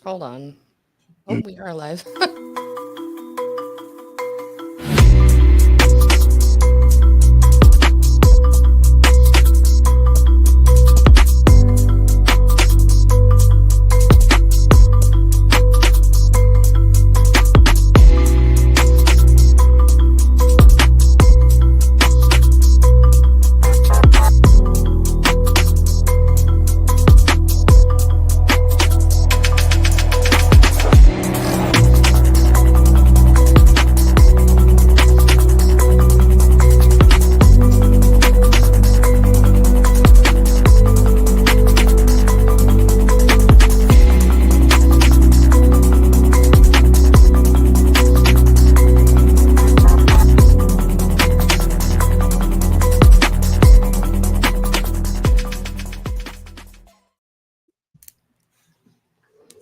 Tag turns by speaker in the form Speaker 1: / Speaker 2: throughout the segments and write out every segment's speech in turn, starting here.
Speaker 1: Hold on. Oh, we are live.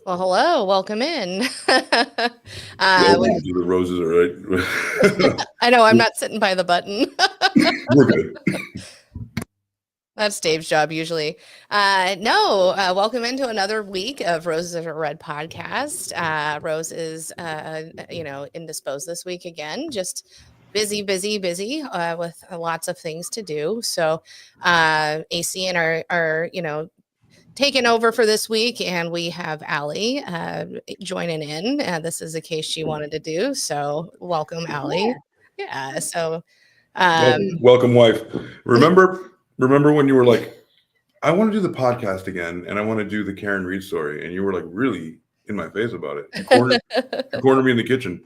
Speaker 1: Well, hello, welcome in.
Speaker 2: The roses are right.
Speaker 1: I know I'm not sitting by the button.
Speaker 2: We're good.
Speaker 1: That's Dave's job usually. Welcome into another week of Roses Are Red podcast. Rose is, indisposed this week again, just busy with lots of things to do. So AC and are taken over for this week, and we have Alli joining in. This is a case she wanted to do, so welcome, Alli. Yeah. So,
Speaker 2: welcome, wife. Remember when you were like, "I want to do the podcast again, and I want to do the Karen Reed story," and you were like really in my face about it. You cornered me in the kitchen.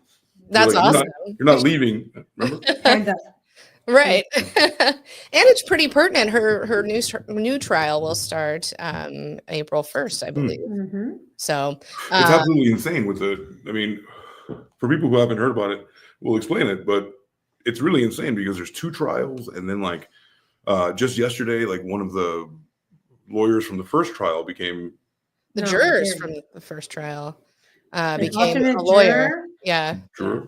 Speaker 1: That's
Speaker 2: like,
Speaker 1: awesome.
Speaker 2: You're not leaving. Remember?
Speaker 1: Right. And it's pretty pertinent. Her new trial will start April 1st, I believe.
Speaker 3: Mm-hmm.
Speaker 1: So
Speaker 2: it's absolutely insane for people who haven't heard about it, we'll explain it, but it's really insane because there's two trials, and then just yesterday, one of the lawyers from the first trial became
Speaker 1: the jurors from the first trial became a lawyer.
Speaker 3: Juror?
Speaker 1: Yeah.
Speaker 2: Sure.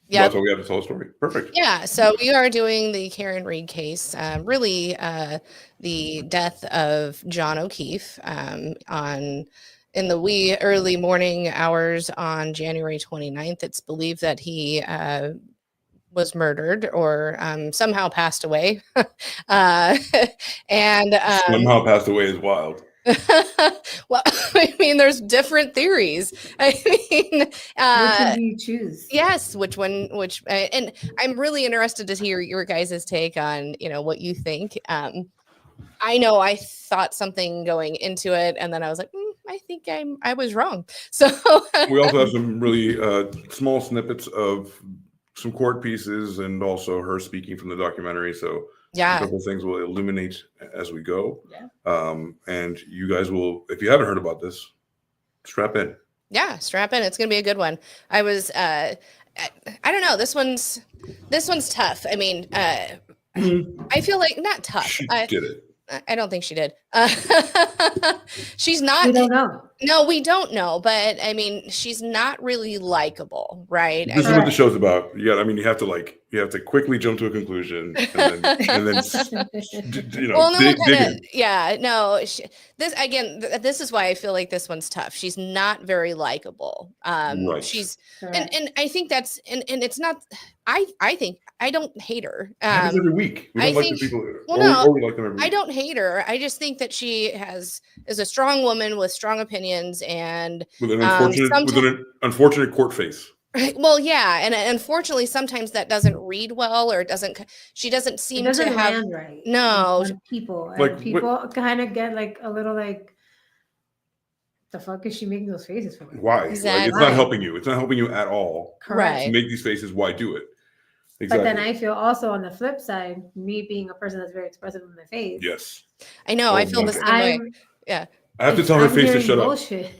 Speaker 1: Yeah,
Speaker 2: that's how we have to tell a story. Perfect.
Speaker 1: Yeah, so we are doing the Karen Reed case, the death of John O'Keefe in the wee early morning hours on January 29th. It's believed that he was murdered or somehow passed away. And
Speaker 2: somehow passed away is wild.
Speaker 1: Well, I mean, there's different theories. I mean,
Speaker 3: which one do you choose?
Speaker 1: Yes, and I'm really interested to hear your guys' take on, what you think. I know I thought something going into it, and then I was like, I think I was wrong. So
Speaker 2: we also have some really small snippets of some court pieces, and also her speaking from the documentary. So
Speaker 1: yeah,
Speaker 2: a couple of things will illuminate as we go. Yeah. And you guys will, if you haven't heard about this, strap in.
Speaker 1: Yeah, strap in. It's going to be a good one. I was, I don't know. This one's tough. I mean, I feel like not tough.
Speaker 2: She did it.
Speaker 1: I don't think she did. She's not.
Speaker 3: We don't know.
Speaker 1: No, we don't know. But I mean, she's not really likable, right?
Speaker 2: This is what the show's about. You have to quickly jump to a conclusion, and then dig in.
Speaker 1: Yeah, no. This is why I feel like this one's tough. She's not very likable.
Speaker 2: Right.
Speaker 1: She's and I think that's and it's not. I think I don't hate her.
Speaker 2: Happens every week. We don't like the people.
Speaker 1: Well,
Speaker 2: we like them every week.
Speaker 1: I don't hate her. I just think that she is a strong woman with strong opinions and
Speaker 2: with an unfortunate court face.
Speaker 1: Well, yeah, and unfortunately, sometimes that doesn't read well, or she doesn't seem to have
Speaker 3: land right.
Speaker 1: No,
Speaker 3: people kind of get a little the fuck is she making those faces for?
Speaker 2: Why?
Speaker 1: Exactly.
Speaker 2: It's not helping you. It's not helping you at all.
Speaker 1: Correct.
Speaker 2: To make these faces, why do it? Exactly.
Speaker 3: But then I feel also on the flip side, me being a person that's very expressive with my face.
Speaker 2: Yes.
Speaker 1: I know. I feel the same way. Yeah.
Speaker 2: I have to tell her face to shut
Speaker 3: bullshit.
Speaker 2: up.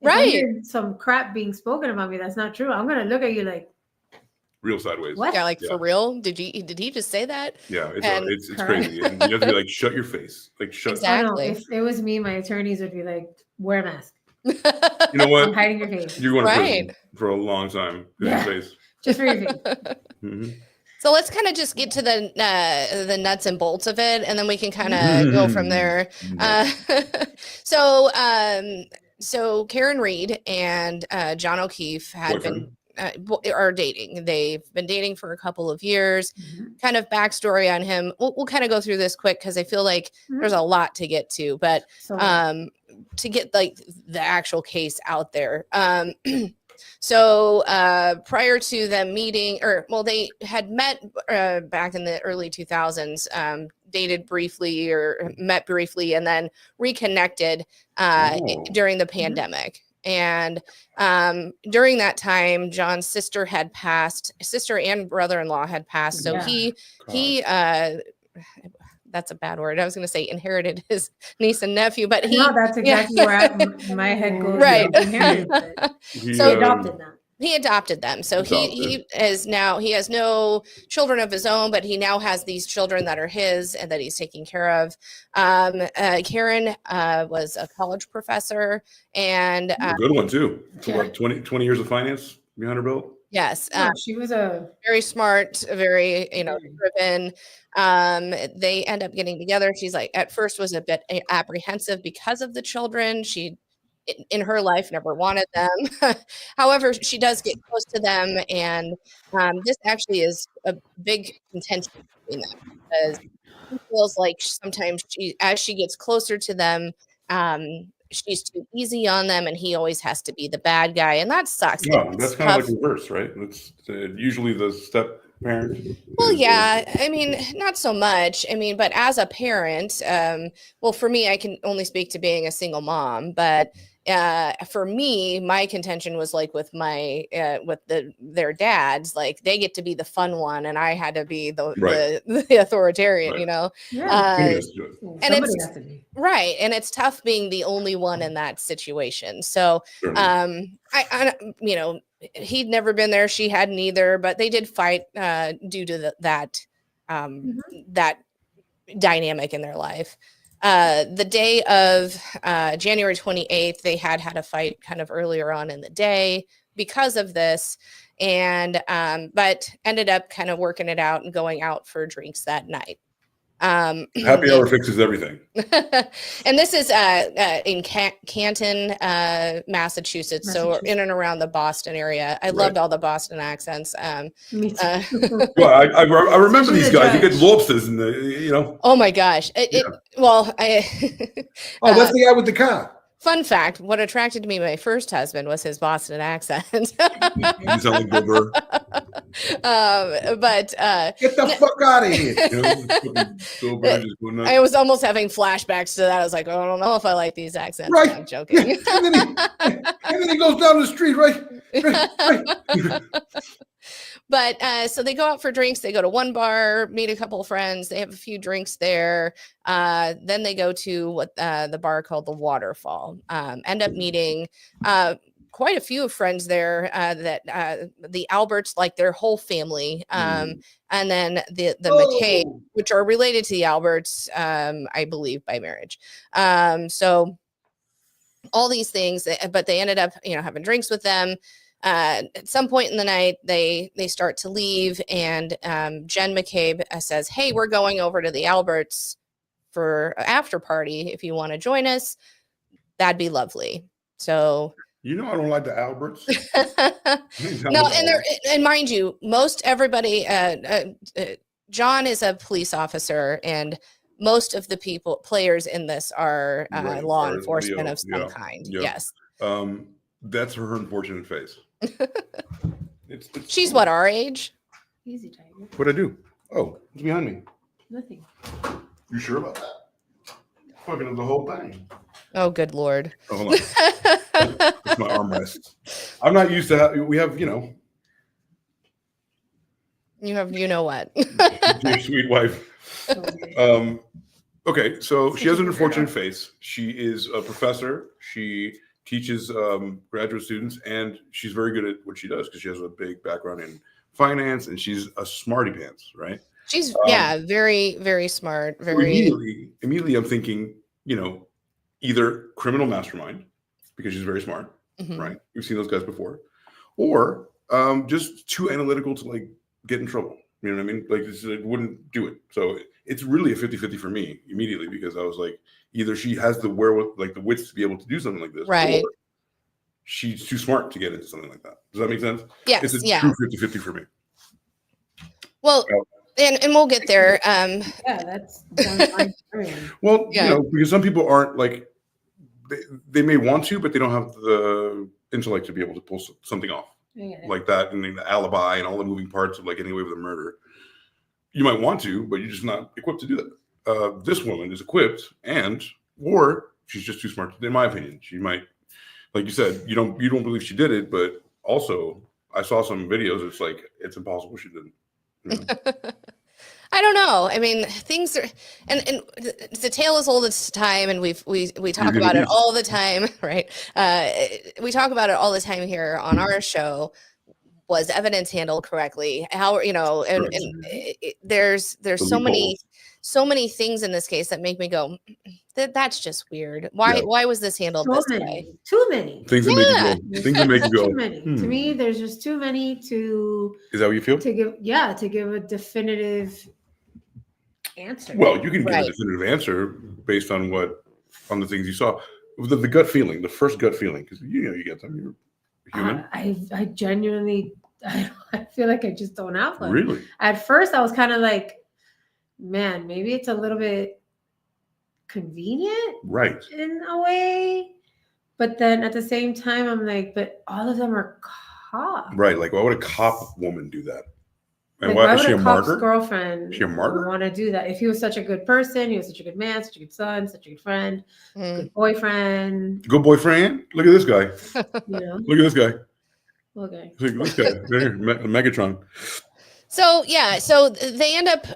Speaker 1: Right.
Speaker 3: If some crap being spoken about me that's not true, I'm gonna look at you like
Speaker 2: real sideways.
Speaker 3: What?
Speaker 1: Yeah, for real? Did he just say that?
Speaker 2: Yeah, it's crazy. And you have to be like, shut your face. Shut.
Speaker 1: Exactly.
Speaker 3: If it was me, my attorneys would be like, wear a mask.
Speaker 2: You know what?
Speaker 3: I'm hiding your face.
Speaker 2: You're going to prison for a long time.
Speaker 3: Yeah.
Speaker 2: Your face.
Speaker 3: Just for your face.
Speaker 2: Mm-hmm.
Speaker 1: So let's kind of just get to the nuts and bolts of it, and then we can kind of go from there. So So Karen Reed and John O'Keefe had
Speaker 2: Boyfriend.
Speaker 1: are dating. They've been dating for a couple of years.
Speaker 3: Mhm.
Speaker 1: Kind of backstory on him. We'll kind of go through this quick because I feel like there's a lot to get to, but
Speaker 3: So
Speaker 1: to get like the actual case out there. So prior to them meeting, they had met back in the early 2000s, dated briefly or met briefly, and then reconnected during the pandemic. And during that time, John's sister and brother-in-law had passed. So
Speaker 3: Yeah.
Speaker 1: he that's a bad word. I was going to say inherited his niece and nephew, but
Speaker 3: no, that's exactly where my head goes.
Speaker 1: Right.
Speaker 3: Inherited, but
Speaker 2: He,
Speaker 3: he adopted them.
Speaker 1: He adopted them. So he has no children of his own, but he now has these children that are his and that he's taking care of. Karen was a college professor and
Speaker 2: a good one too. So
Speaker 3: Yeah.
Speaker 2: what, 20 years of finance behind her belt?
Speaker 1: yes,
Speaker 3: She was a
Speaker 1: very smart, very driven. They end up getting together. She's like, at first was a bit apprehensive because of the children. She in her life never wanted them. However, she does get close to them, and this actually is a big contention between them because she feels like sometimes as she gets closer to them, she's too easy on them, and he always has to be the bad guy, and that sucks.
Speaker 2: No, that's kind of like reverse, right? That's usually the step parent.
Speaker 1: Well, yeah, I mean, not so much. I mean, but as a parent, well, for me, I can only speak to being a single mom, but for me, my contention was like with their dads, like they get to be the fun one, and I had to be the authoritarian,
Speaker 2: Right.
Speaker 3: yeah.
Speaker 1: and
Speaker 3: Somebody has to be.
Speaker 1: right, and it's tough being the only one in that situation. So, I he'd never been there, she hadn't either, but they did fight due to that dynamic in their life. The day of January 28th, they had a fight kind of earlier on in the day because of this, and but ended up kind of working it out and going out for drinks that night.
Speaker 2: Happy hour fixes everything.
Speaker 1: And this is in Canton, Massachusetts, so in and around the Boston area. I loved all the Boston accents.
Speaker 3: Me too.
Speaker 2: Well, I remember these guys. You get lobsters in the,
Speaker 1: Oh my gosh!
Speaker 4: Oh, that's the guy with the car.
Speaker 1: Fun fact: what attracted me to my first husband was his Boston accent.
Speaker 2: You sound like Bill Burr.
Speaker 1: But
Speaker 4: Get the fuck out of here!
Speaker 2: Bill Burr just going nuts.
Speaker 1: I was almost having flashbacks to that. I was like, oh, I don't know if I like these accents.
Speaker 4: Right.
Speaker 1: I'm joking.
Speaker 4: Yeah. And then he goes down the street, right?
Speaker 1: But so they go out for drinks. They go to one bar, meet a couple of friends. They have a few drinks there. Then they go to what the bar called the Waterfall. End up meeting quite a few friends there. That the Alberts, like their whole family, and then the McKay, which are related to the Alberts, I believe by marriage. So all these things, but they ended up having drinks with them. At some point in the night, they start to leave, and Jen McCabe says, "Hey, we're going over to the Alberts for an after party. If you want to join us, that'd be lovely." So,
Speaker 2: I don't like the Alberts.
Speaker 1: no, and mind you, most everybody, John is a police officer, and most of the players in this are law enforcement of some kind.
Speaker 2: Yeah.
Speaker 1: Yes.
Speaker 2: That's her unfortunate face.
Speaker 1: She's what, our age?
Speaker 3: Easy, Tiger.
Speaker 2: What'd I do? Oh, it's behind me.
Speaker 3: Nothing.
Speaker 2: You sure about that? Fucking up the whole thing.
Speaker 1: Oh, good Lord.
Speaker 2: Oh, hold on. It's my armrest. I'm not used to we have,
Speaker 1: You have, what?
Speaker 2: your sweet wife. Okay, so she has an unfortunate face. She is a professor. She teaches graduate students, and she's very good at what she does because she has a big background in finance, and she's a smarty pants, right?
Speaker 1: She's very, very smart.
Speaker 2: Immediately, I'm thinking, either criminal mastermind because she's very smart, right? We've seen those guys before, or just too analytical to like get in trouble. You know what I mean? Like, it wouldn't do it. So it's really a 50-50 for me immediately, because I was like, either she has the wherewithal, like the wits to be able to do something like this,
Speaker 1: Right.
Speaker 2: or she's too smart to get into something like that. Does that make sense?
Speaker 1: Yes.
Speaker 2: It's a
Speaker 1: Yeah.
Speaker 2: true 50-50 for me.
Speaker 1: Well, and we'll get there.
Speaker 3: Yeah, that's fine.
Speaker 2: Well,
Speaker 1: Yeah.
Speaker 2: you know, because some people aren't like, they may want to, but they don't have the intellect to be able to pull something off like that, and the alibi and all the moving parts of like getting away with a murder. You might want to, but you're just not equipped to do that. This woman is equipped, or she's just too smart. In my opinion, she might, like you said, you don't believe she did it, but also I saw some videos. It's like, it's impossible she didn't. You know?
Speaker 1: I don't know. I mean, things are, and the tale is old as time, and we talk about it all the time, right? We talk about it all the time here on our show. Was evidence handled correctly? How, you know, and there's so many things in this case that make me go, that's just weird. Why was this handled this way?
Speaker 3: Too many
Speaker 2: things that make you go. Things that make you go.
Speaker 3: Too many. To me, there's just too many to.
Speaker 2: Is that what you feel?
Speaker 3: To give a definitive answer.
Speaker 2: Well, you can give a definitive answer based on the things you saw. The gut feeling, the first gut feeling, because you get them. You're human.
Speaker 3: I genuinely, I feel like I just don't have one.
Speaker 2: Really?
Speaker 3: At first, I was kind of like, man, maybe it's a little bit convenient,
Speaker 2: right,
Speaker 3: in a way. But then at the same time, I'm like, but all of them are cops.
Speaker 2: Right. Like, why would a cop woman do that? And
Speaker 3: like,
Speaker 2: why
Speaker 3: would
Speaker 2: is she a martyr?
Speaker 3: Girlfriend?
Speaker 2: Is she a martyr?
Speaker 3: Want to do that? If he was such a good person, he was such a good man, such a good son, such a good friend, good boyfriend.
Speaker 2: Good boyfriend. Look at this guy.
Speaker 3: You know?
Speaker 2: Look at this guy.
Speaker 3: Okay.
Speaker 2: Look at this guy. Right here, Megatron.
Speaker 1: So so they end up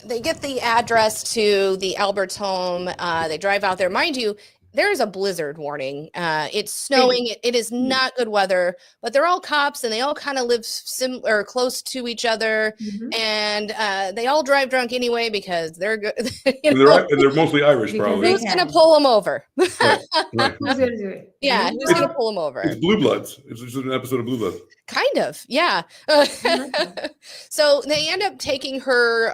Speaker 1: they get the address to the Albert's home. They drive out there. Mind you, there is a blizzard warning. It's snowing. It is not good weather, but they're all cops and they all kind of live similar, close to each other, and they all drive drunk anyway because they're good.
Speaker 2: They're mostly Irish, probably.
Speaker 1: Who's gonna pull them over?
Speaker 2: Right.
Speaker 3: Who's gonna do it?
Speaker 1: Yeah, who's gonna pull them over?
Speaker 2: It's Blue Bloods. It's just an episode of Blue Bloods.
Speaker 1: Kind of, yeah. So they end up taking her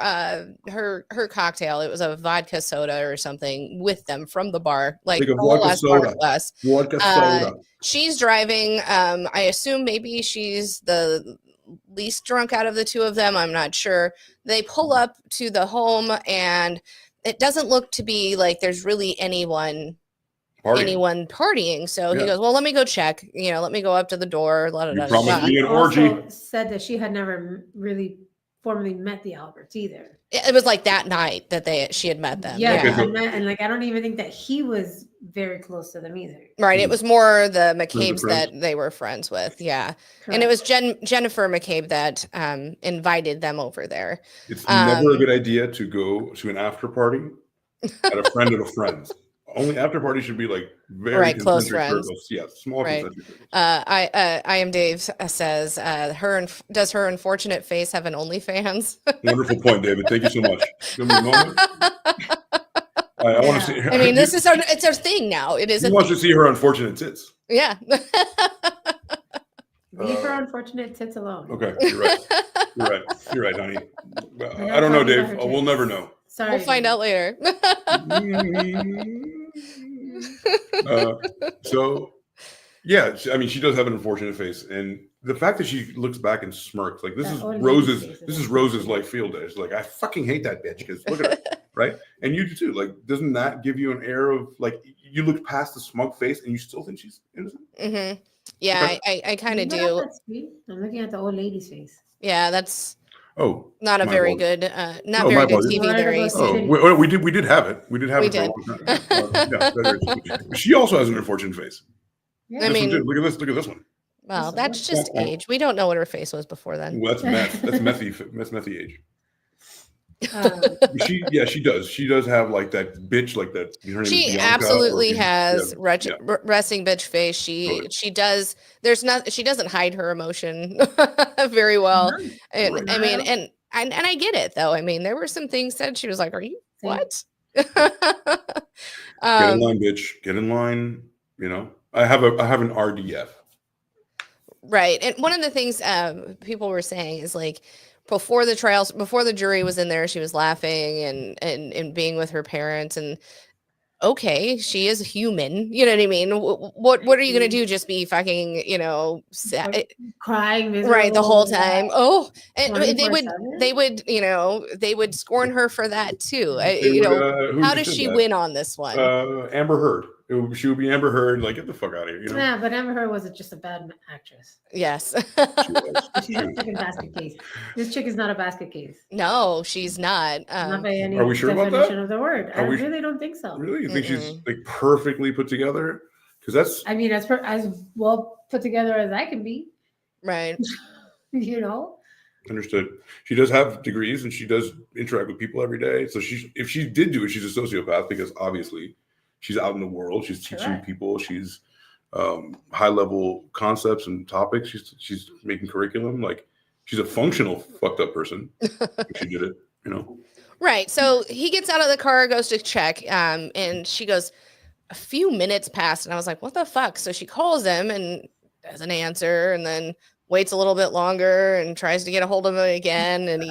Speaker 1: her cocktail. It was a vodka soda or something with them from the bar, like
Speaker 2: a vodka soda. Vodka soda.
Speaker 1: She's driving. I assume maybe she's the least drunk out of the two of them. I'm not sure. They pull up to the home, and it doesn't look to be like there's really anyone partying. So he goes, well, let me go check. Let me go up to the door.
Speaker 2: You promised me an orgy.
Speaker 3: Also said that she had never really formally met the Alberts either.
Speaker 1: It was like that night that she had met them.
Speaker 3: Yeah. And like, I don't even think that he was very close to them either.
Speaker 1: Right. It was more the McCabe's that they were friends with. Yeah. Correct. And it was Jennifer McCabe that invited them over there.
Speaker 2: It's never a good idea to go to an after party at a friend of a friend's. Only after party should be like very
Speaker 1: close friends.
Speaker 2: Circles. Yeah, small concentric circles.
Speaker 1: I am Dave says does her unfortunate face have an OnlyFans?
Speaker 2: Wonderful point, David. Thank you so much. Give me a moment. I want to see her.
Speaker 1: I mean, it's our thing now. It is.
Speaker 2: He wants to see her unfortunate tits.
Speaker 1: Yeah.
Speaker 3: Leave her unfortunate tits alone.
Speaker 2: Okay, you're right. You're right, honey. I don't know, Dave. We'll never know.
Speaker 3: Sorry,
Speaker 1: we'll find out later.
Speaker 2: So, yeah, I mean, she does have an unfortunate face, and the fact that she looks back and smirks, like this is Rose's like field day. It's like, I fucking hate that bitch because look at her, right? And you do too. Like, doesn't that give you an air of like you look past the smug face and you still think she's innocent?
Speaker 1: Mm-hmm. Yeah, I kind of do.
Speaker 3: I'm looking at the old lady's face.
Speaker 1: Yeah, that's.
Speaker 2: Oh,
Speaker 1: not a very good, not very good TV there, AC.
Speaker 2: Oh, we did have it. We did have it. She also has an unfortunate face.
Speaker 3: Yeah.
Speaker 1: I mean,
Speaker 2: look at this one.
Speaker 1: Well, that's just age. We don't know what her face was before then.
Speaker 2: Well, that's meth. That's methy age. She does. She does have like that bitch, like that.
Speaker 1: She absolutely has resting bitch face. She does. She doesn't hide her emotion very well. And I mean, and I get it though. I mean, there were some things said. She was like, "Are you what?"
Speaker 2: Get in line, bitch. Get in line. I have an RDF.
Speaker 1: Right, and one of the things people were saying is like, before the trials, before the jury was in there, she was laughing and being with her parents. And okay, she is human. You know what I mean? What are you gonna do? Just be fucking,
Speaker 3: Crying
Speaker 1: right the whole time? Oh, and they
Speaker 3: 24/7?
Speaker 1: would, they would scorn her for that too.
Speaker 2: Who
Speaker 1: How
Speaker 2: just
Speaker 1: does
Speaker 2: said
Speaker 1: she
Speaker 2: that?
Speaker 1: win on this one?
Speaker 2: Amber Heard. She would be Amber Heard. Like, get the fuck out of here.
Speaker 3: Yeah, but Amber Heard wasn't just a bad actress.
Speaker 1: Yes.
Speaker 2: She was.
Speaker 3: She's not a fucking basket case. This chick is not a basket case.
Speaker 1: No, she's not.
Speaker 3: Not by any
Speaker 2: Are we sure about
Speaker 3: definition
Speaker 2: that?
Speaker 3: of the word. I
Speaker 2: Are we-
Speaker 3: really don't think so.
Speaker 2: Really? You think she's like perfectly put together? Because that's
Speaker 3: I mean, as well put together as I can be.
Speaker 1: right.
Speaker 2: understood. She does have degrees and she does interact with people every day. So if she did do it, she's a sociopath because obviously she's out in the world. She's teaching people. She's high level concepts and topics. She's making curriculum. Like, she's a functional fucked up person. If she did it,
Speaker 1: Right. So he gets out of the car, goes to check, and she goes, a few minutes passed, and I was like, what the fuck? So she calls him and doesn't answer, and then waits a little bit longer and tries to get a hold of him again, and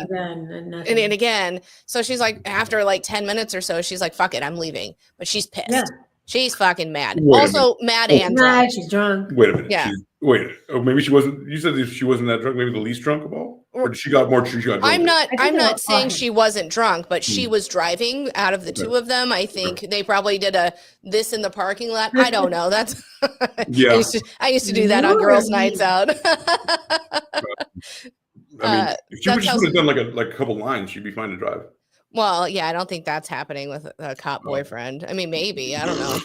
Speaker 1: and again. So she's like, after like 10 minutes or so, she's like, fuck it, I'm leaving. But she's pissed.
Speaker 3: Yeah.
Speaker 1: She's fucking mad.
Speaker 2: Wait a
Speaker 1: Also mad and drunk.
Speaker 3: She's drunk.
Speaker 2: Wait a minute.
Speaker 1: Yeah.
Speaker 2: Maybe she wasn't. You said she wasn't that drunk. Maybe the least drunk of all. Or she got more. She got.
Speaker 1: I'm
Speaker 2: drunker?
Speaker 1: not saying she wasn't drunk, but she was driving. Out of the two of them, I think they probably did this in the parking lot. I don't know. That's
Speaker 2: Yeah.
Speaker 1: I used to do that on girls' nights out.
Speaker 2: I mean, if she would have done like a couple lines, she'd be fine to drive.
Speaker 1: Well, yeah, I don't think that's happening with a cop boyfriend. I mean, maybe, I don't know.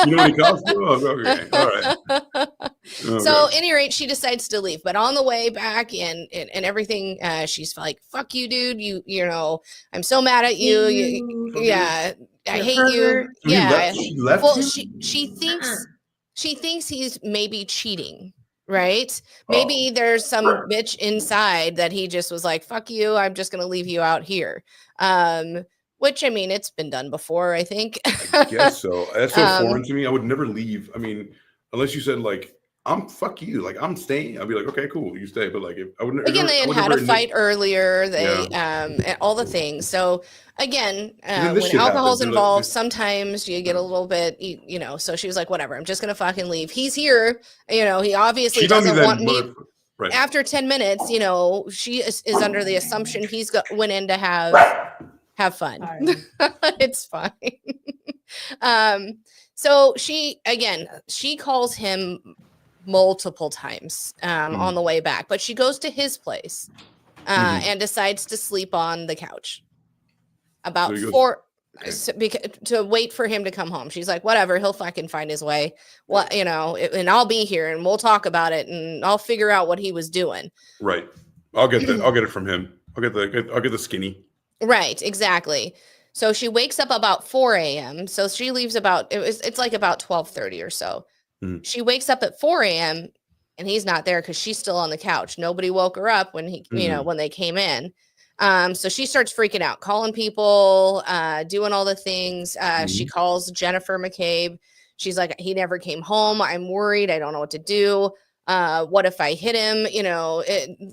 Speaker 2: You know any cops? Okay, all right. Okay.
Speaker 1: So, at any rate, she decides to leave. But on the way back and everything, she's like, "Fuck you, dude! You know, I'm so mad at you. Yeah, I hate you.
Speaker 2: So
Speaker 1: Yeah."
Speaker 2: she left
Speaker 1: Well,
Speaker 2: you?
Speaker 1: she thinks he's maybe cheating. Right? Maybe there's some bitch inside that he just was like, fuck you, I'm just gonna leave you out here. Which, I mean, it's been done before, I think.
Speaker 2: I guess so. That's so foreign to me. I would never leave. I mean, unless you said like, fuck you, like I'm staying. I'd be like, okay, cool, you stay. But like,
Speaker 1: Again, they had a fight earlier. They and all the things. So again, when alcohol's involved, sometimes you get a little bit, So she was like, whatever, I'm just gonna fucking leave. He's here. He obviously doesn't want me.
Speaker 2: Right.
Speaker 1: After 10 minutes, she is under the assumption he's went in to have fun. It's fine. So she calls him multiple times on the way back, but she goes to his place and decides to sleep on the couch about to wait for him to come home. She's like, whatever, he'll fucking find his way. And I'll be here and we'll talk about it and I'll figure out what he was doing.
Speaker 2: Right. I'll get that. I'll get it from him. I'll get the skinny. Right.
Speaker 1: Exactly. So she wakes up about 4 a.m. So she leaves it's like about 12:30 or so. She wakes up at 4 a.m. and he's not there because she's still on the couch. Nobody woke her up when when they came in. So she starts freaking out, calling people, doing all the things. She calls Jennifer McCabe. She's like, he never came home. I'm worried. I don't know what to do. What if I hit him?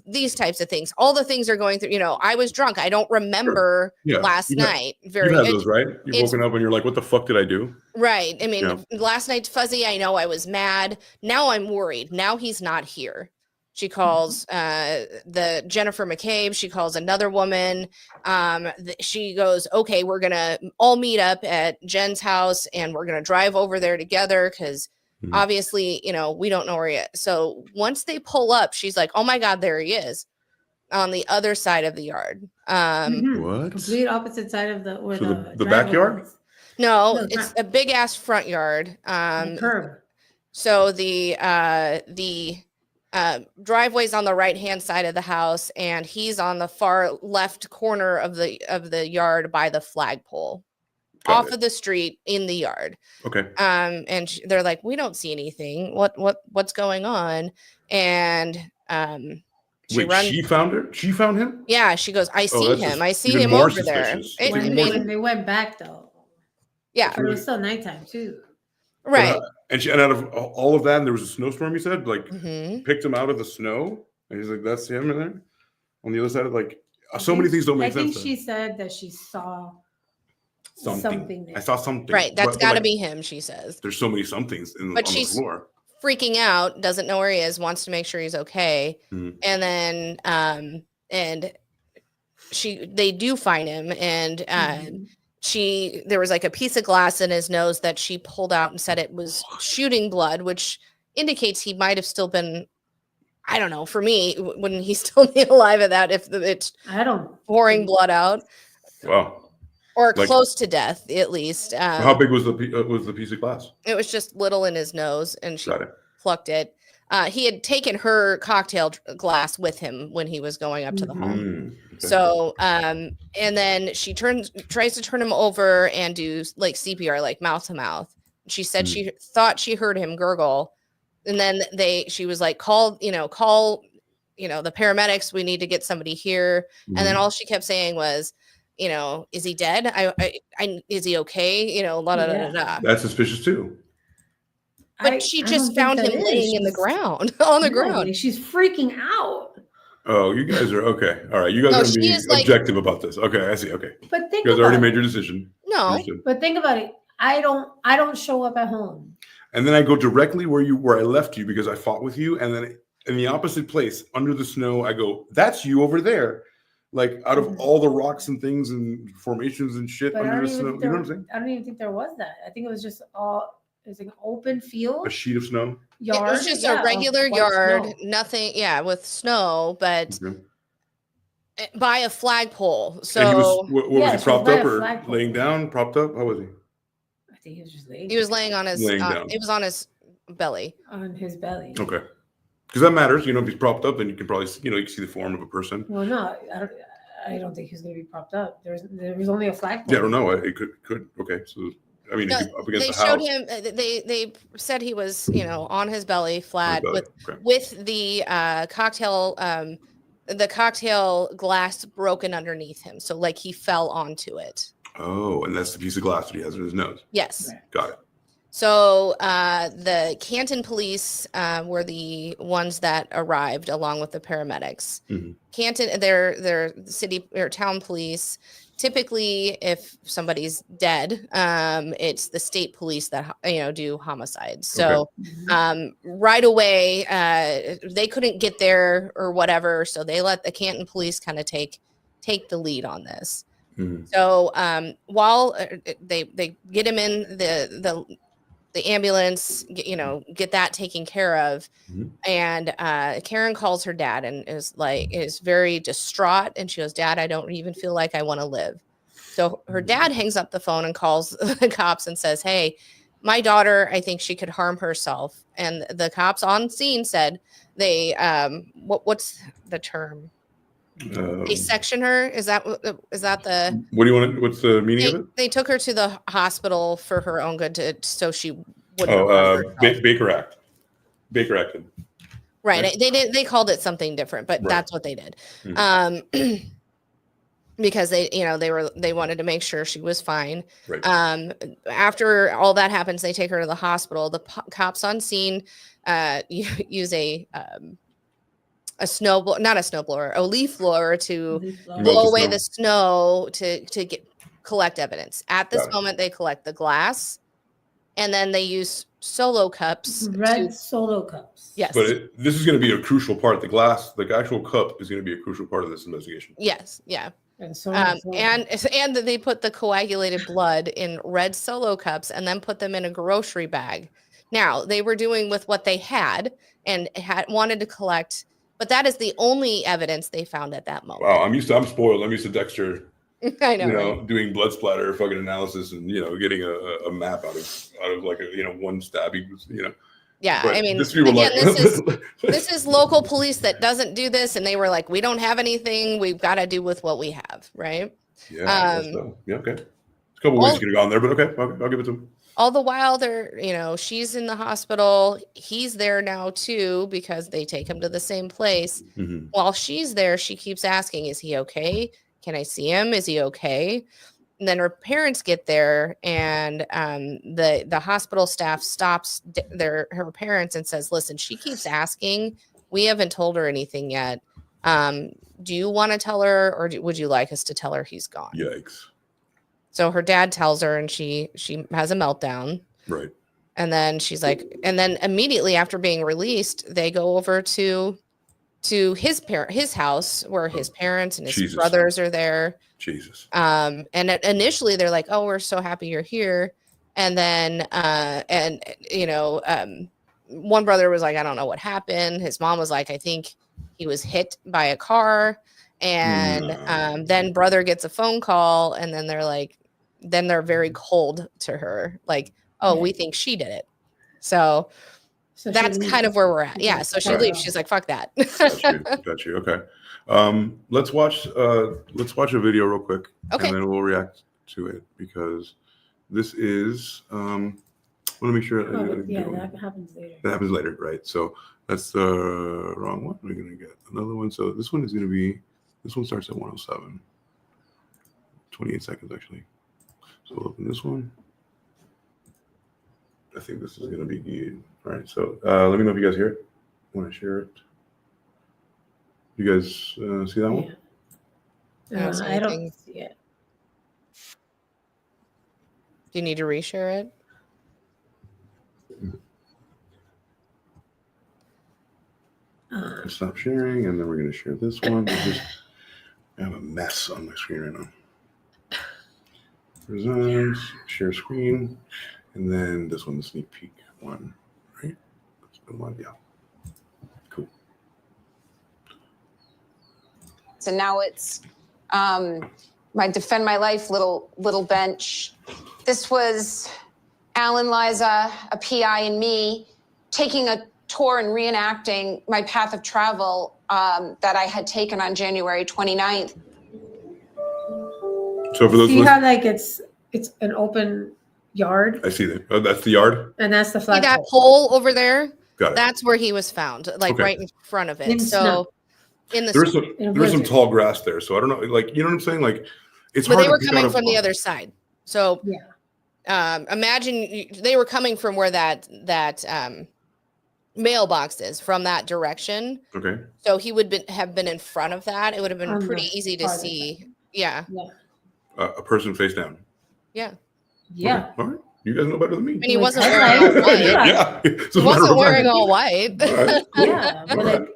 Speaker 1: These types of things. All the things are going through. I was drunk. I don't remember last night.
Speaker 2: You had those, right? You've woken up and you're like, what the fuck did I do?
Speaker 1: Right. I mean, last night's fuzzy. I know I was mad. Now I'm worried. Now he's not here. She calls the Jennifer McCabe. She calls another woman. She goes, okay, we're going to all meet up at Jen's house and we're going to drive over there together because obviously, we don't know where he is. So once they pull up, she's like, oh my God, there he is on the other side of the yard.
Speaker 2: What?
Speaker 3: Complete opposite side of the
Speaker 2: backyard?
Speaker 1: No, it's a big ass front yard.
Speaker 3: Curb.
Speaker 1: So the driveway's on the right hand side of the house and he's on the far left corner of the yard by the flagpole. Off of the street in the yard.
Speaker 2: Okay.
Speaker 1: And they're like, we don't see anything. What's going on? And
Speaker 2: she found her? She found him?
Speaker 1: Yeah, she goes, I see him. I see him over there.
Speaker 3: When they went back though.
Speaker 1: Yeah.
Speaker 3: But it was still nighttime too.
Speaker 1: Right.
Speaker 2: And out of all of that, and there was a snowstorm, you said, like picked him out of the snow, and he's like, that's him in there. on the other side of like so many things don't make
Speaker 3: I think
Speaker 2: sense.
Speaker 3: she said that she saw something there.
Speaker 2: I saw something.
Speaker 1: Right. That's
Speaker 2: But,
Speaker 1: got to
Speaker 2: like,
Speaker 1: be him, she says.
Speaker 2: there's so many somethings on the floor.
Speaker 1: Freaking out, doesn't know where he is, wants to make sure he's okay.
Speaker 2: Mhm.
Speaker 1: And then and they do find him, and there was like a piece of glass in his nose that she pulled out and said it was shooting blood, which indicates he might have still been, I don't know, for me, wouldn't he still be alive at that if it's pouring blood out?
Speaker 2: Wow.
Speaker 1: Or close to death, at least.
Speaker 2: How big was the piece of glass?
Speaker 1: It was just little in his nose, and she plucked it. He had taken her cocktail glass with him when he was going up to the home. Okay. So, and then she tries to turn him over and do like CPR, like mouth to mouth. She said she thought she heard him gurgle, and then she was like, call, the paramedics. We need to get somebody here. And then all she kept saying was, is he dead? Is he okay?
Speaker 2: That's suspicious too.
Speaker 1: But she just found him laying in the ground, on the ground.
Speaker 3: She's freaking out.
Speaker 2: Oh, you guys are okay. All right, you guys are being objective about this. Okay, I see. Okay,
Speaker 3: but
Speaker 2: you guys already made your decision.
Speaker 1: No,
Speaker 2: Understood.
Speaker 3: But think about it. I don't show up at home.
Speaker 2: And then I go directly where I left you because I fought with you, and then in the opposite place under the snow, I go, "That's you over there." Like out of all the rocks and things and formations and shit under the snow. You know what I'm saying?
Speaker 3: I don't even think there was that. I think it was just it's an open field.
Speaker 2: A sheet of snow?
Speaker 3: Yard.
Speaker 1: It was just a regular yard, nothing, with snow, but by a flagpole. So
Speaker 2: and he was, what was he, propped up or laying down? Propped up? How was he?
Speaker 3: I think he was just laying.
Speaker 1: He was laying on his. It was on his belly.
Speaker 3: On his belly.
Speaker 2: Okay. Because that matters, if he's propped up, then you can probably, you can see the form of a person.
Speaker 3: Well, no, I don't think he's going to be propped up. There was only a flagpole.
Speaker 2: Yeah, I don't know. It could. Okay, so I mean, up against the house.
Speaker 1: They showed him. They said he was, on his belly, flat, with the cocktail glass broken underneath him. So like he fell onto it.
Speaker 2: Oh, and that's the piece of glass that he has in his nose.
Speaker 1: Yes.
Speaker 2: Got it.
Speaker 1: So the Canton police were the ones that arrived along with the paramedics.
Speaker 2: Mm-hmm.
Speaker 1: Canton, they're city or town police. Typically, if somebody's dead, it's the state police that do homicides. So right away, they couldn't get there or whatever. So they let the Canton police kind of take the lead on this. Mm-hmm. So while they get him in the ambulance, get that taken care of. Mm-hmm. And Karen calls her dad and is very distraught. And she goes, "Dad, I don't even feel like I want to live." So her dad hangs up the phone and calls the cops and says, "Hey, my daughter, I think she could harm herself." And the cops on scene said they, what's the term? They section her. Is that the?
Speaker 2: What do you want? What's the meaning of it?
Speaker 1: They took her to the hospital for her own good, so she wouldn't.
Speaker 2: Baker Act. Baker Act.
Speaker 1: Right. They called it something different, but that's what they did. Mm-hmm. Because they wanted to make sure she was fine. Right. After all that happens, they take her to the hospital. The cops on scene use a leaf blower to blow away the snow to collect evidence. At this moment, they collect the glass, and then they use Solo cups.
Speaker 3: Solo cups.
Speaker 1: Yes.
Speaker 2: But this is going to be a crucial part. The glass, the actual cup, is going to be a crucial part of this investigation.
Speaker 1: Yes. Yeah.
Speaker 3: And
Speaker 1: they put the coagulated blood in red Solo cups and then put them in a grocery bag. Now they were doing with what they had and wanted to collect. But that is the only evidence they found at that moment.
Speaker 2: Wow, I'm spoiled. I'm used to Dexter.
Speaker 1: I know,
Speaker 2: doing blood splatter fucking analysis and getting a map out of like one stabbing.
Speaker 1: Yeah,
Speaker 2: but
Speaker 1: I mean,
Speaker 2: this
Speaker 1: is local police that doesn't do this, and they were like, "We don't have anything. We've got to do with what we have." Right?
Speaker 2: Yeah. Yeah. Okay. There's a couple ways you could have gone there, but okay, I'll give it to him.
Speaker 1: All the while she's in the hospital. He's there now too, because they take him to the same place. Mm-hmm. While she's there, she keeps asking, "Is he okay? Can I see him? Is he okay?" And then her parents get there, and the hospital staff stops her parents and says, "Listen, she keeps asking. We haven't told her anything yet. Do you want to tell her, or would you like us to tell her he's gone?
Speaker 2: Yikes.
Speaker 1: So her dad tells her, and she has a meltdown.
Speaker 2: Right.
Speaker 1: And then she's like, and then immediately after being released, they go over to his house where his parents and his
Speaker 2: Jesus.
Speaker 1: brothers are there.
Speaker 2: Jesus.
Speaker 1: And initially they're like, oh, we're so happy you're here. And then, one brother was like, I don't know what happened. His mom was like, I think he was hit by a car. And then brother gets a phone call, and then they're very cold to her. Like, oh, we think she did it. So that's kind of where we're at. Yeah. So she leaves. She's like, fuck that.
Speaker 2: Got you. Okay. Let's watch a video real quick.
Speaker 1: Okay.
Speaker 2: And then we'll react to it, because this is I want to make sure
Speaker 3: that happens later.
Speaker 2: That happens later, right? So that's the wrong one. We're gonna get another one. So this one starts at 107. 28 seconds actually. So we'll open this one. I think this is gonna be good. All right. So let me know if you guys hear it. Want to share it? You guys see that one?
Speaker 3: I don't see it.
Speaker 1: Do you need to reshare it?
Speaker 2: Stop sharing, and then we're going to share this one. I have a mess on my screen right now. Present, share screen, and then this one, the sneak peek one, right? That's the one, yeah. Cool.
Speaker 5: So now it's my defend my life little bench. This was Alan, Liza, a PI, and me taking a tour and reenacting my path of travel that I had taken on January 29th.
Speaker 2: So for those,
Speaker 3: see how like it's an open yard.
Speaker 2: I see that. Oh, that's the yard.
Speaker 3: And that's the
Speaker 1: See
Speaker 3: flag.
Speaker 1: that pole over there?
Speaker 2: Got it.
Speaker 1: That's where he was found, like right in front of it.
Speaker 3: In
Speaker 1: So in the
Speaker 2: there's some tall grass there, so I don't know, like, you know what I'm saying? Like, it's
Speaker 1: but
Speaker 2: hard.
Speaker 1: they were
Speaker 2: to pick
Speaker 1: coming
Speaker 2: out
Speaker 1: from the other side. So imagine they were coming from where that mailbox is, from that direction.
Speaker 2: Okay.
Speaker 1: So he would have been in front of that. It would have been pretty easy to see. Yeah.
Speaker 2: A person face down.
Speaker 1: Yeah.
Speaker 3: Yeah.
Speaker 2: Okay. All right. You guys know better than me.
Speaker 1: And he
Speaker 3: With
Speaker 1: wasn't wearing all white.
Speaker 2: Yeah.
Speaker 1: He wasn't wearing all white.
Speaker 2: All right. Cool.
Speaker 3: Yeah.
Speaker 2: All
Speaker 3: But
Speaker 2: right.
Speaker 3: like,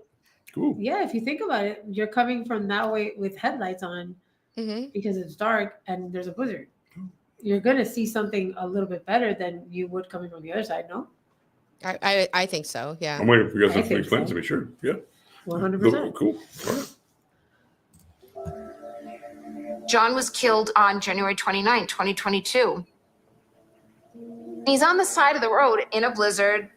Speaker 2: Cool.
Speaker 3: yeah, if you think about it, you're coming from that way with headlights on because it's dark and there's a blizzard. You're gonna see something a little bit better than you would coming from the other side, no?
Speaker 1: I think so. Yeah.
Speaker 2: I'm waiting for you guys
Speaker 3: I
Speaker 2: to
Speaker 3: think
Speaker 2: explain
Speaker 3: so.
Speaker 2: to me. Sure. Yeah.
Speaker 3: 100%.
Speaker 2: Cool. All right.
Speaker 5: John was killed on January 29, 2022. He's on the side of the road in a blizzard.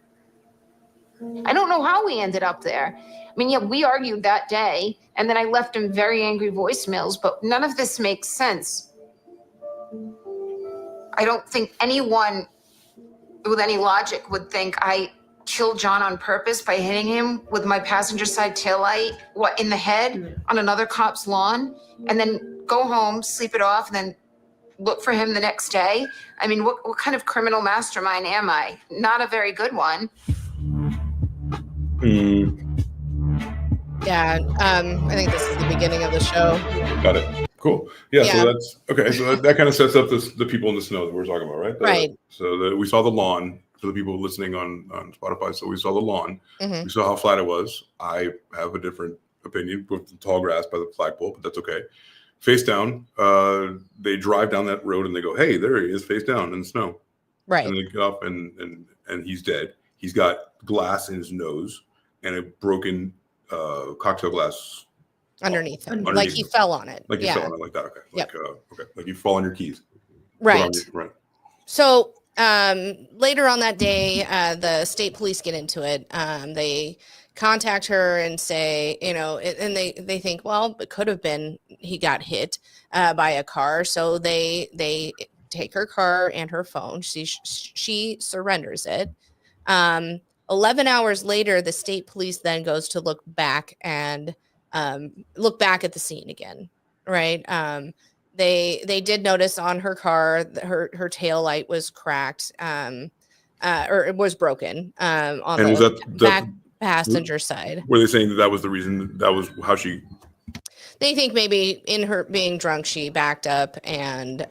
Speaker 5: I don't know how we ended up there. I mean, yeah, we argued that day, and then I left him very angry voicemails, but none of this makes sense. I don't think anyone with any logic would think I killed John on purpose by hitting him with my passenger side taillight, in the head on another cop's lawn, and then go home, sleep it off, and then look for him the next day. I mean, what kind of criminal mastermind am I? Not a very good one.
Speaker 1: Yeah. I think this is the beginning of the show.
Speaker 2: Got it. Cool. Yeah. So that's okay. So that kind of sets up the people in the snow that we're talking about, right?
Speaker 1: Right.
Speaker 2: So we saw the lawn for the people listening on Spotify. So we saw the lawn.
Speaker 1: Mm-hmm.
Speaker 2: We saw how flat it was. I have a different opinion with the tall grass by the flagpole, but that's okay. Face down. They drive down that road and they go, "Hey, there he is, face down in the snow."
Speaker 1: Right.
Speaker 2: And they get up and he's dead. He's got glass in his nose and a broken cocktail glass
Speaker 1: Underneath him.
Speaker 2: Underneath
Speaker 1: Like he
Speaker 2: him.
Speaker 1: fell on it.
Speaker 2: Like you fell on it like that. Okay.
Speaker 1: Yep.
Speaker 2: Okay. Like you fall on your keys.
Speaker 1: Right.
Speaker 2: Right.
Speaker 1: So later on that day, the state police get into it. They contact her and say, and they think, well, it could have been he got hit by a car. So they take her car and her phone. She surrenders it. 11 hours later, the state police then goes to look back at the scene again. Right. They did notice on her car that her tail light was cracked, or it was broken. On
Speaker 2: And
Speaker 1: the
Speaker 2: was that
Speaker 1: passenger side.
Speaker 2: Were they saying that was the reason? That was how she?
Speaker 1: They think maybe in her being drunk, she backed up and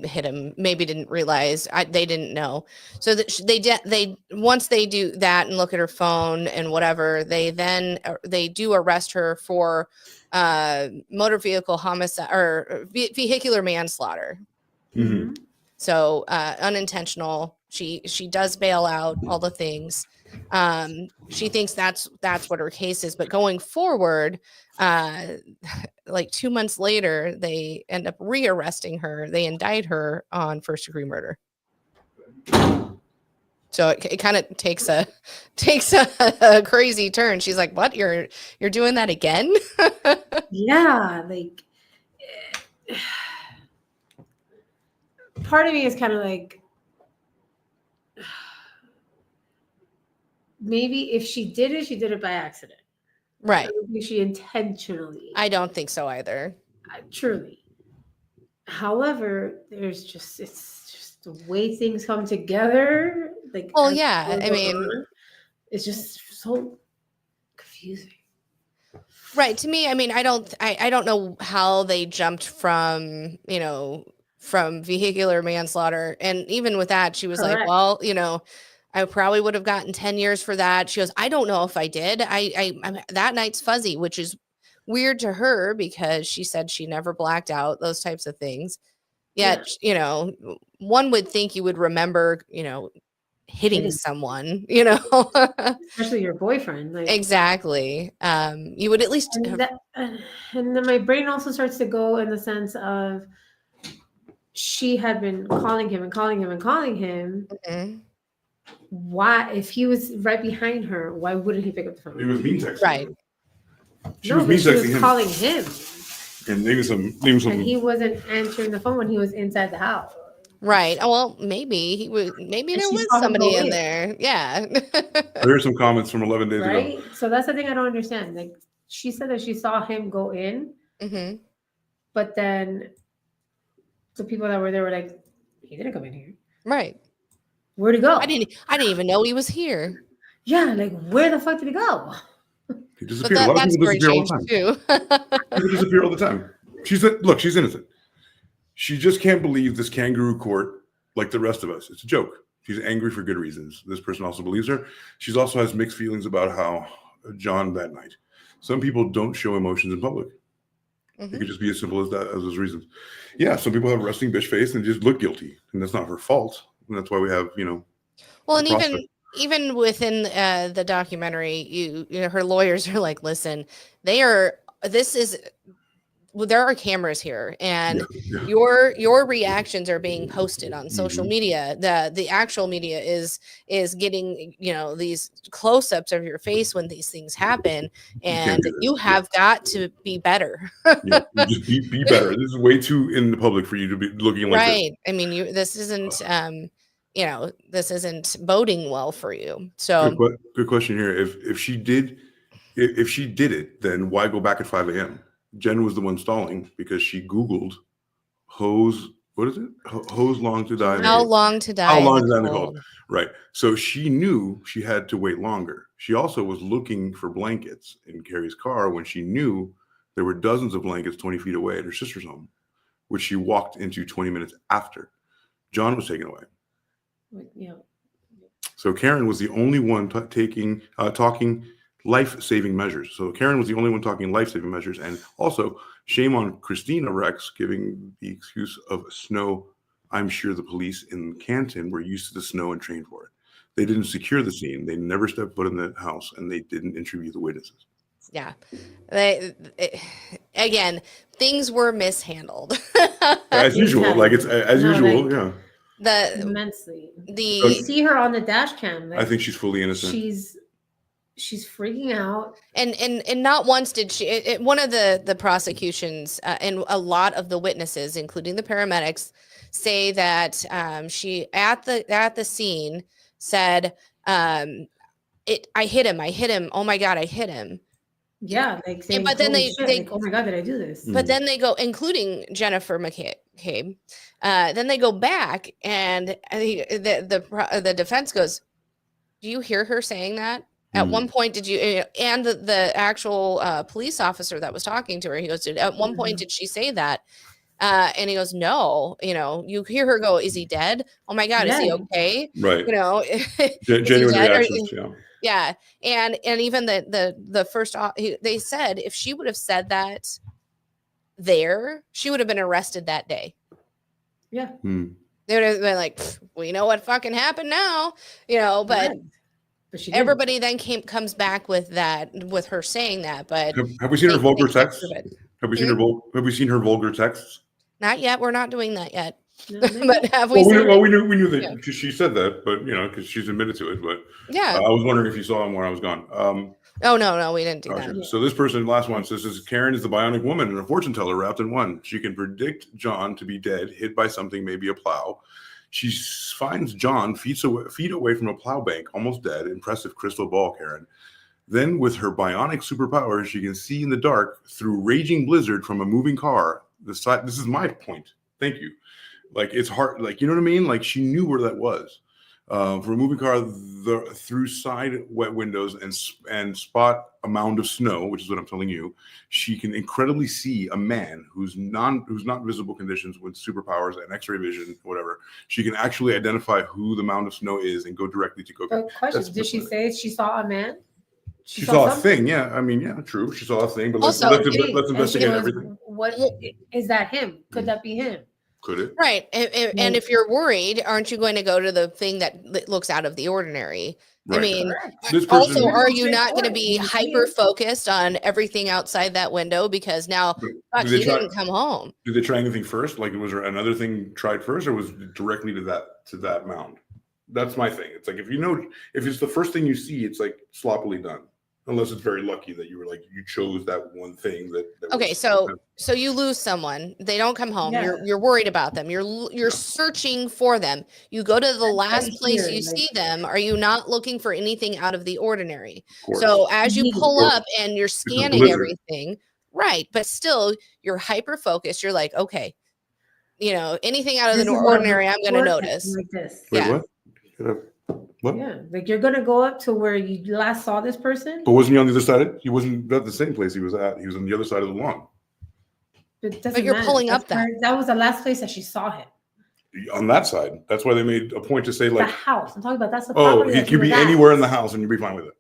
Speaker 1: hit him. Maybe didn't realize. They didn't know. So that they once they do that and look at her phone and whatever, they then they do arrest her for motor vehicle homicide or vehicular manslaughter.
Speaker 2: Mm-hmm.
Speaker 1: So unintentional. She does bail out, all the things. She thinks that's what her case is. But going forward, like 2 months later, they end up rearresting her. They indict her on first-degree murder. So it kind of takes a crazy turn. She's like, "What? You're doing that again?"
Speaker 3: Yeah, like part of me is kind of like, maybe if she did it by accident.
Speaker 1: Right.
Speaker 3: I don't think she intentionally.
Speaker 1: I don't think so either.
Speaker 3: Truly. However, it's just the way things come together. Like,
Speaker 1: Well, yeah. I mean,
Speaker 3: it's just so confusing.
Speaker 1: Right. To me, I mean, I don't know how they jumped from, from vehicular manslaughter. And even with that, she was like,
Speaker 3: Correct.
Speaker 1: well, I probably would have gotten 10 years for that. She goes, I don't know if I did. I'm that night's fuzzy, which is weird to her because she said she never blacked out, those types of things. Yet, one would think you would remember, hitting someone,
Speaker 3: especially your boyfriend. Like,
Speaker 1: exactly. You would at least
Speaker 3: and then my brain also starts to go in the sense of she had been calling him and calling him and calling him.
Speaker 1: Mm-hmm.
Speaker 3: Why, if he was right behind her, why wouldn't he pick up the phone?
Speaker 2: He was mean texting.
Speaker 1: Right.
Speaker 2: She was
Speaker 3: calling him.
Speaker 2: And maybe some.
Speaker 3: And he wasn't answering the phone when he was inside the house.
Speaker 1: Right. Oh, well, maybe he was. Maybe there was somebody in there. Yeah.
Speaker 2: There's some comments from 11 days
Speaker 3: right?
Speaker 2: ago.
Speaker 3: So that's the thing I don't understand. Like, she said that she saw him go in, but then the people that were there were like, he didn't come in here.
Speaker 1: Right.
Speaker 3: Where'd he go?
Speaker 1: I didn't even know he was here.
Speaker 3: Yeah, like, where the fuck did he go?
Speaker 2: He disappeared. A lot of people disappear all the time.
Speaker 1: Too.
Speaker 2: People disappear all the time. She said, look, she's innocent. She just can't believe this kangaroo court like the rest of us. It's a joke. She's angry for good reasons. This person also believes her. She also has mixed feelings about how John that night. Some people don't show emotions in public. It could just be as simple as that, as those reasons. Yeah, some people have a resting bitch face and just look guilty. And that's not her fault. And that's why we have,
Speaker 1: well, and even within the documentary, her lawyers are like, listen, there are cameras here, and your reactions are being posted on social media. The actual media is getting these close-ups of your face when these things happen, and you have got to be better.
Speaker 2: Just be better. This is way too in the public for you to be looking like this.
Speaker 1: Right. I mean, this isn't this isn't boding well for you. So
Speaker 2: good question here. If she did it, then why go back at 5 a.m.? Jen was the one stalling because she Googled hose. What is it? Hose long to die.
Speaker 1: How long to die?
Speaker 2: How long to die in the cold? Right. So she knew she had to wait longer. She also was looking for blankets in Carrie's car when she knew there were dozens of blankets 20 feet away at her sister's home, which she walked into 20 minutes after John was taken away.
Speaker 3: Yeah.
Speaker 2: So Karen was the only one talking life-saving measures. So Karen was the only one talking life-saving measures. And also, shame on Christina Rex giving the excuse of snow. I'm sure the police in Canton were used to the snow and trained for it. They didn't secure the scene. They never stepped foot in the house, and they didn't interview the witnesses.
Speaker 1: Yeah. Again, things were mishandled.
Speaker 2: As usual. Like it's as usual. Yeah.
Speaker 3: Immensely.
Speaker 1: You
Speaker 3: see her on the dash cam.
Speaker 2: I think she's fully innocent.
Speaker 3: She's freaking out,
Speaker 1: and not once did she. One of the prosecutions and a lot of the witnesses, including the paramedics, say that she at the scene said, "I hit him. Oh my God, I hit him."
Speaker 3: Yeah, like saying,
Speaker 1: but then they
Speaker 3: like, oh my God, did I do this?
Speaker 1: But then they go, including Jennifer McCabe. Then they go back, and the defense goes, "Do you hear her saying that?" At one point, did you, and the actual police officer that was talking to her, he goes, at one point, did she say that? And he goes, no, you hear her go, is he dead? Oh my God, is he okay?
Speaker 2: Right.
Speaker 1: Is
Speaker 2: Genuine
Speaker 1: he dead?
Speaker 2: reactions.
Speaker 1: Yeah. And even the first, they said if she would have said that there, she would have been arrested that day.
Speaker 3: Yeah.
Speaker 1: They would have been like, we know what fucking happened now, but everybody then comes back with that, with her saying that. But
Speaker 2: have we seen her vulgar texts? Have we seen her vulgar texts?
Speaker 1: Not yet. We're not doing that yet.
Speaker 3: No,
Speaker 1: but have we?
Speaker 2: We knew that because she said that, but because she's admitted to it. But
Speaker 1: yeah,
Speaker 2: I was wondering if you saw him when I was gone.
Speaker 1: Oh no, we didn't do that.
Speaker 2: Sure. So this person, last one, says, Karen is the bionic woman and a fortune teller wrapped in one. She can predict John to be dead, hit by something, maybe a plow. She finds John feet away from a plow bank, almost dead. Impressive crystal ball, Karen. Then, with her bionic superpowers, she can see in the dark through raging blizzard from a moving car. This is my point. Thank you. Like, it's hard. Like, you know what I mean? Like, she knew where that was. For a moving car through side wet windows and spot a mound of snow, which is what I'm telling you, she can incredibly see a man who's not visible conditions with superpowers and X-ray vision, whatever. She can actually identify who the mound of snow is and go directly to go.
Speaker 3: Question: did she say she saw a man?
Speaker 2: She saw a thing. Yeah, I mean, yeah, true. She saw a thing, but let's investigate everything.
Speaker 3: What is that? Him? Could that be him?
Speaker 2: Could it?
Speaker 1: Right. And if you're worried, aren't you going to go to the thing that looks out of the ordinary? Right. I mean, also, are you not going to be hyper focused on everything outside that window because now he didn't come home?
Speaker 2: Did they try anything first? Like, was there another thing tried first, or was it directly to that mound? That's my thing. It's like if it's the first thing you see, it's like sloppily done. Unless it's very lucky that you chose that one thing that
Speaker 1: okay, so you lose someone, they don't come home. Yeah. You're worried about them. You're searching for them. You go to the last place you see them. Are you not looking for anything out of the ordinary? So as you pull up and you're scanning everything, right? But still, you're hyper focused. You're like, okay, anything out of the ordinary, I'm going to notice.
Speaker 3: Like this.
Speaker 2: Wait, what? What?
Speaker 3: Yeah, like you're gonna go up to where you last saw this person.
Speaker 2: But wasn't he on the other side? He wasn't at the same place he was at. He was on the other side of the lawn.
Speaker 1: But you're pulling up that.
Speaker 3: That was the last place that she saw him.
Speaker 2: On that side. That's why they made a point to say like
Speaker 3: the house. I'm talking about that's the property.
Speaker 2: He could be anywhere in the house and you'd be fine with it.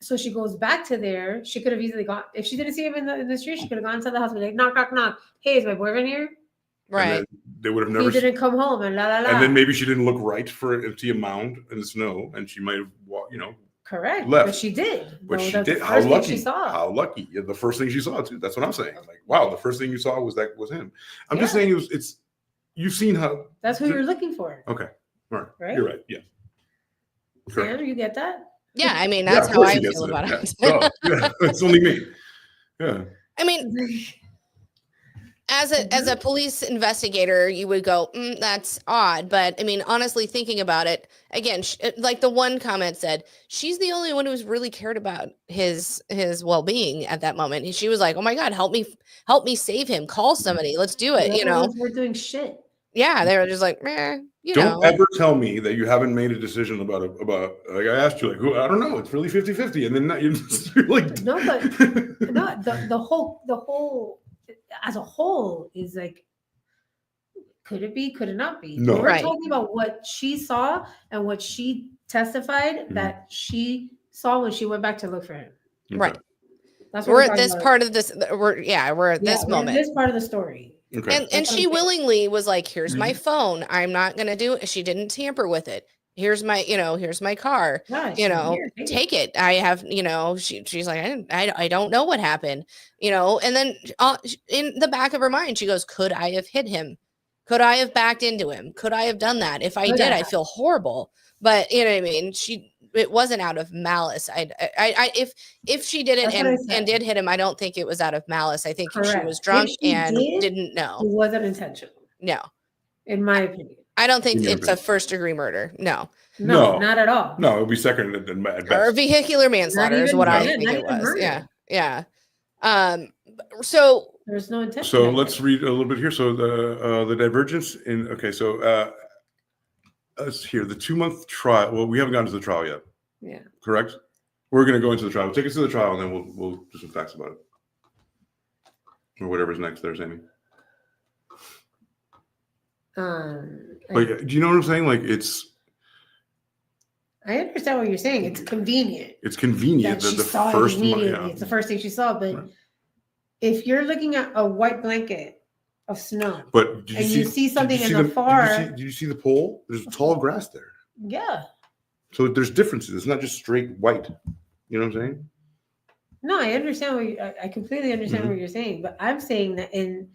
Speaker 3: So she goes back to there. She could have easily gone if she didn't see him in the street. She could have gone to the house and be like, knock, knock, knock. Hey, is my boyfriend here?
Speaker 1: Right.
Speaker 2: They would have never.
Speaker 3: He didn't come home and la la la.
Speaker 2: And then maybe she didn't look right to see a mound in the snow, and she might have,
Speaker 3: correct.
Speaker 2: Left.
Speaker 3: But she did.
Speaker 2: But she did. How lucky! How lucky! Yeah, the first thing she saw too. That's what I'm saying. Like, wow, the first thing you saw was him. I'm just saying it's. You've seen how.
Speaker 3: That's who you're looking for.
Speaker 2: Okay. All right. Right. You're right. Yeah.
Speaker 3: Sam, you get that?
Speaker 1: Yeah, I mean that's how I feel about it.
Speaker 2: Yeah, it's only me. Yeah.
Speaker 1: I mean. As a police investigator, you would go, that's odd. But I mean, honestly, thinking about it, again, like the one comment said, she's the only one who's really cared about his well-being at that moment. She was like, oh my God, help me save him. Call somebody. Let's do it.
Speaker 3: We're doing shit.
Speaker 1: Yeah. They were just like,
Speaker 2: Don't ever tell me that you haven't made a decision about like I asked you, like, who, I don't know. It's really 50-50. And then you're like,
Speaker 3: no, but no, the whole as a whole is like, could it be? Could it not be?
Speaker 2: No.
Speaker 3: We're talking about what she saw and what she testified that she saw when she went back to look for him.
Speaker 2: Okay.
Speaker 1: Right.
Speaker 3: That's what
Speaker 1: we're at this part of this. We're at this moment.
Speaker 3: This part of the story.
Speaker 2: Okay.
Speaker 1: And she willingly was like, here's my phone. I'm not going to do it. She didn't tamper with it. Here's my, here's my car, take it. I have, she's like, I don't know what happened, and then in the back of her mind, she goes, could I have hit him? Could I have backed into him? Could I have done that? If I did, I feel horrible. But you know what I mean? It wasn't out of malice. If she did it and did hit him, I don't think it was out of malice. I think she was drunk and didn't know.
Speaker 3: It wasn't intentional.
Speaker 1: No.
Speaker 3: In my opinion.
Speaker 1: I don't think it's a first-degree murder. No,
Speaker 3: not at all.
Speaker 2: No, it would be second at best.
Speaker 1: Or vehicular manslaughter is what I think it was.
Speaker 3: Murder.
Speaker 1: Yeah. So
Speaker 3: there's no intention.
Speaker 2: So let's read a little bit here. So the divergence in let's hear the 2-month trial. Well, we haven't gotten to the trial yet.
Speaker 3: Yeah.
Speaker 2: Correct. We're going to go into the trial. Take us to the trial, and then we'll do some facts about it. Or whatever's next there, Sammy. But do you know what I'm saying? Like,
Speaker 3: I understand what you're saying. It's convenient.
Speaker 2: It's convenient
Speaker 3: that
Speaker 2: that
Speaker 3: she
Speaker 2: the
Speaker 3: saw it
Speaker 2: first
Speaker 3: immediately. It's the first thing she saw. But if you're looking at a white blanket of snow,
Speaker 2: but
Speaker 3: you see something in the far,
Speaker 2: did you see the pole? There's tall grass there.
Speaker 3: Yeah.
Speaker 2: So there's differences. It's not just straight white. You know what I'm saying?
Speaker 3: No, I understand I completely understand what you're saying. But I'm saying that in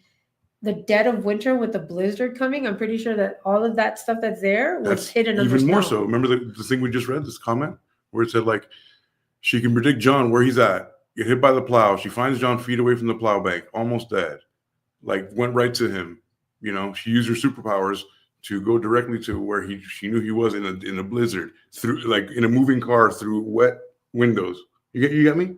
Speaker 3: the dead of winter with the blizzard coming, I'm pretty sure that all of that stuff that's there was hidden under
Speaker 2: even more
Speaker 3: snow.
Speaker 2: so. Remember the thing we just read, this comment where it said like she can predict John where he's at, get hit by the plow. She finds John feet away from the plow bank, almost dead. Like went right to him. You know, she used her superpowers to go directly to where she knew he was in a blizzard, through like in a moving car through wet windows. You get me?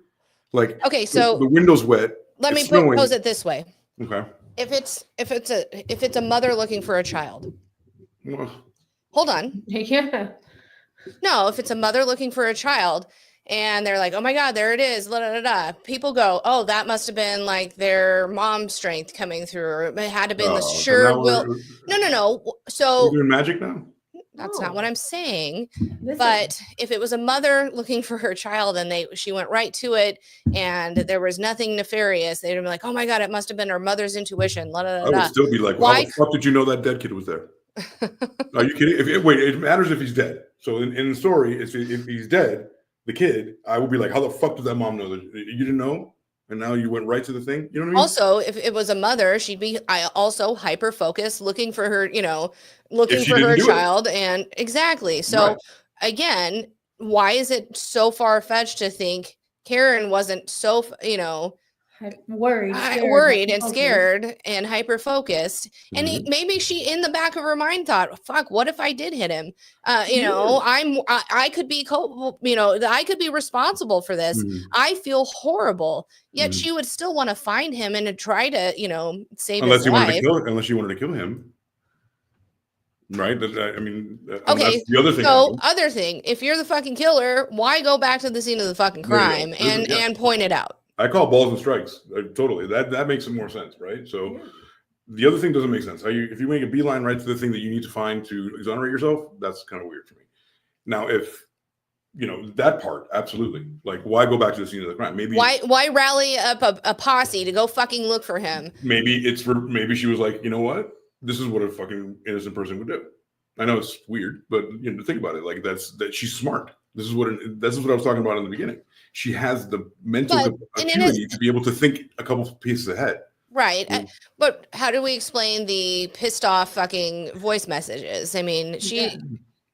Speaker 2: Like,
Speaker 1: okay, so
Speaker 2: the window's wet.
Speaker 1: Let me pose it this way.
Speaker 2: Okay.
Speaker 1: If it's a mother looking for a child.
Speaker 2: Well,
Speaker 1: hold on.
Speaker 3: Yeah.
Speaker 1: No, if it's a mother looking for a child and they're like, oh my God, there it is. Da, da, da, da. People go, oh, that must have been like their mom's strength coming through, or it had to been the sure will. No. So
Speaker 2: we're doing magic now?
Speaker 1: That's not what I'm saying. But if it was a mother looking for her child and she went right to it and there was nothing nefarious, they'd be like, oh my God, it must have been her mother's intuition. Da, da, da, da.
Speaker 2: I would still be like, well, how the fuck did you know that dead kid was there? Are you kidding? Wait, it matters if he's dead. So in the story, if he's dead, the kid, I would be like, how the fuck did that mom know that you didn't know? And now you went right to the thing. You know what I mean?
Speaker 1: Also, if it was a mother, she'd be also hyper focused, looking for her, looking for her child. And exactly. So again, why is it so far fetched to think Karen wasn't so, worried and scared and hyper focused? And maybe she in the back of her mind thought, fuck, what if I did hit him? I could be culpable, I could be responsible for this. I feel horrible. Yet she would still want to find him and to try to, save his life.
Speaker 2: Unless you wanted to kill him. Right. I mean,
Speaker 1: okay.
Speaker 2: The other thing.
Speaker 1: So, other thing, if you're the fucking killer, why go back to the scene of the fucking crime and point it out?
Speaker 2: I call balls and strikes. Totally. That makes some more sense, right? So the other thing doesn't make sense. If you make a beeline right to the thing that you need to find to exonerate yourself, that's kind of weird for me. Now, if that part, absolutely. Like, why go back to the scene of the crime? Maybe
Speaker 1: why rally up a posse to go fucking look for him?
Speaker 2: Maybe she was like, you know what? This is what a fucking innocent person would do. I know it's weird, but think about it. Like that she's smart. This is what I was talking about in the beginning. She has the mental acuity to be able to think a couple pieces ahead.
Speaker 1: Right. But how do we explain the pissed off fucking voice messages? I mean,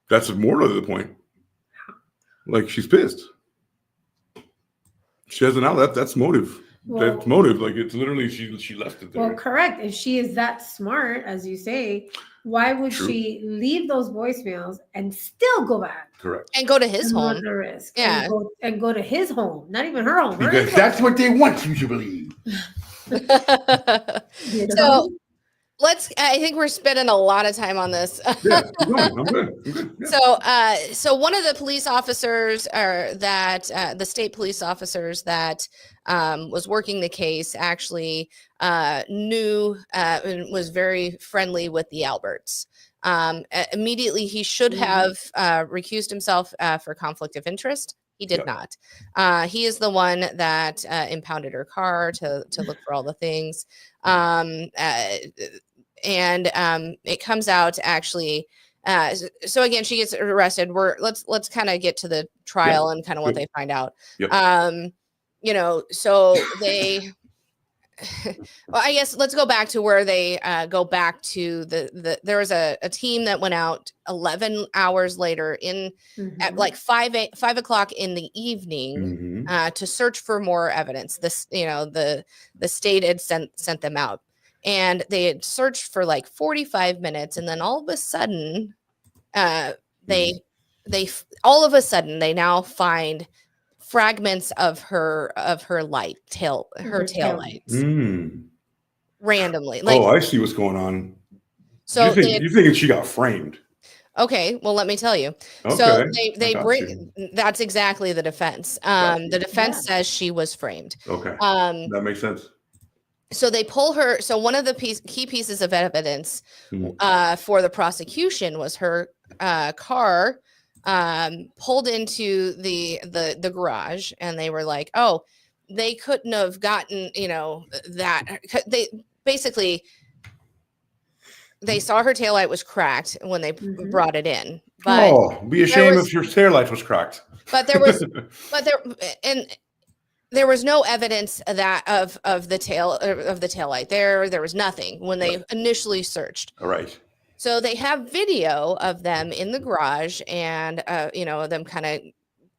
Speaker 2: that's more to the point. Like, she's pissed. She has an outlet. That's motive. That's motive. Like, it's literally she left it there.
Speaker 3: Well, correct. If she is that smart, as you say, why would she leave those voicemails and still go back?
Speaker 2: Correct.
Speaker 1: And go to his home.
Speaker 3: The risk.
Speaker 1: Yeah.
Speaker 3: And go to his home. Not even her home.
Speaker 2: Because that's what they want you to believe.
Speaker 1: So I think we're spending a lot of time on this.
Speaker 2: Yeah, I'm good.
Speaker 1: Yeah. So one of the police officers the state police officers that was working the case actually knew and was very friendly with the Alberts. Immediately, he should have recused himself for conflict of interest. He did not. He is the one that impounded her car to look for all the things. And it comes out actually. So again, she gets arrested. Let's kind of get to the trial and kind of what they find out. Yep. So they. Well, I guess let's go back to where they go back to there was a team that went out 11 hours later at like 5 o'clock in the evening to search for more evidence. The state had sent them out, and they had searched for like 45 minutes, and then all of a sudden they now find fragments of her tail lights randomly.
Speaker 2: Like, I see what's going on.
Speaker 1: So
Speaker 2: you think she got framed?
Speaker 1: Okay, well, let me tell you.
Speaker 2: Okay,
Speaker 1: So they
Speaker 2: I got
Speaker 1: bring
Speaker 2: you.
Speaker 1: that's exactly the defense.
Speaker 2: Got
Speaker 1: The defense
Speaker 3: Yeah.
Speaker 1: says she was framed.
Speaker 2: Okay,
Speaker 1: Um,
Speaker 2: that makes sense.
Speaker 1: so they pull her. So one of the key pieces of evidence for the prosecution was her car pulled into the garage, and they were like, oh, they couldn't have gotten, that they basically they saw her taillight was cracked when they brought it in, but
Speaker 2: Be ashamed if your taillight was cracked.
Speaker 1: but there was there was no evidence that of the taillight. There was nothing when they initially searched.
Speaker 2: All right.
Speaker 1: So they have video of them in the garage and them kind of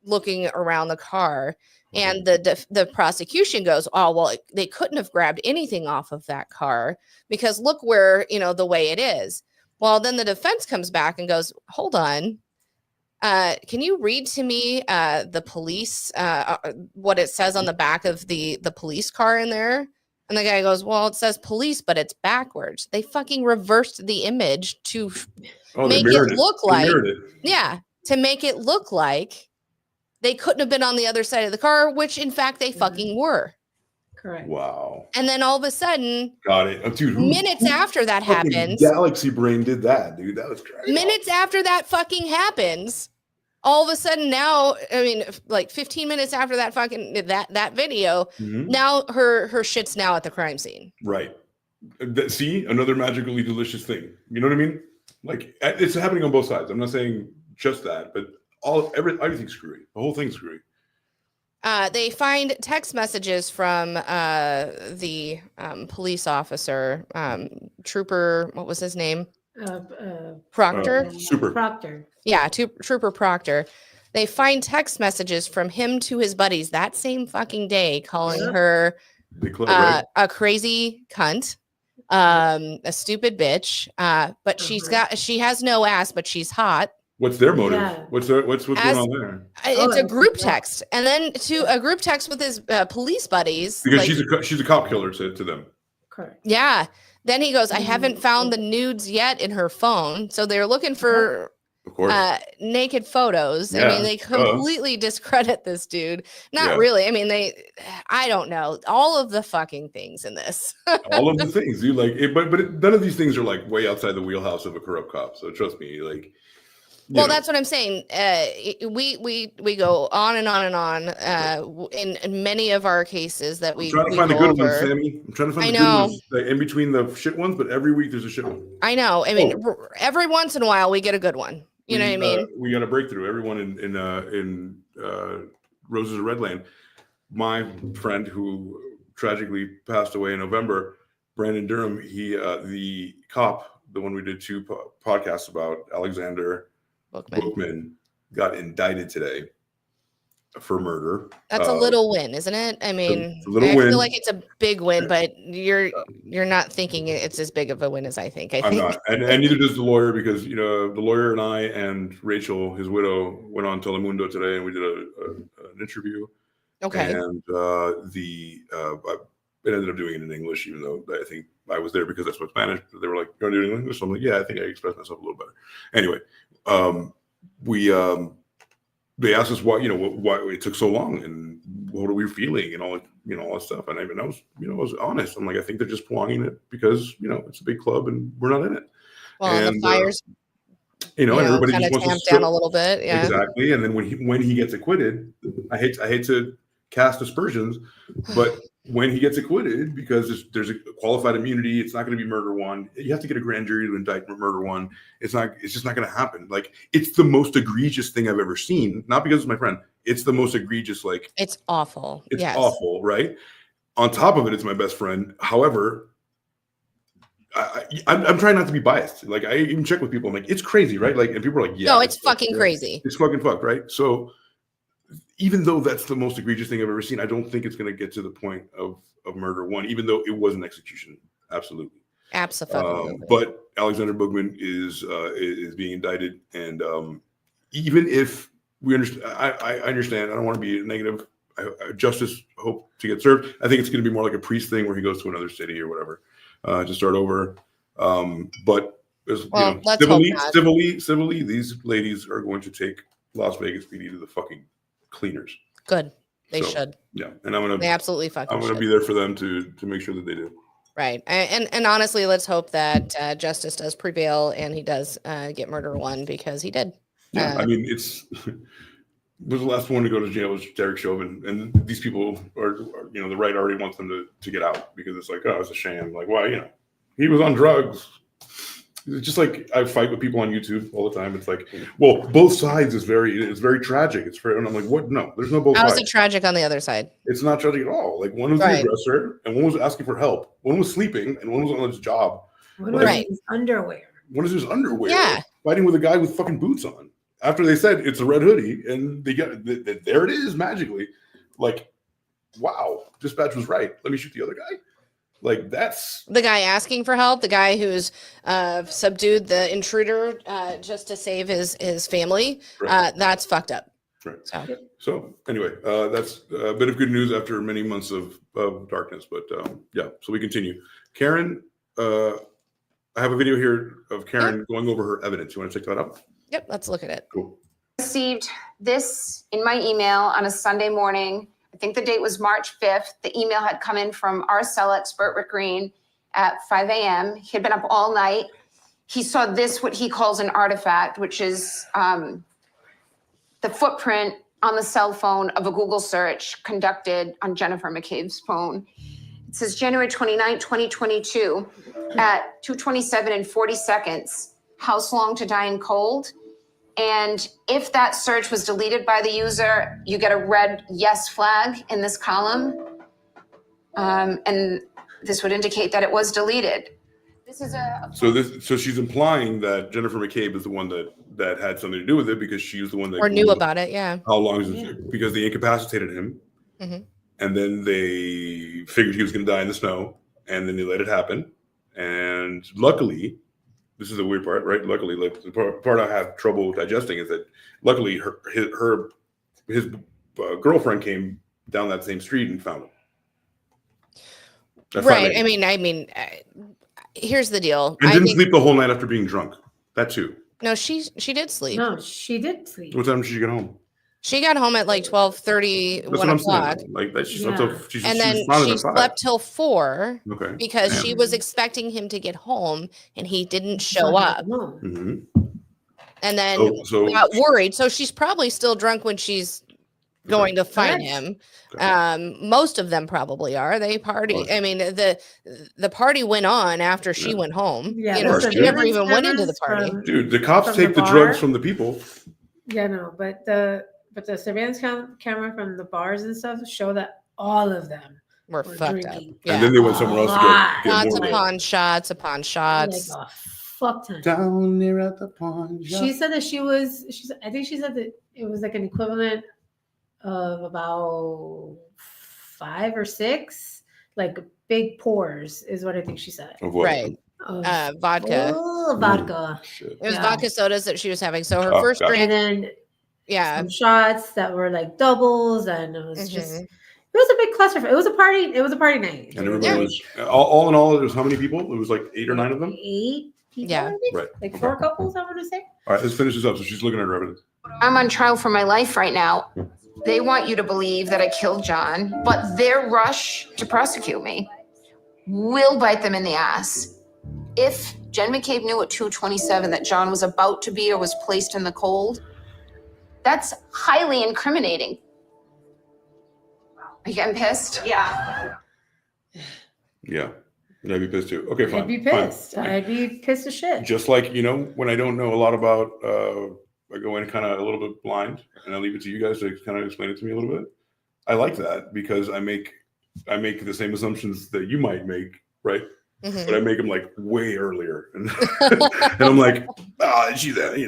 Speaker 1: looking around the car. And the prosecution goes, oh, well, they couldn't have grabbed anything off of that car because look where, the way it is. Well, then the defense comes back and goes, hold on. Can you read to me the police, what it says on the back of the police car in there? And the guy goes, well, it says police, but it's backwards. They fucking reversed the image to make it look like, to make it look like they couldn't have been on the other side of the car, which in fact they fucking were.
Speaker 3: Correct.
Speaker 2: Wow.
Speaker 1: And then all of a sudden,
Speaker 2: got it. Dude,
Speaker 1: minutes after that happens,
Speaker 2: Galaxy Brain did that, dude. That was crazy.
Speaker 1: Minutes after that fucking happens, all of a sudden now, I mean, like 15 minutes after that fucking that video, now her shit's now at the crime scene.
Speaker 2: Right. See, another magically delicious thing. You know what I mean? Like it's happening on both sides. I'm not saying just that, but everything's screwy. The whole thing's screwy.
Speaker 1: They find text messages from the police officer, Trooper. What was his name? Proctor.
Speaker 2: Super
Speaker 3: Proctor.
Speaker 1: Yeah, Trooper Proctor. They find text messages from him to his buddies that same fucking day, calling her a crazy cunt, a stupid bitch. But she has no ass, but she's hot.
Speaker 2: What's their motive? Yeah. What's going on there?
Speaker 1: It's a group text, and then to a group text with his police buddies
Speaker 2: because she's a cop killer to them.
Speaker 3: Correct.
Speaker 1: Yeah. Then he goes, I haven't found the nudes yet in her phone, so they're looking for naked photos. Yeah. I mean, they completely discredit this dude. Not really. I mean, I don't know, all of the fucking things in this.
Speaker 2: All of the things, dude. Like, but none of these things are like way outside the wheelhouse of a corrupt cop. So trust me, like.
Speaker 1: Well, that's what I'm saying. We go on and on and on in many of our cases that we.
Speaker 2: I'm trying to find the good ones, Sammy. I'm trying to find the good ones in between the shit ones, but every week there's a shit one.
Speaker 1: I know. I mean, every once in a while we get a good one. You know what I mean?
Speaker 2: We got a breakthrough. Everyone in Roses of Redland. My friend who tragically passed away in November, Brandon Durham. He the cop, the one we did 2 podcasts about, Alexander Bookman, got indicted today for murder.
Speaker 1: That's a little win, isn't it? I mean, I feel like it's a big win, but you're not thinking it's as big of a win as I think.
Speaker 2: I'm not, and neither does the lawyer, because the lawyer and I and Rachel, his widow, went on Telemundo today, and we did an interview.
Speaker 1: Okay.
Speaker 2: And it ended up doing it in English, even though I think I was there because I spoke Spanish. They were like, "You want to do it in English?" So I'm like, "Yeah, I think I expressed myself a little better." Anyway, they asked us why it took so long and what are we feeling and all that stuff. And I was honest. I'm like, I think they're just prolonging it because it's a big club and we're not in it.
Speaker 1: Well, and the fires,
Speaker 2: and everybody
Speaker 1: kind
Speaker 2: just
Speaker 1: of
Speaker 2: wants
Speaker 1: tamped down a little bit. Yeah,
Speaker 2: exactly. And then when he gets acquitted, I hate to cast aspersions, but when he gets acquitted, because there's a qualified immunity, it's not going to be murder one. You have to get a grand jury to indict murder one. It's just not going to happen. Like, it's the most egregious thing I've ever seen. Not because it's my friend. It's the most egregious. Like,
Speaker 1: it's awful.
Speaker 2: It's awful, right? On top of it, it's my best friend. However, I'm trying not to be biased. Like, I even check with people. I'm like, it's crazy, right? Like, and people are like, yeah,
Speaker 1: no, it's fucking crazy.
Speaker 2: It's fucking fucked, right? So, even though that's the most egregious thing I've ever seen, I don't think it's going to get to the point of murder one, even though it was an execution. Absolutely. But Alexander Bookman is being indicted. And even if we understand, I understand, I don't want to be negative. Justice hope to get served. I think it's going to be more like a priest thing where he goes to another city or whatever to start over. But
Speaker 1: Well, let's hope not.
Speaker 2: civilly, these ladies are going to take Las Vegas PD to the fucking cleaners.
Speaker 1: Good. They should.
Speaker 2: Yeah, and
Speaker 1: They absolutely fucking should.
Speaker 2: be there for them to make sure that they do.
Speaker 1: Right. And honestly, let's hope that justice does prevail and he does get murder one, because he did.
Speaker 2: Yeah, I mean, it's was the last one to go to jail was Derek Chauvin, and these people are the right already wants them to get out because it's like, oh, it's a sham. Like, why, he was on drugs. It's just like I fight with people on YouTube all the time. It's like, well, both sides it's very tragic. And I'm like, what? No, there's no both sides.
Speaker 1: How is it tragic on the other side?
Speaker 2: It's not tragic at all. Like, one was the aggressor and one was asking for help. One was sleeping and one was on his job.
Speaker 3: One was in his underwear.
Speaker 2: One is his underwear.
Speaker 1: Yeah.
Speaker 2: Fighting with a guy with fucking boots on. After they said it's a red hoodie and they got there it is magically. Like, wow, dispatch was right. Let me shoot the other guy. Like, that's
Speaker 1: the guy asking for help, the guy who's subdued the intruder just to save his family.
Speaker 2: Right.
Speaker 1: That's fucked up.
Speaker 2: Right. So anyway, that's a bit of good news after many months of darkness. But yeah, so we continue. Karen, I have a video here of Karen going over her evidence. You want to check that out?
Speaker 1: Yep, let's look at it.
Speaker 2: Cool.
Speaker 5: Received this in my email on a Sunday morning. I think the date was March 5th. The email had come in from our cell expert, Rick Green, at 5 a.m. He had been up all night. He saw this, what he calls an artifact, which is the footprint on the cell phone of a Google search conducted on Jennifer McCabe's phone. It says January 29, 2022 at 2:27 and 40 seconds, house long to die in cold. And if that search was deleted by the user, you get a red yes flag in this column. And this would indicate that it was deleted. This is
Speaker 2: so she's implying that Jennifer McCabe is the one that had something to do with it because she was the one that
Speaker 1: knew about it. Yeah.
Speaker 2: How long is it? Because they incapacitated him. Mm-hmm. And then they figured he was going to die in the snow, and then they let it happen. And luckily, this is the weird part, right? Luckily, like the part I have trouble digesting is that luckily his girlfriend came down that same street and found him.
Speaker 1: Right. I mean, here's the deal.
Speaker 2: And didn't sleep the whole night after being drunk. That too.
Speaker 1: No, she did sleep.
Speaker 3: No, she did sleep.
Speaker 2: What time did she get home?
Speaker 1: She got home at like 12:30, 1 o'clock.
Speaker 2: Like that,
Speaker 1: and then she slept till 4 because she was expecting him to get home and he didn't show up. Mm-hmm. And then got worried. So she's probably still drunk when she's going to find him. Most of them probably are. They party. I mean, the party went on after she went home. Yeah, she never even went into the party.
Speaker 2: Dude, the cops take the drugs from the people.
Speaker 3: Yeah, no, but the surveillance camera from the bars and stuff show that all of them
Speaker 1: were fucked up.
Speaker 2: Yeah. And then they went somewhere else to get
Speaker 1: shots
Speaker 2: more
Speaker 1: upon shots upon shots.
Speaker 3: Like a fuck ton.
Speaker 2: Down there at the pawn shop.
Speaker 3: She said that I think she said that it was like an equivalent of about 5 or 6 like big pours is what I think she said.
Speaker 2: Of what?
Speaker 1: Right. Vodka.
Speaker 3: Oh, vodka.
Speaker 1: It was vodka sodas that she was having. So her first drink,
Speaker 3: and then some shots that were like doubles, and it was just it was a big cluster. It was a party. It was a party night.
Speaker 2: And everybody was all in all. It was how many people? It was like 8 or 9 of them.
Speaker 3: 8 people.
Speaker 1: Yeah,
Speaker 2: right.
Speaker 3: Like 4 couples. I want to say.
Speaker 2: All right, let's finish this up. So she's looking at her evidence.
Speaker 5: I'm on trial for my life right now. They want you to believe that I killed John, but their rush to prosecute me will bite them in the ass. If Jen McCabe knew at 2:27 that John was about to be or was placed in the cold, that's highly incriminating. Are you getting pissed?
Speaker 2: Yeah. Yeah. And I'd be pissed too. Okay, fine.
Speaker 3: I'd be pissed. Fine. I'd be pissed as shit.
Speaker 2: Just like, when I don't know a lot about, I go in kind of a little bit blind and I leave it to you guys to kind of explain it to me a little bit. I like that because I make the same assumptions that you might make, right? Mm-hmm. But I make them like way earlier. And, and I'm like, she did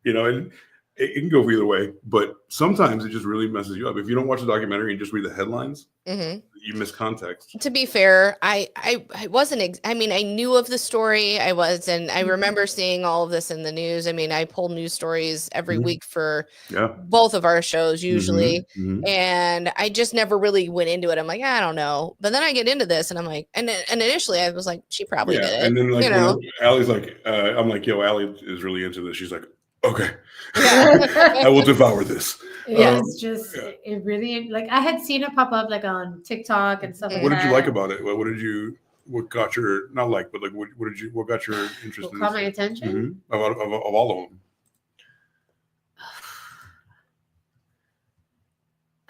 Speaker 2: it, it can go either way, but sometimes it just really messes you up. If you don't watch the documentary and just read the headlines, you miss context.
Speaker 1: To be fair, I wasn't. I mean, I knew of the story. I remember seeing all of this in the news. I mean, I pull news stories every week for both of our shows usually, and I just never really went into it. I'm like, I don't know. But then I get into this, and I'm like, and initially I was like, she probably did it.
Speaker 2: And then like, Allie's like, I'm like, yo, Alli is really into this. She's like, okay, I will devour this.
Speaker 3: Yeah, it's just it really like I had seen it pop up like on TikTok and stuff like that.
Speaker 2: What did you like about it? What got your what got your interest?
Speaker 3: What caught my attention?
Speaker 2: Of all of them?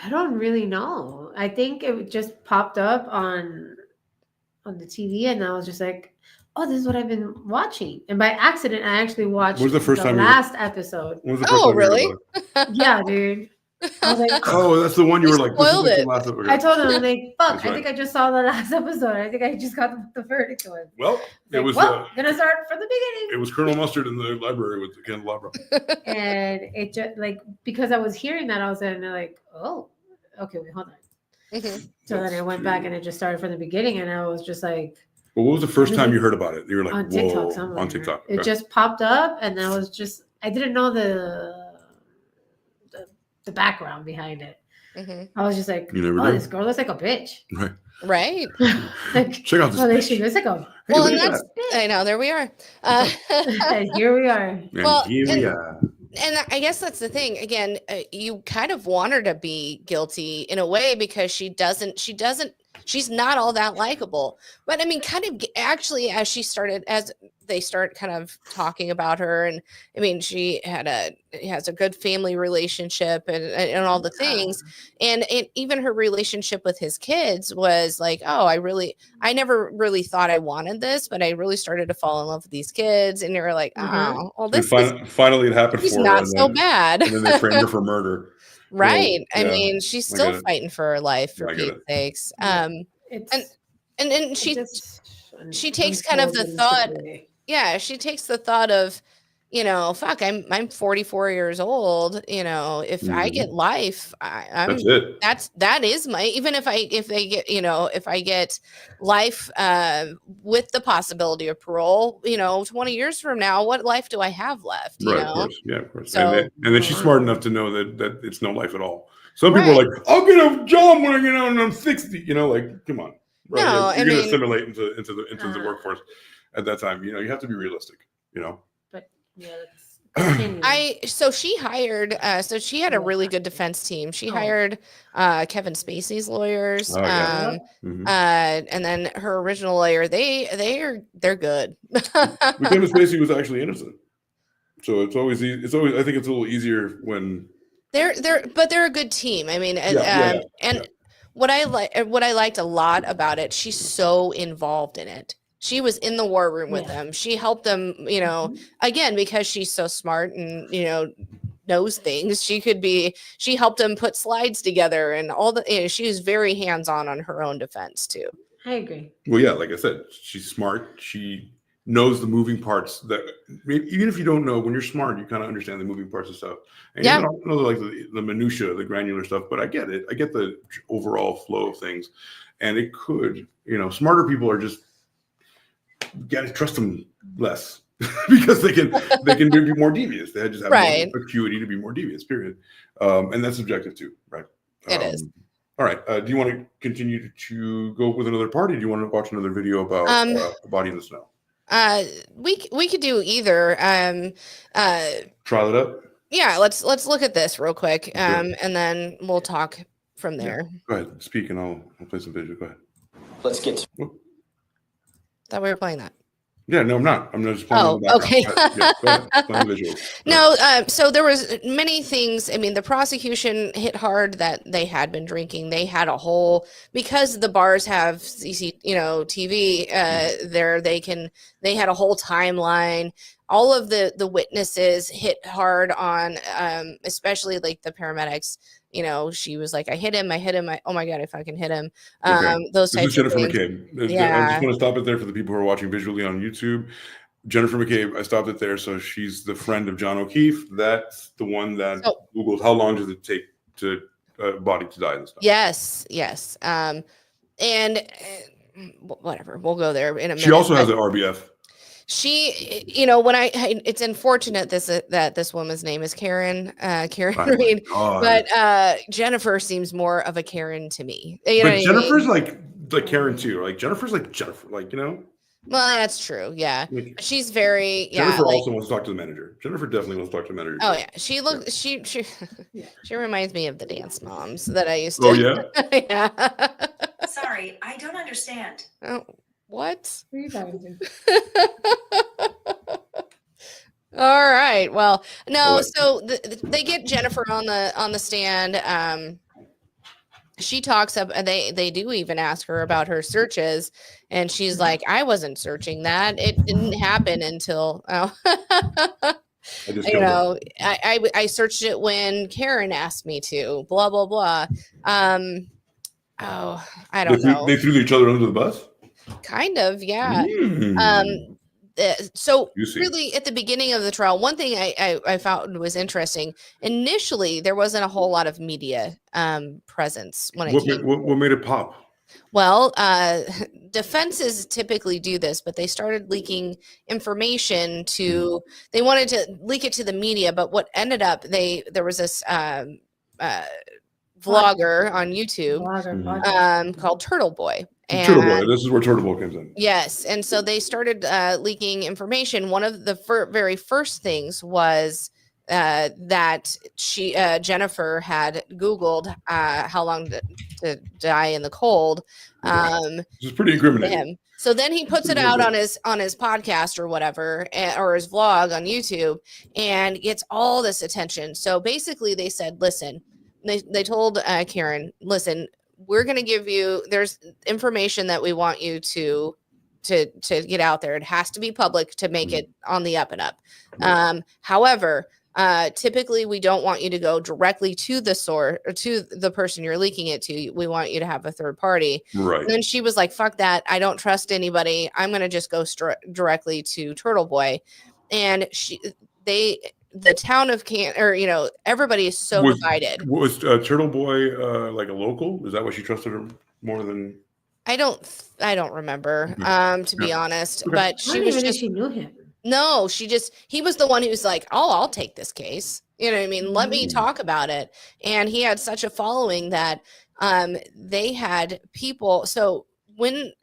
Speaker 3: I don't really know. I think it just popped up on the TV, and I was just like, "Oh, this is what I've been watching." And by accident, I actually watched
Speaker 2: the
Speaker 3: last episode.
Speaker 2: Oh,
Speaker 1: really?
Speaker 3: Yeah, dude. I was like,
Speaker 2: "Oh, that's the one you were like."
Speaker 1: Spoiled it.
Speaker 3: I told him, like, "Fuck! I think I just saw the last episode. I think I just got the verdict on it."
Speaker 2: Well, it was.
Speaker 3: Gonna start from the beginning.
Speaker 2: It was Colonel Mustard in the library with the candelabra.
Speaker 3: And it just like because I was hearing that, I was like, "Oh, okay, wait, hold on." So then I went back and it just started from the beginning, and I was just like.
Speaker 2: Well, what was the first time you heard about it? You were like,
Speaker 3: on TikTok somewhere.
Speaker 2: On TikTok.
Speaker 3: It just popped up, and I was just I didn't know the background behind it. I was just like, this girl looks like a bitch.
Speaker 1: Right.
Speaker 2: Like, check out this.
Speaker 3: She looks like a.
Speaker 1: Well, and that's I know. There we are.
Speaker 3: And here we are.
Speaker 2: And well, here we are.
Speaker 1: And I guess that's the thing. Again, you kind of want her to be guilty in a way because she's not all that likable. But I mean, kind of actually as they start kind of talking about her, and I mean, she has a good family relationship and all the things. And even her relationship with his kids was like, oh, I never really thought I wanted this, but I really started to fall in love with these kids. And you're like, oh, well, this
Speaker 2: finally it happened for her.
Speaker 1: Not so bad.
Speaker 2: And then they framed her for murder.
Speaker 1: Right. I mean, she's still fighting for her life, for Pete's sakes. And she takes kind of the thought. Yeah, she takes the thought of, fuck, I'm 44 years old. If I get life,
Speaker 2: that's it.
Speaker 1: That is even if I get life with the possibility of parole, 20 years from now, what life do I have left?
Speaker 2: Right, of course. Yeah, of course. So, and then she's smart enough to know that it's no life at all. Some people are like, I'll get a job when I get out and I'm 60. Like, come on. Right?
Speaker 1: No,
Speaker 2: you're going to assimilate into the workforce at that time. You have to be realistic.
Speaker 3: But yeah,
Speaker 1: so she hired. So she had a really good defense team. She hired Kevin Spacey's lawyers. And then her original lawyer. They're good.
Speaker 2: Kevin Spacey was actually innocent. So it's always I think it's a little easier when
Speaker 1: but they're a good team. I mean, what I liked a lot about it, she's so involved in it. She was in the war room with them. She helped them, again, because she's so smart and, knows things. She helped them put slides together and all she was very hands-on her own defense too.
Speaker 3: I agree.
Speaker 2: Well, yeah, like I said, she's smart. She knows the moving parts that even if you don't know, when you're smart, you kind of understand the moving parts of stuff. And you don't know like the minutia, the granular stuff, but I get it. I get the overall flow of things. And it could, smarter people are just, you gotta trust them less because they can be more devious. They just have more acuity to be more devious, period. And that's subjective too, right?
Speaker 1: It is.
Speaker 2: All right. Do you want to continue to go with another party? Do you want to watch another video about a body in the snow?
Speaker 1: We could do either.
Speaker 2: Try it up.
Speaker 1: Yeah, let's look at this real quick. And then we'll talk from there.
Speaker 2: Yeah. Go ahead, speak, and I'll play some video. Go ahead.
Speaker 6: Let's get.
Speaker 1: Thought we were playing that.
Speaker 2: Yeah, no, I'm not. I'm just playing.
Speaker 1: Oh, okay. No,
Speaker 2: no,
Speaker 1: so there was many things. I mean, the prosecution hit hard that they had been drinking. They had a whole, because the bars have TV there. They had a whole timeline. All of the witnesses hit hard on, especially like the paramedics. She was like, I hit him. Oh my God, if I can hit him. Those types of things.
Speaker 2: Yeah. I just want to stop it there for the people who are watching visually on YouTube. Jennifer McCabe, I stopped it there. So she's the friend of John O'Keefe. That's the one that Googled how long does it take to body to die and stuff.
Speaker 1: Yes. And whatever, we'll go there in a minute.
Speaker 2: She also has an RBF.
Speaker 1: She, it's unfortunate that this woman's name is Karen Reed, but Jennifer seems more of a Karen to me.
Speaker 2: But Jennifer's like Karen too. Like Jennifer's like Jennifer,
Speaker 1: Well, that's true. Yeah, she's very.
Speaker 2: Jennifer also wants to talk to the manager. Jennifer definitely wants to talk to the manager.
Speaker 1: Oh yeah, she looks. She reminds me of the dance moms that I used to.
Speaker 2: Oh yeah.
Speaker 1: Yeah.
Speaker 6: Sorry, I don't understand.
Speaker 1: Oh, what?
Speaker 3: Who are you talking to?
Speaker 1: All right. Well, no. So they get Jennifer on the stand. She talks up. They do even ask her about her searches, and she's like, "I wasn't searching that. It didn't happen until I searched it when Karen asked me to. Blah blah blah." I don't know.
Speaker 2: They threw each other under the bus.
Speaker 1: Kind of, yeah. So really at the beginning of the trial, one thing I found was interesting. Initially, there wasn't a whole lot of media presence when it came.
Speaker 2: What made it pop?
Speaker 1: Well, defenses typically do this, but they started leaking information to, they wanted to leak it to the media, but what ended up, there was this vlogger on YouTube called Turtle Boy. And,
Speaker 2: Turtle Boy. This is where Turtle Boy comes in.
Speaker 1: Yes. And so they started leaking information. One of the very first things was that Jennifer had Googled how long to die in the cold.
Speaker 2: This is pretty incriminating.
Speaker 1: So then he puts it out on his podcast or whatever, or his vlog on YouTube, and gets all this attention. So basically they said, listen, they told Karen, listen, we're going to give you, there's information that we want you to get out there. It has to be public to make it on the up and up. However, typically we don't want you to go directly to the source or to the person you're leaking it to. We want you to have a third party.
Speaker 2: Right.
Speaker 1: And then she was like, fuck that. I don't trust anybody. I'm going to just go directly to Turtle Boy. And the town of everybody is so divided.
Speaker 2: Was Turtle Boy like a local? Is that why she trusted her more than? I
Speaker 1: don't remember, to be honest. Okay. But she was just.
Speaker 3: She knew him.
Speaker 1: No, he was the one who's like, I'll take this case. You know what I mean? Let me talk about it. And he had such a following that they had people. So when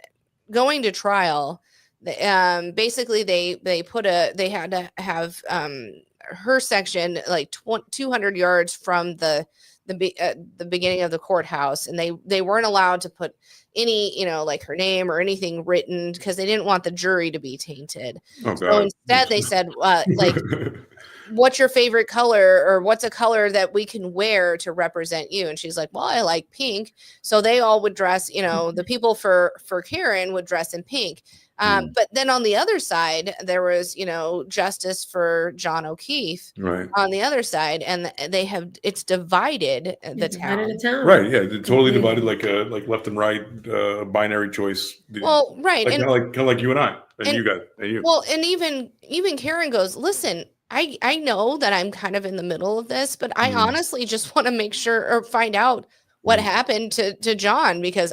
Speaker 1: going to trial, basically they had to have her section like 200 yards from the beginning of the courthouse, and they weren't allowed to put any like her name or anything written because they didn't want the jury to be tainted. So instead they said like what's your favorite color, or what's a color that we can wear to represent you? And she's like, well, I like pink. So they all would dress, the people for Karen would dress in pink. But then on the other side, there was, justice for John O'Keefe on the other side. And it's divided the town.
Speaker 2: Right. Yeah. It's totally divided like left and right, binary choice.
Speaker 1: Well, right.
Speaker 2: Like, kind of like you and I and you guys and you.
Speaker 1: Well, and even Karen goes, listen, I know that I'm kind of in the middle of this, but I honestly just want to make sure or find out what happened to John, because,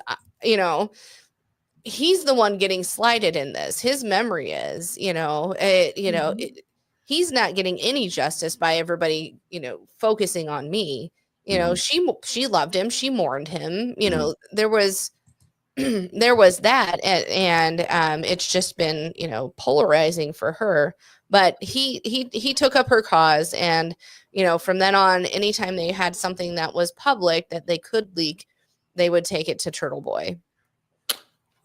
Speaker 1: he's the one getting slighted in this. His memory is, he's not getting any justice by everybody, focusing on me. She loved him. She mourned him. There was that, and it's just been, polarizing for her. But he took up her cause, and from then on, anytime they had something that was public that they could leak, they would take it to Turtle Boy.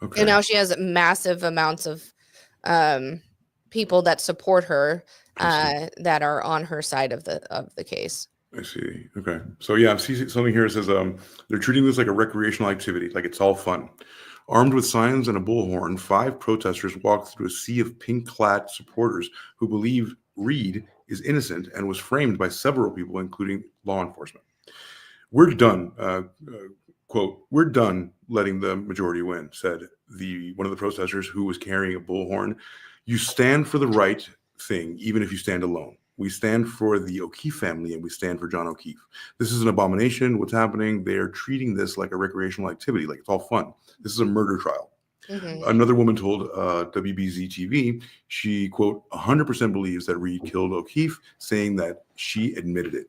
Speaker 1: Okay. And now she has massive amounts of people that support her that are on her side of the case.
Speaker 2: I see. Okay. So yeah, I see something here that says they're treating this like a recreational activity, like it's all fun. Armed with signs and a bullhorn, 5 protesters walked through a sea of pink-clad supporters who believe Reed is innocent and was framed by several people, including law enforcement. We're done. Quote, we're done letting the majority win, said one of the protesters who was carrying a bullhorn. You stand for the right thing, even if you stand alone. We stand for the O'Keefe family, and we stand for John O'Keefe. This is an abomination. What's happening? They are treating this like a recreational activity, like it's all fun. This is a murder trial. Another woman told WBZ TV, she, quote, 100% believes that Reed killed O'Keefe, saying that she admitted it.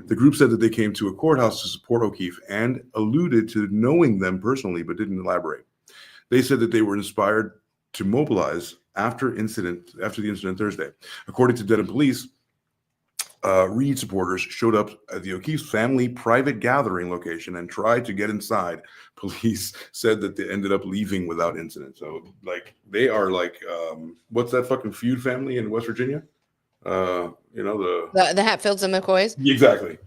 Speaker 2: The group said that they came to a courthouse to support O'Keefe and alluded to knowing them personally, but didn't elaborate. They said that they were inspired to mobilize after the incident Thursday. According to Dedham Police, Reed supporters showed up at the O'Keefe family private gathering location and tried to get inside. Police said that they ended up leaving without incident. So, like, they are like, what's that fucking feud family in West Virginia? You know,
Speaker 1: the Hatfields and McCoys.
Speaker 2: Exactly.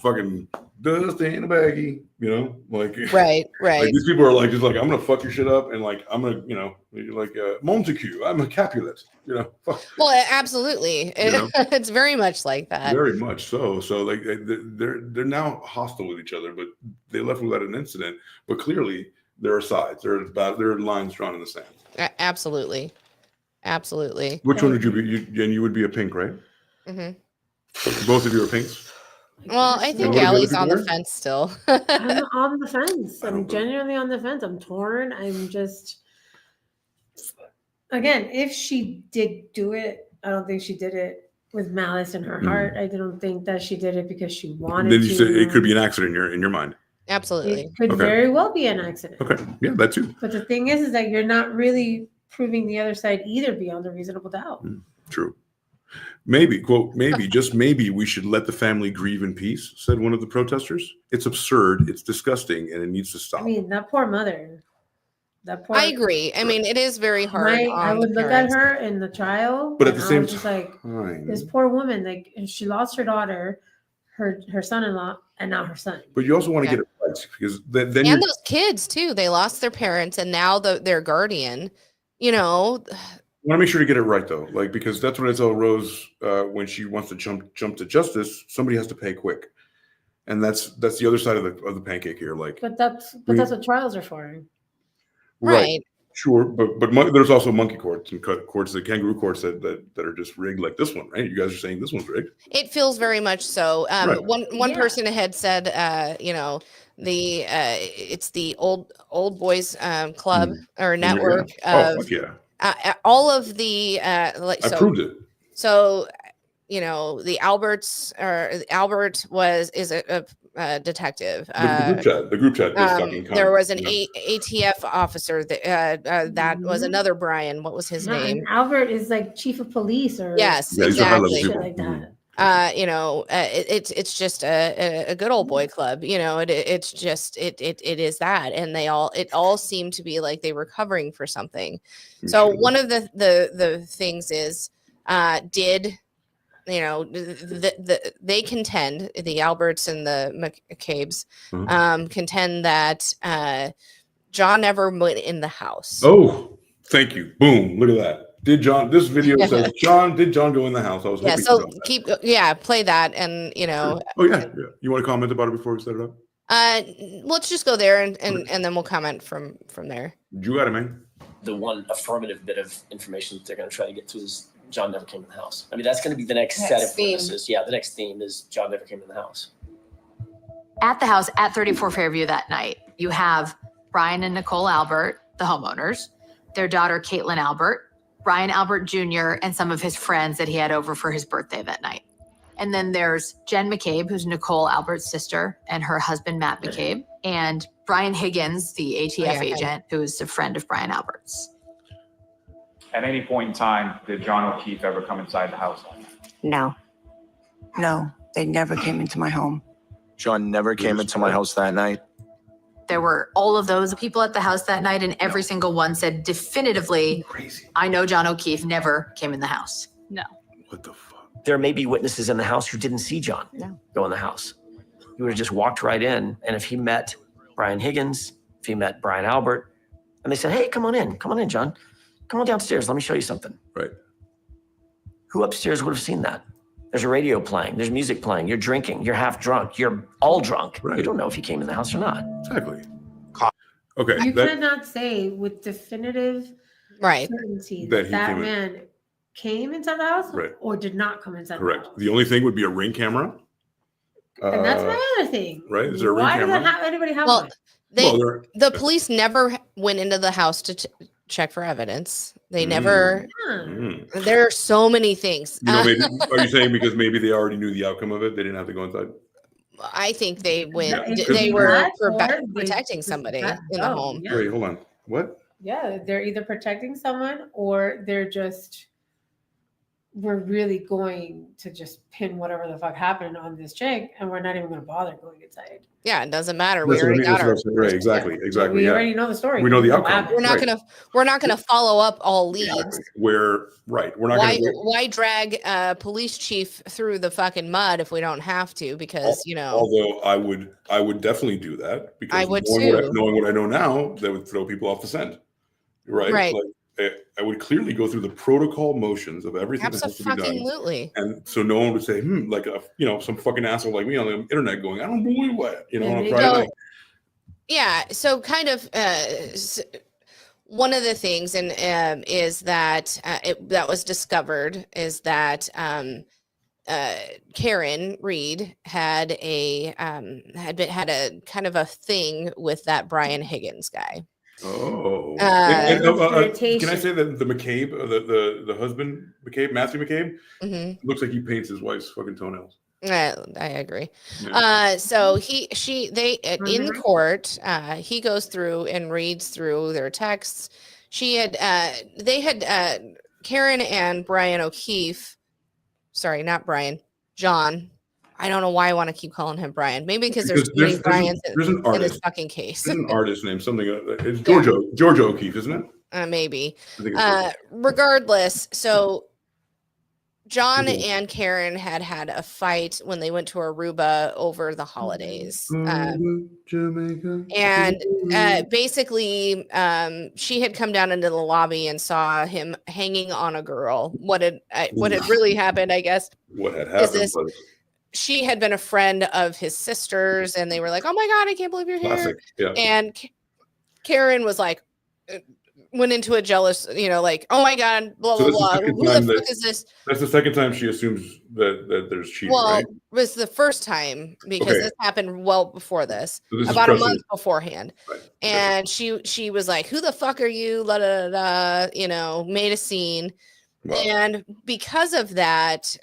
Speaker 2: Fucking dust in a baggie, you know, like
Speaker 1: right.
Speaker 2: Like these people are like just like, I'm gonna fuck your shit up, and like I'm gonna, you know, like Montague, I'm a Capulet, you know.
Speaker 1: Well, absolutely, it's very much like that.
Speaker 2: Very much so. So like they're now hostile with each other, but they left without an incident. But clearly there are sides. There are lines drawn in the sand.
Speaker 1: Absolutely.
Speaker 2: Which one would you be? And you would be a pink, right? Both of you are pinks.
Speaker 1: Well, I think Alli's on the fence still.
Speaker 3: I'm on the fence. I'm genuinely on the fence. I'm torn. I'm just, again, if she did do it, I don't think she did it with malice in her heart. I don't think that she did it because she wanted to.
Speaker 2: Then you said it could be an accident in your mind.
Speaker 1: Absolutely.
Speaker 3: It could very well be an accident.
Speaker 2: Okay. Yeah, that too.
Speaker 3: But the thing is that you're not really proving the other side either beyond a reasonable doubt.
Speaker 2: True. Maybe, quote, maybe, just maybe we should let the family grieve in peace, said one of the protesters. It's absurd, it's disgusting, and it needs to stop.
Speaker 3: I mean, that poor mother.
Speaker 1: I agree. I mean, it is very hard.
Speaker 3: I would look at her in the trial,
Speaker 2: but at the same
Speaker 3: time, like, this poor woman, like, she lost her daughter, her son-in-law, and now her son.
Speaker 2: But you also want to get it right, because then
Speaker 1: and those kids too. They lost their parents, and now their guardian. You know.
Speaker 2: I want to make sure to get it right though, like, because that's what I tell Rose when she wants to jump to justice. Somebody has to pay quick, and that's the other side of the pancake here. Like,
Speaker 3: but that's what trials are for,
Speaker 1: right?
Speaker 2: Sure, but there's also monkey courts and courts, the kangaroo courts that are just rigged, like this one, right? You guys are saying this one's rigged.
Speaker 1: It feels very much so. One person had said, you know, it's the old boys club or network of. All of the
Speaker 2: I proved it.
Speaker 1: So, you know, the Albert is a detective.
Speaker 2: The group chat is fucking
Speaker 1: there was an ATF officer that was another Brian. What was his name?
Speaker 3: Albert is like chief of police or
Speaker 1: exactly
Speaker 3: like that.
Speaker 1: You know, it's just a good old boy club. You know, it is that, and it all seemed to be like they were covering for something. So one of the things is, did, you know, they contend, the Alberts and the McCabe's contend that John never went in the house.
Speaker 2: Oh, thank you. Boom! Look at that. This video says did John go in the house? I was hoping
Speaker 1: so play that, and you know.
Speaker 2: Oh yeah. You want to comment about it before we set it up?
Speaker 1: Let's just go there and then we'll comment from there.
Speaker 2: You got it, man.
Speaker 7: The one affirmative bit of information that they're going to try to get to is John never came in the house. I mean, that's going to be the next set of premises. Yeah, the next theme is John never came in the house.
Speaker 8: At the house at 34 Fairview that night, you have Brian and Nicole Albert, the homeowners, their daughter Caitlin Albert, Brian Albert Jr., and some of his friends that he had over for his birthday that night. And then there's Jen McCabe, who's Nicole Albert's sister, and her husband, Matt McCabe, and Brian Higgins, the ATF agent, who is a friend of Brian Albert's.
Speaker 9: At any point in time, did John O'Keefe ever come inside the house?
Speaker 10: No, they never came into my home.
Speaker 11: John never came into my house that night.
Speaker 8: There were all of those people at the house that night, and every single one said definitively, I know John O'Keefe never came in the house.
Speaker 10: No.
Speaker 2: What the fuck?
Speaker 7: There may be witnesses in the house who didn't see John go in the house. He would have just walked right in, and if he met Brian Higgins, if he met Brian Albert, and they said, hey, come on in, John. Come on downstairs, let me show you something.
Speaker 2: Right.
Speaker 7: Who upstairs would have seen that? There's a radio playing, there's music playing, you're drinking, you're half drunk, you're all drunk.
Speaker 2: Right.
Speaker 7: You don't know if he came in the house or not.
Speaker 2: Exactly. Okay.
Speaker 3: You cannot say with definitive
Speaker 1: Right.
Speaker 3: certainty
Speaker 2: That
Speaker 3: that
Speaker 2: he came in.
Speaker 3: man came inside the house
Speaker 2: Right.
Speaker 3: or did not come inside
Speaker 2: Correct.
Speaker 3: the house.
Speaker 2: The only thing would be a ring camera.
Speaker 3: And that's my other thing.
Speaker 2: Right? Is there a ring
Speaker 3: Why
Speaker 2: camera?
Speaker 3: doesn't anybody have
Speaker 1: Well,
Speaker 3: one?
Speaker 1: the police never went into the house to check for evidence. They never. There are so many things.
Speaker 2: You know, maybe, are you saying because maybe they already knew the outcome of it? They didn't have to go inside?
Speaker 1: I think they went.
Speaker 2: Yeah.
Speaker 1: They were
Speaker 3: That or
Speaker 1: protecting
Speaker 3: they
Speaker 1: somebody
Speaker 3: just
Speaker 1: in the
Speaker 3: dumb,
Speaker 1: home.
Speaker 3: yeah.
Speaker 2: Wait, hold on. What?
Speaker 3: Yeah, they're either protecting someone or they're just, we're really going to just pin whatever the fuck happened on this chick and we're not even going to bother going inside.
Speaker 1: Yeah, it doesn't matter.
Speaker 2: That's
Speaker 1: We
Speaker 2: what I
Speaker 1: already
Speaker 2: mean.
Speaker 1: got
Speaker 2: That's what
Speaker 1: our.
Speaker 2: I'm saying. Right, exactly. Exactly.
Speaker 3: We
Speaker 2: yeah.
Speaker 3: already know the story.
Speaker 2: We know the
Speaker 3: know
Speaker 2: outcome.
Speaker 3: what
Speaker 1: We're not
Speaker 3: happened.
Speaker 1: gonna follow up all leads.
Speaker 2: Exactly. We're not
Speaker 1: Why
Speaker 2: gonna
Speaker 1: why drag a police chief through the fucking mud if we don't have to? Because
Speaker 2: although I would definitely do that because
Speaker 1: I would
Speaker 2: knowing what I know now, that would throw people off the scent. Right? Like I would clearly go through the protocol motions of everything that has to be done.
Speaker 1: Absolutely.
Speaker 2: And so no one would say, like some fucking asshole like me on the internet going, I don't believe that, on a Friday night.
Speaker 1: Yeah. So kind of one of the things is that that was discovered is that Karen Reed had a kind of a thing with that Brian Higgins guy.
Speaker 2: Oh, can I say that the McCabe, the husband McCabe, Matthew McCabe, looks like he paints his wife's fucking toenails.
Speaker 1: I agree. Yeah. So they in court, he goes through and reads through their texts. They had Karen and Brian O'Keefe. Sorry, not Brian. John. I don't know why I want to keep calling him Brian. Maybe because there's too many Brians in his fucking case.
Speaker 2: There's an artist named something. It's Georgia O'Keefe, isn't it?
Speaker 1: Maybe. Regardless, so John and Karen had a fight when they went to Aruba over the holidays.
Speaker 2: Jamaica.
Speaker 1: And basically, she had come down into the lobby and saw him hanging on a girl. What had really happened, I guess.
Speaker 2: What had happened was
Speaker 1: she had been a friend of his sister's, and they were like, "Oh my God, I can't believe you're here."
Speaker 2: Yeah.
Speaker 1: And Karen was like, went into a jealous, like, "Oh my God, blah, blah, blah. Who the fuck is this?"
Speaker 2: That's the second time she assumes that there's cheating,
Speaker 1: well,
Speaker 2: right?
Speaker 1: It was the first time because this happened well before this,
Speaker 2: so
Speaker 1: about a month beforehand.
Speaker 2: Right.
Speaker 1: And she was like, "Who the fuck are you?" La, da, da, da, made a scene. Wow. And because of that,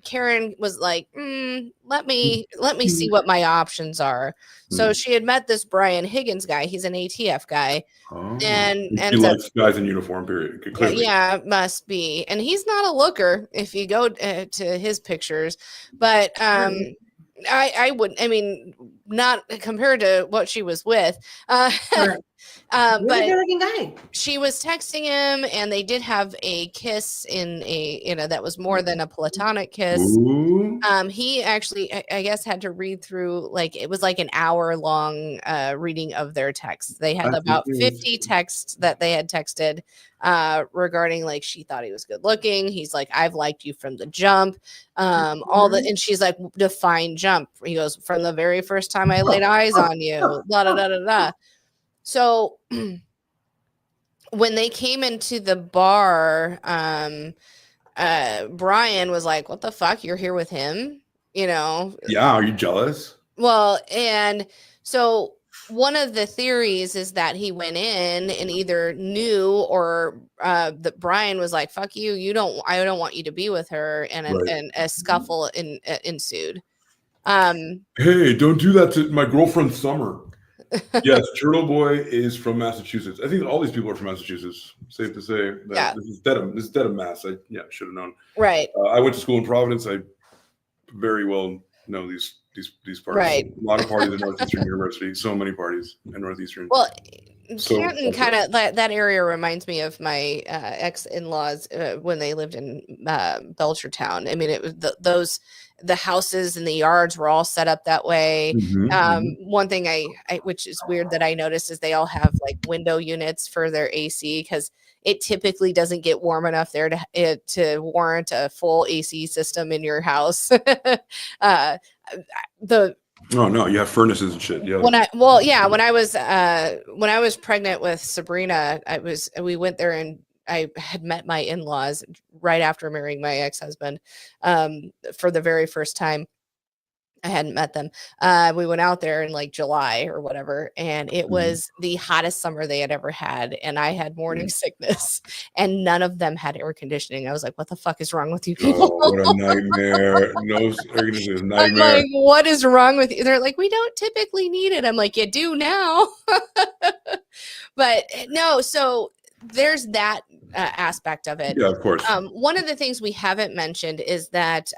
Speaker 1: Karen was like, let me see what my options are. So she had met this Brian Higgins guy. He's an ATF guy.
Speaker 2: Oh.
Speaker 1: And
Speaker 2: he likes guys in uniform, period. Clearly.
Speaker 1: Yeah, must be. And he's not a looker if you go to his pictures. But I wouldn't, not compared to what she was with. But
Speaker 3: good-looking guy.
Speaker 1: She was texting him, and they did have a kiss in a, that was more than a platonic kiss.
Speaker 2: Ooh.
Speaker 1: He actually, I guess, had to read through it was like an hour long reading of their texts. They had about 50 texts that they had texted regarding she thought he was good looking. He's like, "I've liked you from the jump." And she's like, "Define jump." He goes, "From the very first time I laid eyes on you." Da da da da da. So when they came into the bar, Brian was like, "What the fuck? You're here with him?"
Speaker 2: Yeah. Are you jealous?
Speaker 1: Well, and so one of the theories is that he went in and either knew or that Brian was like, "Fuck you. I don't want you to be with her." And a scuffle ensued.
Speaker 2: Hey, don't do that to my girlfriend, Summer. Yes, Turtle Boy is from Massachusetts. I think all these people are from Massachusetts. Safe to say that this is dead of Mass. I should have known.
Speaker 1: Right.
Speaker 2: I went to school in Providence. I very well know these parts.
Speaker 1: Right.
Speaker 2: A lot of parties at Northeastern University. So many parties at Northeastern.
Speaker 1: Well, Canton kind of that area reminds me of my ex-in-laws when they lived in Belchertown. It was the houses and the yards were all set up that way. One thing I which is weird that I noticed is they all have window units for their AC because it typically doesn't get warm enough there to warrant a full AC system in your house.
Speaker 2: No, you have furnaces and shit. Yeah.
Speaker 1: When I was pregnant with Sabrina, we went there and I had met my in-laws right after marrying my ex-husband for the very first time. I hadn't met them. We went out there in like July or whatever, and it was the hottest summer they had ever had. And I had morning sickness, and none of them had air conditioning. I was like, "What the fuck is wrong with you people?"
Speaker 2: Oh, what a nightmare! No air conditioning is a
Speaker 1: I'm
Speaker 2: nightmare.
Speaker 1: like, "What is wrong with you?" They're like, "We don't typically need it." I'm like, "You do now." But no, so there's that aspect of it.
Speaker 2: Yeah, of course.
Speaker 1: One of the things we haven't mentioned is that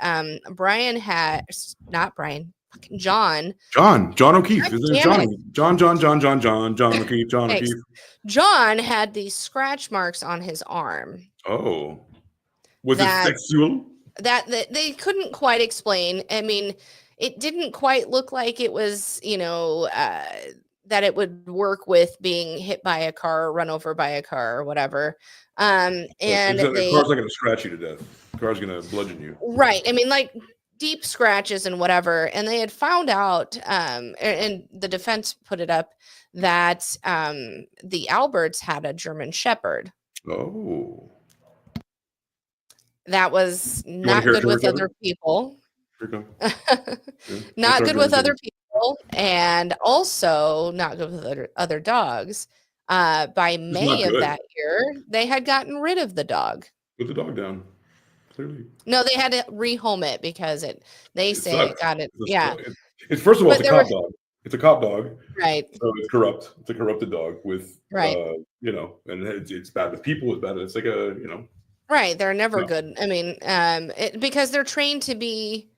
Speaker 1: Brian has not Brian, fucking John
Speaker 2: O'Keefe. His name's
Speaker 1: damn
Speaker 2: John O'Keefe. John
Speaker 1: Thanks.
Speaker 2: O'Keefe.
Speaker 1: John had these scratch marks on his arm
Speaker 2: Oh, was it
Speaker 1: that
Speaker 2: sexual?
Speaker 1: that they couldn't quite explain. I mean, it didn't quite look like it was, that it would work with being hit by a car or run over by a car or whatever. And
Speaker 2: The car's not going to scratch you to death. The car's going to bludgeon you.
Speaker 1: Right. I mean, like deep scratches and whatever. And they had found out, and the defense put it up, that the Alberts had a German Shepherd.
Speaker 2: Oh.
Speaker 1: That was not good with other people. Not good with other people, and also not good with other dogs. By May of that year, they had gotten rid of the dog.
Speaker 2: Put the dog down. Clearly.
Speaker 1: No, they had to rehome it because it got it. Yeah.
Speaker 2: It's first of all, it's a cop dog. It's a cop dog.
Speaker 1: Right.
Speaker 2: So it's corrupt. It's a corrupted dog with,
Speaker 1: right.
Speaker 2: And it's bad with people. It's bad. It's like
Speaker 1: Right. They're never good. I mean, because they're trained to be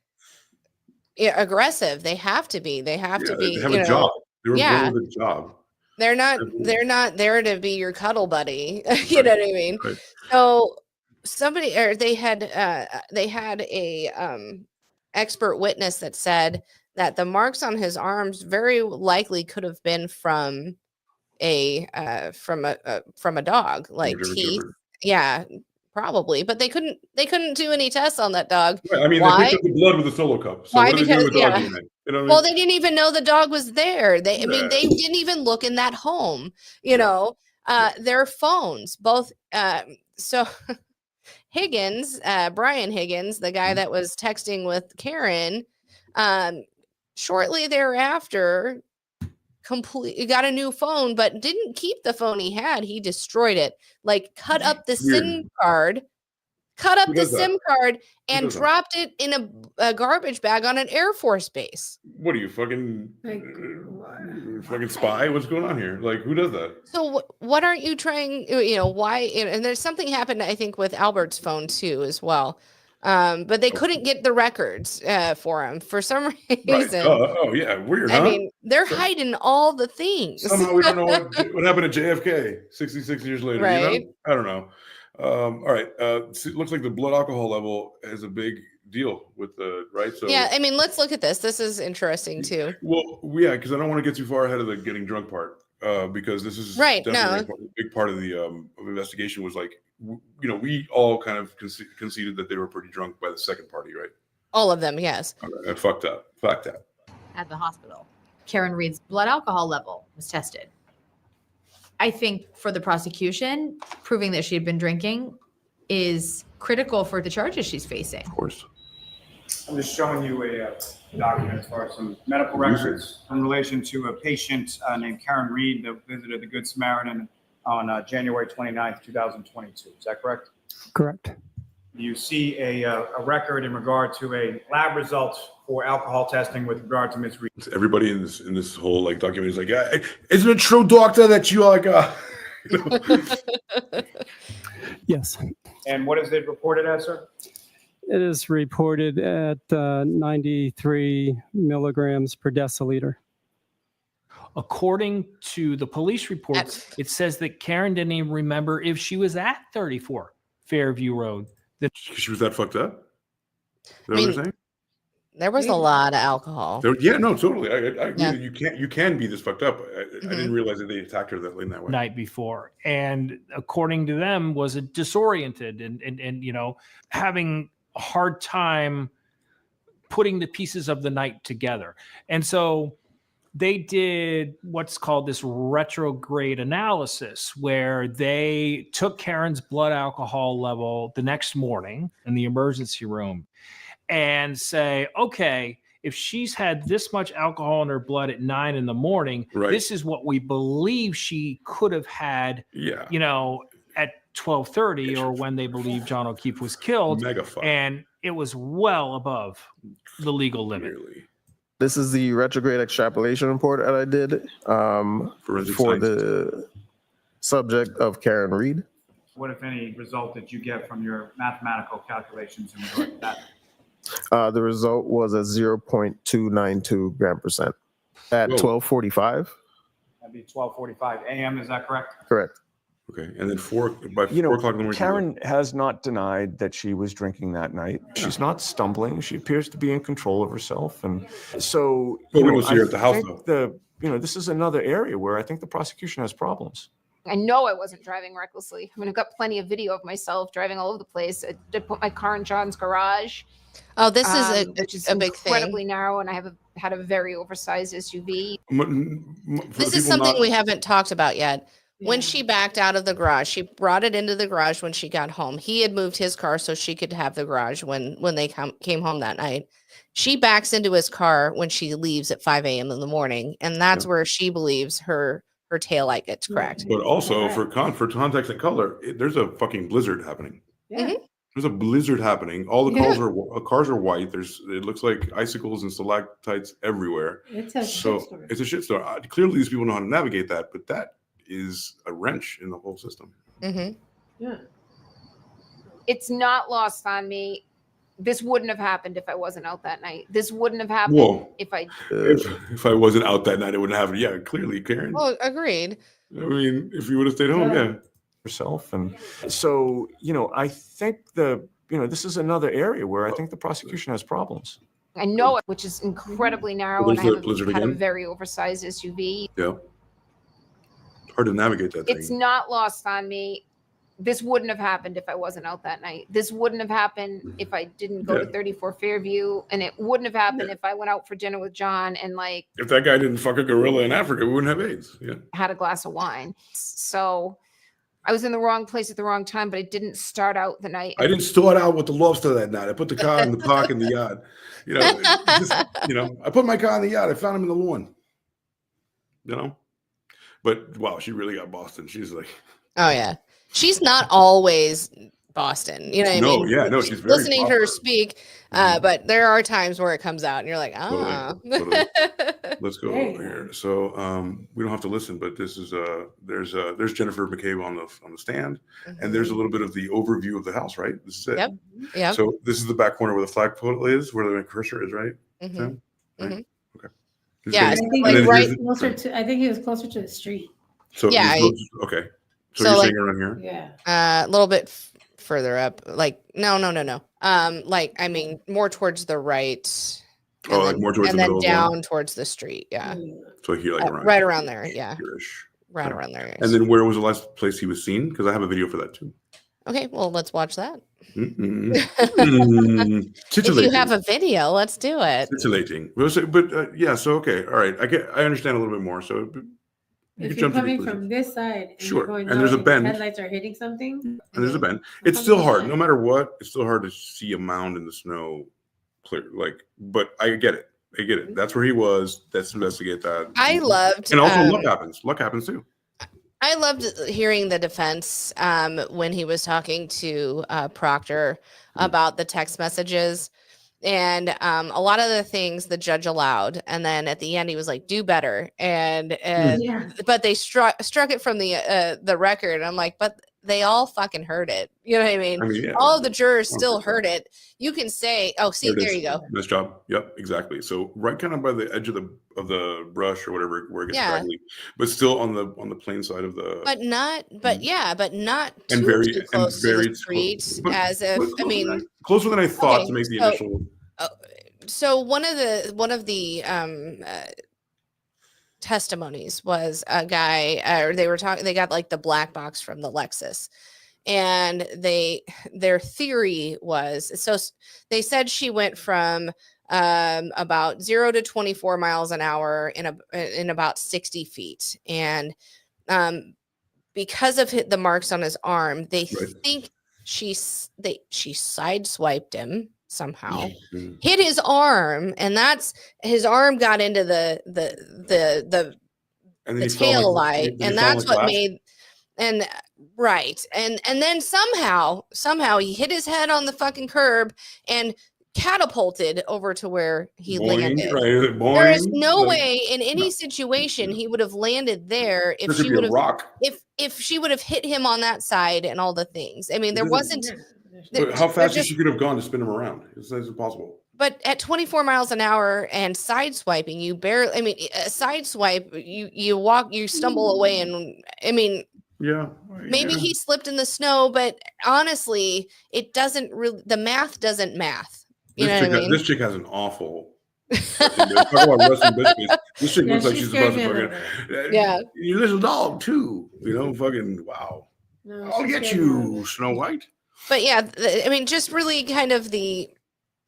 Speaker 1: aggressive. They have to be. They have to be.
Speaker 2: They have a job. They were born with a job.
Speaker 1: They're not there to be your cuddle buddy. You know what I mean?
Speaker 2: Right.
Speaker 1: So they had a expert witness that said that the marks on his arms very likely could have been from a dog, like teeth. Yeah, probably, but they couldn't do any tests on that dog.
Speaker 2: Right. I mean,
Speaker 1: why?
Speaker 2: They picked up the blood with a solo cup. So
Speaker 1: why?
Speaker 2: What
Speaker 1: Because
Speaker 2: with dog DNA? You know what I mean?
Speaker 1: They didn't even know the dog was there. I mean, they didn't even look in that home. Their phones, both. So Higgins, Brian Higgins, the guy that was texting with Karen, shortly thereafter, got a new phone, but didn't keep the phone he had. He destroyed it, like cut up the SIM card. And dropped it in a garbage bag on an Air Force base.
Speaker 2: What are you, fucking spy? What's going on here? Like, who does that?
Speaker 1: So what aren't you trying, why? And there's something happened, I think, with Albert's phone too, as well. But they couldn't get the records for him for some reason.
Speaker 2: Right. Oh, yeah. Weird, huh?
Speaker 1: I mean, they're hiding all the things.
Speaker 2: Somehow we don't know what happened to JFK 66 years later.
Speaker 1: Right.
Speaker 2: I don't know. All right. It looks like the blood alcohol level is a big deal with the right. So
Speaker 1: yeah, I mean, let's look at this. This is interesting too.
Speaker 2: Well, yeah, because I don't want to get too far ahead of the getting drunk part. Because this is definitely a big part of the investigation was like, we all kind of conceded that they were pretty drunk by the second party, right?
Speaker 1: All of them, yes.
Speaker 2: Okay, I fucked up. Fuck that.
Speaker 8: At the hospital, Karen Reed's blood alcohol level was tested. I think for the prosecution, proving that she had been drinking is critical for the charges she's facing.
Speaker 2: Of course.
Speaker 12: I'm just showing you a document as far as some medical records in relation to a patient named Karen Reed that visited the Good Samaritan on January 29th, 2022. Is that correct?
Speaker 13: Correct.
Speaker 12: You see a record in regard to a lab result for alcohol testing with regard to Ms. Reed.
Speaker 2: Everybody in this whole document is like, isn't it true, doctor, that you
Speaker 13: Yes.
Speaker 12: And what is it reported as, sir?
Speaker 13: It is reported at 93 milligrams per deciliter.
Speaker 14: According to the police reports, it says that Karen didn't even remember if she was at 34 Fairview Road.
Speaker 2: She was that fucked up? Is that what you're saying?
Speaker 1: There was a lot of alcohol.
Speaker 2: No, totally. You can be this fucked up. I didn't realize that they attacked her that late in that way.
Speaker 14: Night before, and according to them, was disoriented and having a hard time putting the pieces of the night together. And so they did what's called this retrograde analysis, where they took Karen's blood alcohol level the next morning in the emergency room and say, okay, if she's had this much alcohol in her blood at 9 a.m, this is what we believe she could have had, at 12:30 or when they believe John O'Keefe was killed. And it was well above the legal limit.
Speaker 15: This is the retrograde extrapolation report that I did for the subject of Karen Reed.
Speaker 12: What, if any, result did you get from your mathematical calculations in regard to that?
Speaker 15: The result was a 0.292 gram percent at 12:45.
Speaker 12: That'd be 12:45 a.m. Is that correct?
Speaker 15: Correct.
Speaker 2: Okay, and then by 4 o'clock in the morning.
Speaker 11: Karen has not denied that she was drinking that night. She's not stumbling. She appears to be in control of herself, and so
Speaker 2: we don't see her at the house,
Speaker 11: though. This is another area where I think the prosecution has problems.
Speaker 5: I know I wasn't driving recklessly. I mean, I've got plenty of video of myself driving all over the place. I did put my car in John's garage.
Speaker 1: Oh, this is
Speaker 5: which is
Speaker 1: a big thing.
Speaker 5: Incredibly narrow, and I had a very oversized SUV.
Speaker 1: This is something we haven't talked about yet. When she backed out of the garage, she brought it into the garage when she got home. He had moved his car so she could have the garage when they came home that night. She backs into his car when she leaves at 5 a.m. in the morning, and that's where she believes her taillight gets cracked.
Speaker 2: But also for context and color, there's a fucking blizzard happening. There's a blizzard happening. All the cars are white. It looks like icicles and stalactites everywhere.
Speaker 3: It's a shitstorm.
Speaker 2: It's a shitstorm. Clearly, these people know how to navigate that, but that is a wrench in the whole system.
Speaker 3: Yeah.
Speaker 5: It's not lost on me. This wouldn't have happened if I wasn't out that night. This wouldn't have happened if
Speaker 2: I wasn't out that night, it wouldn't happen. Yeah, clearly, Karen.
Speaker 1: Well, agreed.
Speaker 2: I mean, if you would have stayed home,
Speaker 11: herself, and so I think this is another area where I think the prosecution has problems.
Speaker 5: I know it, which is incredibly narrow, and I had a very oversized SUV.
Speaker 2: Yeah. Hard to navigate that thing.
Speaker 5: It's not lost on me. This wouldn't have happened if I wasn't out that night. This wouldn't have happened if I didn't go to 34 Fairview, and it wouldn't have happened if I went out for dinner with John and
Speaker 2: if that guy didn't fuck a gorilla in Africa, we wouldn't have AIDS. Yeah.
Speaker 5: Had a glass of wine. So I was in the wrong place at the wrong time, but I didn't start out the night.
Speaker 2: I didn't start out with the lobster that night. I put the car in the park in the yard. I put my car in the yard. I found him in the lawn. But wow, she really got Boston. She's like,
Speaker 1: oh yeah, she's not always Boston. You know what I mean?
Speaker 2: Yeah, no, she's very
Speaker 1: listening to her speak. But there are times where it comes out, and you're like,
Speaker 2: Totally. Let's go over here. So we don't have to listen, but this is there's Jennifer McCabe on the stand, and there's a little bit of the overview of the house, right? This is it.
Speaker 1: Yep. Yeah.
Speaker 2: So this is the back corner where the flagpole is, where the cursor is, right?
Speaker 1: Right?
Speaker 2: Okay.
Speaker 3: Yeah, I think I think he was closer to the street.
Speaker 2: So
Speaker 1: yeah.
Speaker 2: Okay. So you're saying around here?
Speaker 3: Yeah.
Speaker 1: A little bit further up. No. I mean, more towards the right.
Speaker 2: More towards
Speaker 1: and
Speaker 2: the
Speaker 1: then
Speaker 2: middle
Speaker 1: down towards the street. Yeah.
Speaker 2: So here,
Speaker 1: right around there. Yeah.
Speaker 2: Here-ish.
Speaker 1: Right around there.
Speaker 2: And then where was the last place he was seen? Because I have a video for that too.
Speaker 1: Okay, well, let's watch that.
Speaker 2: If
Speaker 1: you have a video, let's do it.
Speaker 2: Titillating. But so okay, all right. I understand a little bit more. So
Speaker 3: if you're coming from this side, and
Speaker 2: sure,
Speaker 3: you're going
Speaker 2: and there's a bend.
Speaker 3: Headlights are hitting something,
Speaker 2: and there's a bend. It's still hard, no matter what. It's still hard to see a mound in the snow clear. But I get it. That's where he was. Let's investigate that.
Speaker 1: I loved,
Speaker 2: and also luck happens. Luck happens too.
Speaker 1: I loved hearing the defense when he was talking to Proctor about the text messages, and a lot of the things the judge allowed, and then at the end he was like, "Do better," and but they struck it from the record. And I'm like, but they all fucking heard it. You know what I mean? All of the jurors still heard it. You can say, "Oh, see, there you go."
Speaker 2: Nice job. Yep, exactly. So right kind of by the edge of the brush or whatever where it gets scraggly, but still on the plain side of the. But not
Speaker 1: too close to the street.
Speaker 2: Closer than I thought to make the initial.
Speaker 1: So one of the testimonies was a guy, or they got like the black box from the Lexus, and their theory was, so they said she went from about 0 to 24 miles an hour in about 60 feet. And because of the marks on his arm, they think she sideswiped him somehow, hit his arm, and that's his arm got into the tail light, and that's what made and then somehow he hit his head on the fucking curb and catapulted over to where he landed. There is no way in any situation he would have landed there if she would have if she would have hit him on that side and all the things. I mean, there wasn't.
Speaker 2: How fast she could have gone to spin him around? It's impossible.
Speaker 1: But at 24 miles an hour and sideswiping, you barely. I mean, a sideswipe, you walk, you stumble away, and I mean.
Speaker 2: Yeah.
Speaker 1: Maybe he slipped in the snow, but honestly, it doesn't really. The math doesn't math. You know what I mean?
Speaker 2: This chick has an awful. Talk about wrestling bitch face. This chick looks like she's about to fucking. Your little dog too. You know, fucking wow. No, I'll get you, Snow White.
Speaker 1: But yeah, I mean, just really kind of the.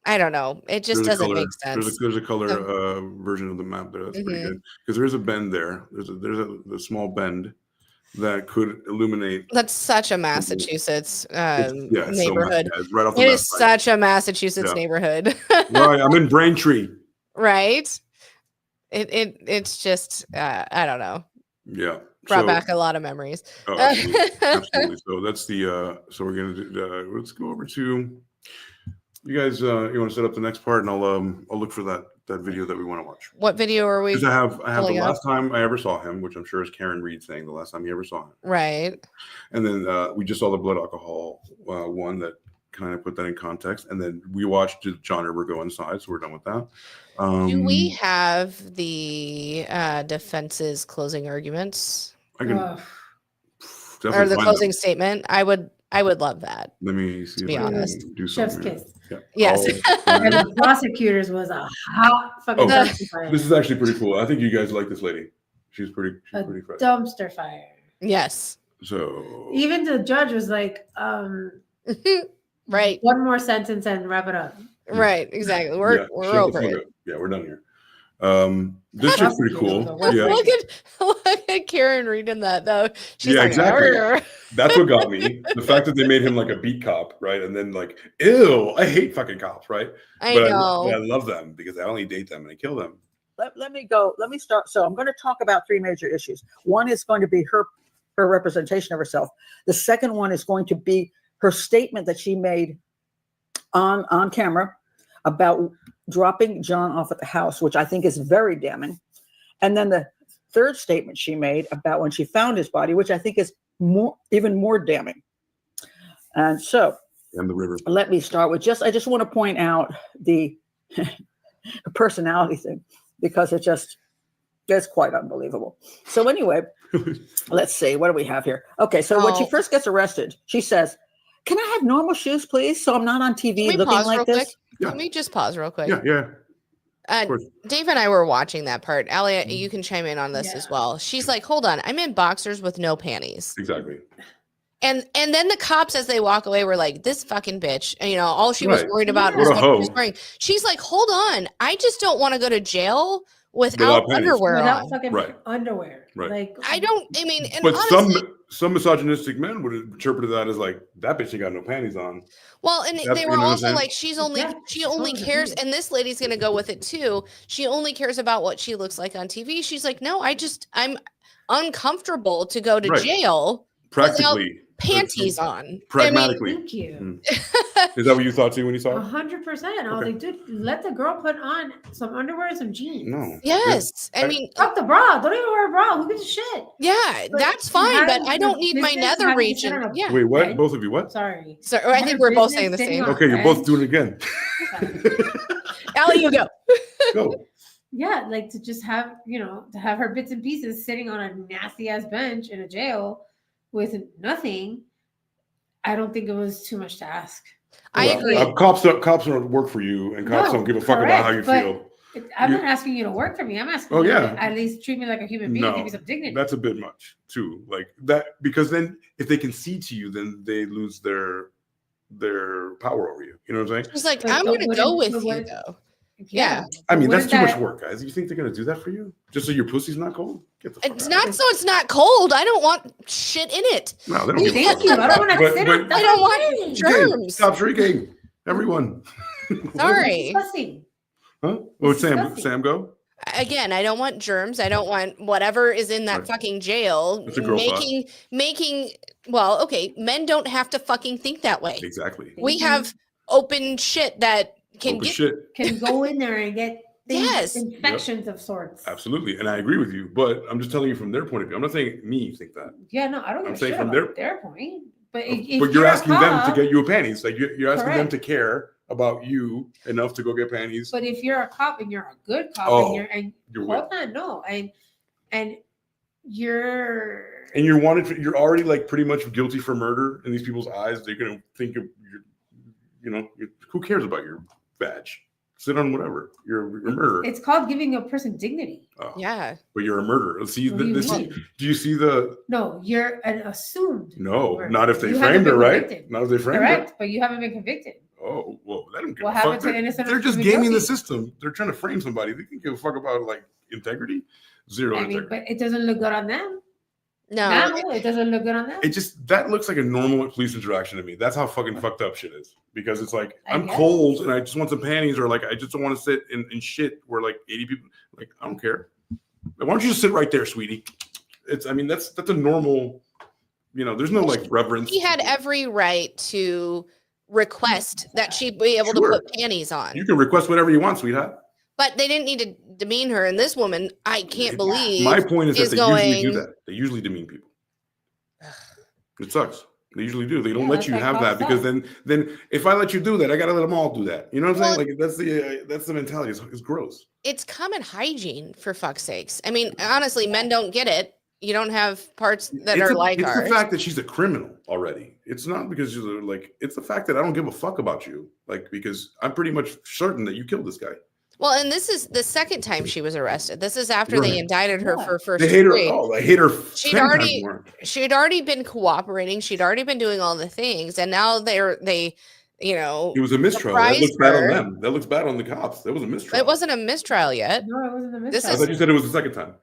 Speaker 1: I don't know. It just doesn't make sense.
Speaker 2: There's a color version of the map there. That's pretty good because there is a bend there. There's a small bend that could illuminate.
Speaker 1: That's such a Massachusetts neighborhood.
Speaker 2: So right off the
Speaker 1: it is such a Massachusetts neighborhood.
Speaker 2: Right, I'm in Braintree.
Speaker 1: Right. It's just I don't know.
Speaker 2: Yeah.
Speaker 1: Brought back a lot of memories.
Speaker 2: Oh, absolutely. So that's the so we're gonna do, let's go over to you guys. You want to set up the next part, and I'll look for that video that we want to watch.
Speaker 1: What video are we?
Speaker 2: Because I have the last time I ever saw him, which I'm sure is Karen Reed saying the last time he ever saw him.
Speaker 1: Right.
Speaker 2: And then we just saw the blood alcohol one that kind of put that in context, and then we watched John Erber go inside, so we're done with that.
Speaker 1: Do we have the defense's closing arguments?
Speaker 2: I can
Speaker 1: or the closing statement. I would love that.
Speaker 2: Let me see.
Speaker 1: To be honest,
Speaker 2: do
Speaker 3: Chef's
Speaker 2: something.
Speaker 3: kiss.
Speaker 2: Yeah.
Speaker 1: Yes.
Speaker 3: And the prosecutors was a hot fucking dumpster fire.
Speaker 2: This is actually pretty cool. I think you guys like this lady. She's pretty fresh.
Speaker 3: Dumpster fire.
Speaker 1: Yes.
Speaker 2: So
Speaker 3: even the judge was like,
Speaker 1: right.
Speaker 3: One more sentence and wrap it up.
Speaker 1: Right. Exactly. We're over it.
Speaker 2: Yeah, we're done here. This chick's pretty cool. Yeah.
Speaker 1: Look at Karen reading that though. She's
Speaker 2: yeah,
Speaker 1: like,
Speaker 2: exactly.
Speaker 1: Arr.
Speaker 2: That's what got me. The fact that they made him like a beat cop, right? And then like, ew, I hate fucking cops, right?
Speaker 1: I know.
Speaker 2: I love them because I only date them and I kill them.
Speaker 16: Let me start. So I'm going to talk about three major issues. One is going to be her representation of herself. The second one is going to be her statement that she made on camera about dropping John off at the house, which I think is very damning. And then the third statement she made about when she found his body, which I think is even more damning. And so
Speaker 2: and the river.
Speaker 16: Let me start with I just want to point out the personality thing, because it's quite unbelievable. So anyway, let's see, what do we have here? Okay, so when she first gets arrested, she says, "Can I have normal shoes, please, so I'm not on TV looking like this?"
Speaker 1: Let me just pause real quick.
Speaker 2: Yeah.
Speaker 1: Dave and I were watching that part. Alli, you can chime in on this as well. She's like, "Hold on, I'm in boxers with no panties."
Speaker 2: Exactly.
Speaker 1: And then the cops, as they walk away, were like, "This fucking bitch." And, all she was worried about was what she was wearing. She's like, "Hold on, I just don't want to go to jail without underwear on."
Speaker 3: Fucking underwear.
Speaker 2: Right.
Speaker 3: Like
Speaker 2: But honestly, some misogynistic men would interpret that as like, that bitch ain't got no panties on.
Speaker 1: Well, and they were also like, she only cares, and this lady's gonna go with it too. She only cares about what she looks like on TV. She's like, no, I'm uncomfortable to go to jail
Speaker 2: practically
Speaker 1: panties on.
Speaker 2: Pragmatically.
Speaker 3: Thank you.
Speaker 2: Is that what you thought too when you saw it?
Speaker 3: 100%. I was like, dude, let the girl put on some underwear and some jeans.
Speaker 2: No.
Speaker 1: Yes. I mean,
Speaker 3: fuck the bra. Don't even wear a bra. Who gives a shit?
Speaker 1: Yeah, that's fine, but I don't need my nether region. Yeah.
Speaker 2: Wait, what? Both of you, what?
Speaker 3: Sorry.
Speaker 1: So I think we're both saying the same.
Speaker 2: Okay, you're both doing it again.
Speaker 1: Alli, you go.
Speaker 2: Go.
Speaker 3: Yeah, like to just have, to have her bits and pieces sitting on a nasty ass bench in a jail with nothing. I don't think it was too much to ask.
Speaker 1: I agree.
Speaker 2: Cops don't work for you, and cops don't give a fuck about how you feel.
Speaker 3: I'm not asking you to work for me. I'm asking you to at least treat me like a human being, give me some dignity.
Speaker 2: That's a bit much too. Like that, because then if they can see to you, then they lose their power over you. You know what I'm saying?
Speaker 1: It's like, I'm gonna go with you though. Yeah.
Speaker 2: I mean, that's
Speaker 3: Wouldn't
Speaker 2: too much
Speaker 3: that-
Speaker 2: work, guys. You think they're gonna do that for you just so your pussy's not cold? Get the fuck
Speaker 1: It's
Speaker 2: out.
Speaker 1: not so it's not cold. I don't want shit in it.
Speaker 2: No, they don't give a
Speaker 3: Thank
Speaker 2: fuck.
Speaker 3: you. I don't want to
Speaker 2: But-
Speaker 3: sit
Speaker 2: but-
Speaker 3: on.
Speaker 1: I don't want germs.
Speaker 2: Stop shrieking, everyone.
Speaker 1: Sorry.
Speaker 3: Disgusting.
Speaker 2: Huh? Oh,
Speaker 3: It's
Speaker 2: Sam.
Speaker 3: disgusting.
Speaker 2: Sam, go.
Speaker 1: Again, I don't want germs. I don't want whatever is in that
Speaker 2: Right.
Speaker 1: fucking jail
Speaker 2: That's a girl thought.
Speaker 1: making well, okay, men don't have to fucking think that way.
Speaker 2: Exactly.
Speaker 1: We have open shit that can
Speaker 2: Open
Speaker 1: get
Speaker 2: shit.
Speaker 3: Can go in there and get things,
Speaker 1: Yes.
Speaker 3: infections of sorts.
Speaker 2: Absolutely, and I agree with you. But I'm just telling you from their point of view. I'm not saying me think that.
Speaker 3: Yeah, no, I don't
Speaker 2: I'm
Speaker 3: give a
Speaker 2: saying
Speaker 3: shit
Speaker 2: from
Speaker 3: about their point. But if
Speaker 2: But you're
Speaker 3: a
Speaker 2: asking them
Speaker 3: cop-
Speaker 2: to get you a panties. Like you're asking them
Speaker 3: Correct.
Speaker 2: to care about you enough to go get panties.
Speaker 3: But if you're a cop and you're a good cop
Speaker 2: Oh,
Speaker 3: and
Speaker 2: you're
Speaker 3: hold on, no, and you're
Speaker 2: And you're wanted. You're already like pretty much guilty for murder in these people's eyes. They're gonna think of who cares about your badge? Sit on whatever. You're a murderer.
Speaker 3: it's called giving a person dignity.
Speaker 2: Oh,
Speaker 1: yeah.
Speaker 2: but you're a murderer. See,
Speaker 3: What do you mean?
Speaker 2: do you see the?
Speaker 3: No, you're an assumed.
Speaker 2: No,
Speaker 3: murderer.
Speaker 2: not if they
Speaker 3: You haven't
Speaker 2: framed her,
Speaker 3: been
Speaker 2: right?
Speaker 3: convicted.
Speaker 2: Not if they framed
Speaker 3: Correct,
Speaker 2: her.
Speaker 3: but you haven't been convicted.
Speaker 2: Oh, well, I don't give
Speaker 3: What
Speaker 2: a fuck.
Speaker 3: happened to
Speaker 2: They're,
Speaker 3: innocent
Speaker 2: they're just
Speaker 3: until
Speaker 2: gaming the
Speaker 3: guilty?
Speaker 2: system. They're trying to frame somebody. They can give a fuck about like integrity. Zero
Speaker 3: I mean,
Speaker 2: integrity.
Speaker 3: but it doesn't look good on them.
Speaker 1: No.
Speaker 3: No, it doesn't look good on them.
Speaker 2: It just that looks like a normal police interaction to me. That's how fucking fucked up shit is. Because it's like
Speaker 3: I
Speaker 2: I'm
Speaker 3: guess.
Speaker 2: cold and I just want some panties, or like I just don't want to sit in shit where like 80 people. Like I don't care. Why don't you just sit right there, sweetie? It's. I mean that's a normal. There's no like reverence.
Speaker 1: He had every right to request that she be able
Speaker 2: Sure.
Speaker 1: to put panties on.
Speaker 2: You can request whatever you want, sweetheart.
Speaker 1: But they didn't need to demean her. And this woman, I can't believe.
Speaker 2: My point is that they usually do
Speaker 1: going,
Speaker 2: that. They usually demean people. It sucks. They usually do. They don't
Speaker 3: Yeah,
Speaker 2: let
Speaker 3: that's
Speaker 2: you
Speaker 3: like
Speaker 2: have that
Speaker 3: cops
Speaker 2: because then if I let you do that, I gotta let them all do that. You know what I'm saying? Like that's the mentality. It's gross.
Speaker 1: It's common hygiene, for fuck's sakes. I mean, honestly, men don't get it. You don't have parts that are like
Speaker 2: it's
Speaker 1: ours.
Speaker 2: the fact that she's a criminal already. It's not because she's like. It's the fact that I don't give a fuck about you. Like because I'm pretty much certain that you killed this guy.
Speaker 1: Well, and this is the second time she was arrested. This is after they
Speaker 2: Right.
Speaker 1: indicted her for first
Speaker 2: They hate her.
Speaker 1: degree.
Speaker 2: Oh, they hate her.
Speaker 1: She'd
Speaker 2: 10 times
Speaker 1: already
Speaker 2: more.
Speaker 1: she'd already been cooperating. She'd already been doing all the things, and now they
Speaker 2: It was a mistrial. That
Speaker 1: surprised
Speaker 2: looks bad on
Speaker 1: her.
Speaker 2: them. That looks bad on the cops. That was a mistrial.
Speaker 1: It wasn't a mistrial yet.
Speaker 3: No, it wasn't a
Speaker 1: This
Speaker 2: I
Speaker 3: mistrial.
Speaker 2: thought you said it was the second time.